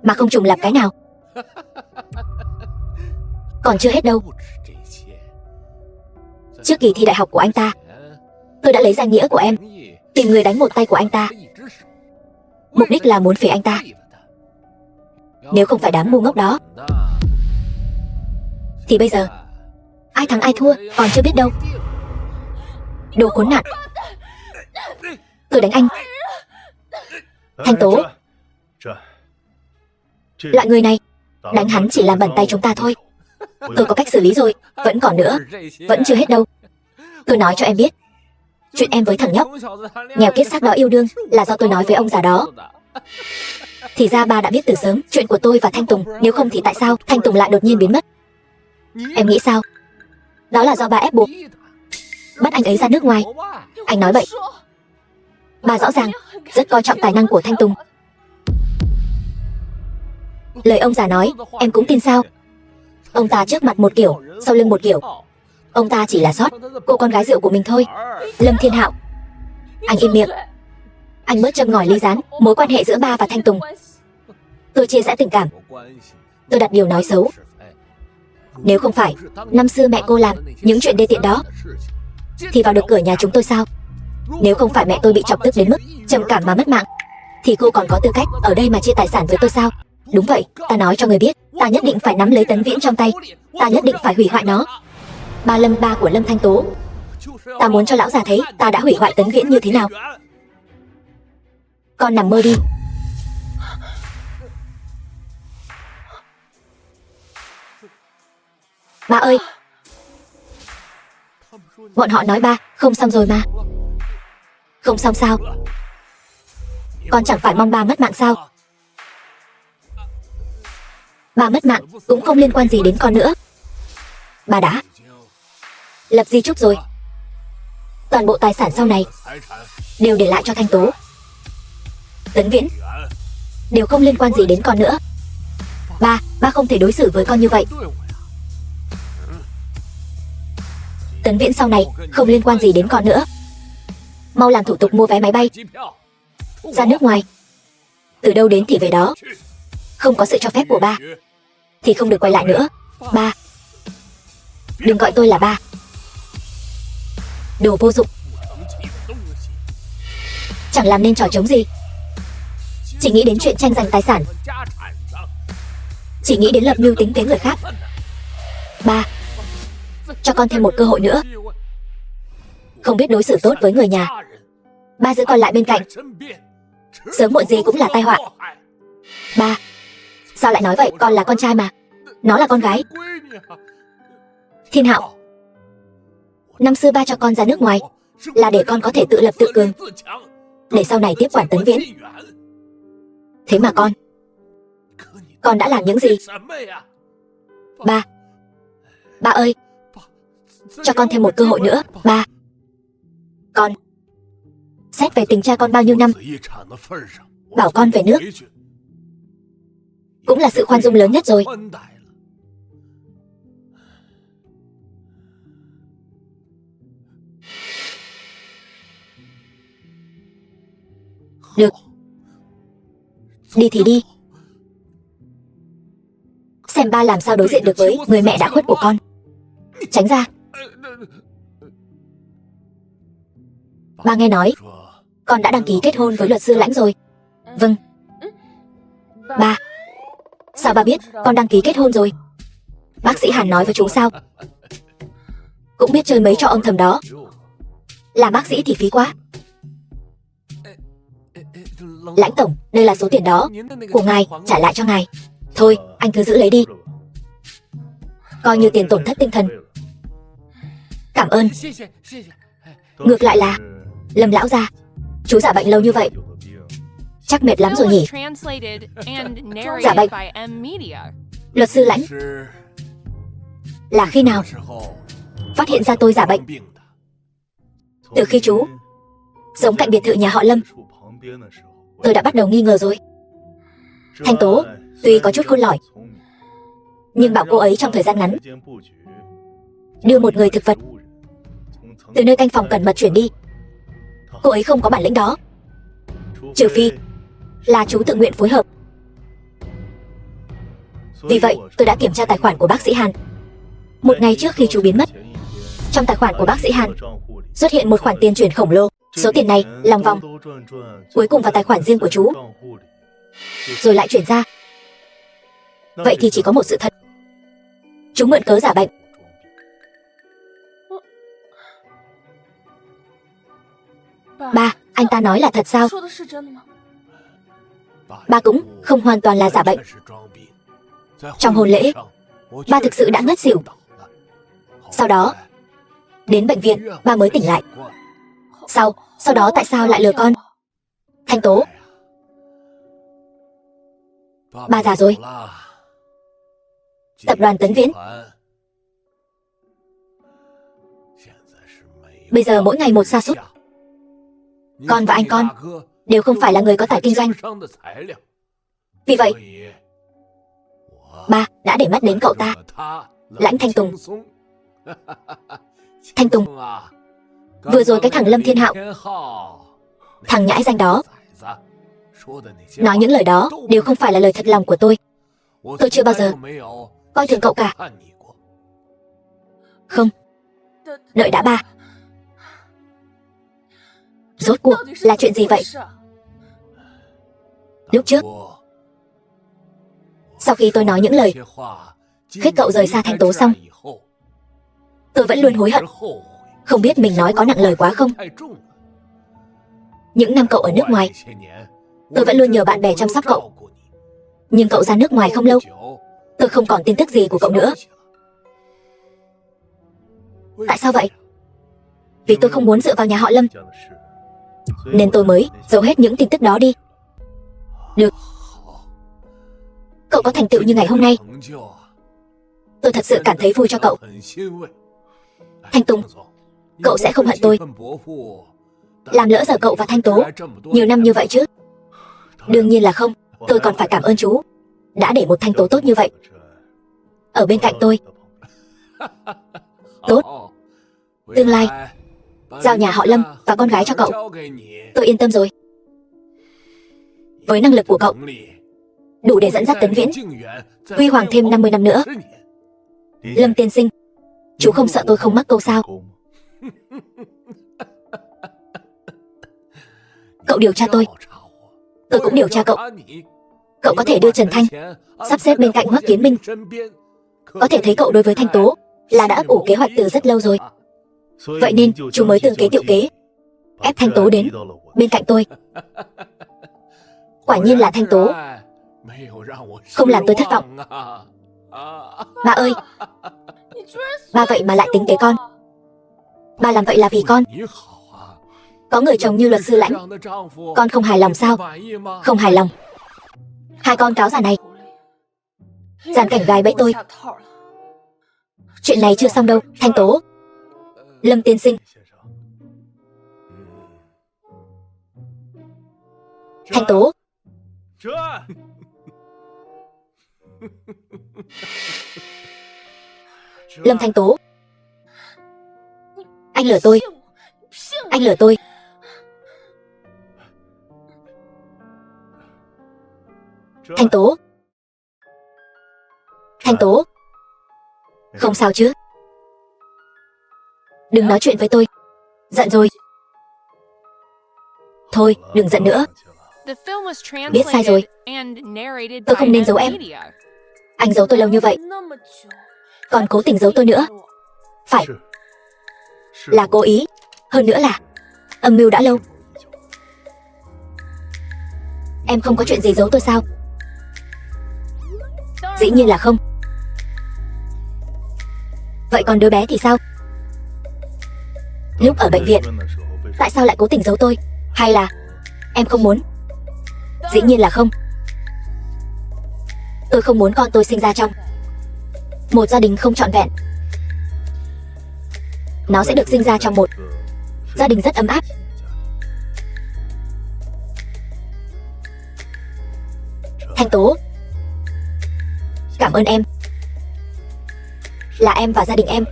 mà không trùng lặp cái nào. Còn chưa hết đâu. Trước kỳ thi đại học của anh ta, tôi đã lấy danh nghĩa của em tìm người đánh một tay của anh ta, mục đích là muốn phỉ anh ta. Nếu không phải đám ngu ngốc đó thì bây giờ ai thắng ai thua còn chưa biết đâu. Đồ khốn nạn, tôi đánh anh. Thanh Tố, loại người này đánh hắn chỉ làm bẩn tay chúng ta thôi. Tôi có cách xử lý rồi. Vẫn còn nữa, vẫn chưa hết đâu. Tôi nói cho em biết, chuyện em với thằng nhóc nghèo kiết xác đó yêu đương là do tôi nói với ông già đó. Thì ra ba đã biết từ sớm chuyện của tôi và Thanh Tùng. Nếu không thì tại sao Thanh Tùng lại đột nhiên biến mất? Em nghĩ sao? Đó là do ba ép buộc, bắt anh ấy ra nước ngoài. Anh nói bậy. Ba rõ ràng rất coi trọng tài năng của Thanh Tùng. Lời ông già nói em cũng tin sao? Ông ta trước mặt một kiểu, sau lưng một kiểu. Ông ta chỉ là sót cô con gái rượu của mình thôi. Lâm Thiên Hạo, anh im miệng. Anh bớt châm ngòi ly gián mối quan hệ giữa ba và Thanh Tùng. Tôi chia sẻ tình cảm, tôi đặt điều nói xấu. Nếu không phải năm xưa mẹ cô làm những chuyện đê tiện đó thì vào được cửa nhà chúng tôi sao? Nếu không phải mẹ tôi bị chọc tức đến mức trầm cảm mà mất mạng thì cô còn có tư cách ở đây mà chia tài sản với tôi sao? Đúng vậy, ta nói cho người biết, ta nhất định phải nắm lấy Tấn Viễn trong tay. Ta nhất định phải hủy hoại nó. Ba Lâm, ba của Lâm Thanh Tố. Ta muốn cho lão già thấy ta đã hủy hoại Tấn Viễn như thế nào. Con nằm mơ đi. Ba ơi, bọn họ nói ba không xong rồi mà. Không xong sao? Con chẳng phải mong ba mất mạng sao? Ba mất mạng cũng không liên quan gì đến con nữa. Ba đã lập di chúc rồi. Toàn bộ tài sản sau này đều để lại cho Thanh Tố, Tấn Viễn, đều không liên quan gì đến con nữa. Ba không thể đối xử với con như vậy. Tấn Viễn sau này không liên quan gì đến con nữa. Mau làm thủ tục mua vé máy bay ra nước ngoài. Từ đâu đến thì về đó. Không có sự cho phép của ba thì không được quay lại nữa. Ba, đừng gọi tôi là ba. Đồ vô dụng, chẳng làm nên trò trống gì. Chỉ nghĩ đến chuyện tranh giành tài sản, chỉ nghĩ đến lập mưu tính kế người khác. Ba, cho con thêm một cơ hội nữa. Không biết đối xử tốt với người nhà, ba giữ con lại bên cạnh, sớm muộn gì cũng là tai họa. Ba, sao lại nói vậy? Con là con trai mà, nó là con gái. Thiên Hạo, năm xưa ba cho con ra nước ngoài là để con có thể tự lập tự cường, để sau này tiếp quản Tấn Viễn. Thế mà con đã làm những gì? Ba ơi, cho con thêm một cơ hội nữa. Ba, con xét về tình cha con bao nhiêu năm, bảo con về nước cũng là sự khoan dung lớn nhất rồi. Được, đi thì đi. Xem xem ba làm sao đối diện được với người mẹ đã khuất của con. Tránh ra. Ba nghe nói con đã đăng ký kết hôn với luật sư Lãnh rồi. Vâng. Ba, sao ba biết con đăng ký kết hôn rồi? Bác sĩ Hàn nói với chú sao? Cũng biết chơi mấy trò âm thầm đó. Làm bác sĩ thì phí quá. Lãnh tổng, đây là số tiền đó của ngài, trả lại cho ngài. Thôi, anh cứ giữ lấy đi. Coi như tiền tổn thất tinh thần. Cảm ơn. Ngược lại là Lâm lão gia, chú giả bệnh lâu như vậy, chắc mệt lắm rồi nhỉ? Giả bệnh. Luật sư Lãnh, là khi nào phát hiện ra tôi giả bệnh? Từ khi chú sống cạnh biệt thự nhà họ Lâm, tôi đã bắt đầu nghi ngờ rồi. Thanh Tố tuy có chút khôn lỏi, nhưng bảo cô ấy trong thời gian ngắn đưa một người thực vật từ nơi canh phòng cẩn mật chuyển đi, cô ấy không có bản lĩnh đó. Trừ phi là chú tự nguyện phối hợp. Vì vậy, tôi đã kiểm tra tài khoản của bác sĩ Hàn. Một ngày trước khi chú biến mất, trong tài khoản của bác sĩ Hàn xuất hiện một khoản tiền chuyển khổng lồ. Số tiền này lòng vòng cuối cùng vào tài khoản riêng của chú, rồi lại chuyển ra. Vậy thì chỉ có một sự thật: chú mượn cớ giả bệnh. Ba, anh ta nói là thật sao? Ba cũng không hoàn toàn là giả bệnh. Trong hôn lễ, ba thực sự đã ngất xỉu. Sau đó, đến bệnh viện, ba mới tỉnh lại. Sau đó tại sao lại lừa con? Thanh Tố, ba già rồi. Tập đoàn Tấn Viễn bây giờ mỗi ngày một sa sút. Con và anh con đều không phải là người có tài kinh doanh. Vì vậy, ba đã để mắt đến cậu ta, Lãnh Thanh Tùng. Thanh Tùng, vừa rồi cái thằng Lâm Thiên Hạo, thằng nhãi danh đó, nói những lời đó đều không phải là lời thật lòng của tôi. Tôi chưa bao giờ coi thường cậu cả. Không, đợi đã ba. Rốt cuộc là chuyện gì vậy? Lúc trước, sau khi tôi nói những lời khích cậu rời xa Thanh Tố xong, tôi vẫn luôn hối hận. Không biết mình nói có nặng lời quá không? Những năm cậu ở nước ngoài, tôi vẫn luôn nhờ bạn bè chăm sóc cậu. Nhưng cậu ra nước ngoài không lâu, tôi không còn tin tức gì của cậu nữa. Tại sao vậy? Vì tôi không muốn dựa vào nhà họ Lâm, nên tôi mới giấu hết những tin tức đó đi. Được, cậu có thành tựu như ngày hôm nay, tôi thật sự cảm thấy vui cho cậu. Thanh Tùng, cậu sẽ không hận tôi làm lỡ giờ cậu và Thanh Tố nhiều năm như vậy chứ? Đương nhiên là không. Tôi còn phải cảm ơn chú đã để một Thanh Tố tốt như vậy ở bên cạnh tôi. Tốt, tương lai giao nhà họ Lâm và con gái cho cậu, tôi yên tâm rồi. Với năng lực của cậu, đủ để dẫn dắt Tấn Viễn huy hoàng thêm 50 năm nữa. Lâm tiên sinh, chú không sợ tôi không mắc câu sao? Cậu điều tra tôi cũng điều tra cậu. Cậu có thể đưa Trần Thanh sắp xếp bên cạnh Hoắc Kiến Minh. Có thể thấy cậu đối với Thanh Tố là đã ấp ủ kế hoạch từ rất lâu rồi. Vậy nên chú mới tương kế tiệu kế ép Thanh Tố đến bên cạnh tôi. Quả nhiên là Thanh Tố không làm tôi thất vọng. Ba ơi, ba vậy mà lại tính kế con. Ba làm vậy là vì con. Có người chồng như luật sư Lãnh, con không hài lòng sao? Không hài lòng. Hai con cáo già này dàn cảnh gài bẫy tôi. Chuyện này chưa xong đâu, Thanh Tố. Lâm tiên sinh. Thanh Tố. Lâm Thanh Tố. Anh lừa tôi. Anh lừa tôi. Thanh Tố. Thanh Thanh Tố, không sao chứ? Đừng nói chuyện với tôi. Giận rồi. Thôi, đừng giận nữa. Biết sai rồi. Tôi không nên giấu em. Anh giấu tôi lâu như vậy, còn cố tình giấu tôi nữa. Phải, là cố ý. Hơn nữa là âm mưu đã lâu. Em không có chuyện gì giấu tôi sao? Dĩ nhiên là không. Vậy còn đứa bé thì sao? Lúc ở bệnh viện, tại sao lại cố tình giấu tôi? Hay là em không muốn? Dĩ nhiên là không. Tôi không muốn con tôi sinh ra trong một gia đình không trọn vẹn. Nó sẽ được sinh ra trong một gia đình rất ấm áp. Thanh Tố, cảm ơn em. Là em và gia đình em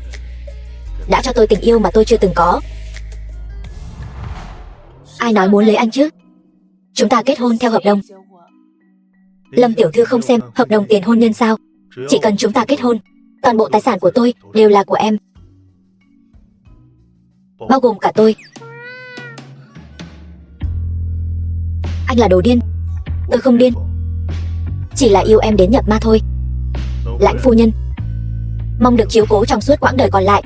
đã cho tôi tình yêu mà tôi chưa từng có. Ai nói muốn lấy anh chứ? Chúng ta kết hôn theo hợp đồng. Lâm tiểu thư không xem hợp đồng tiền hôn nhân sao? Chỉ cần chúng ta kết hôn, toàn bộ tài sản của tôi đều là của em, bao gồm cả tôi. Anh là đồ điên. Tôi không điên, chỉ là yêu em đến nhập ma thôi. Lãnh phu nhân, mong được chiếu cố trong suốt quãng đời còn lại.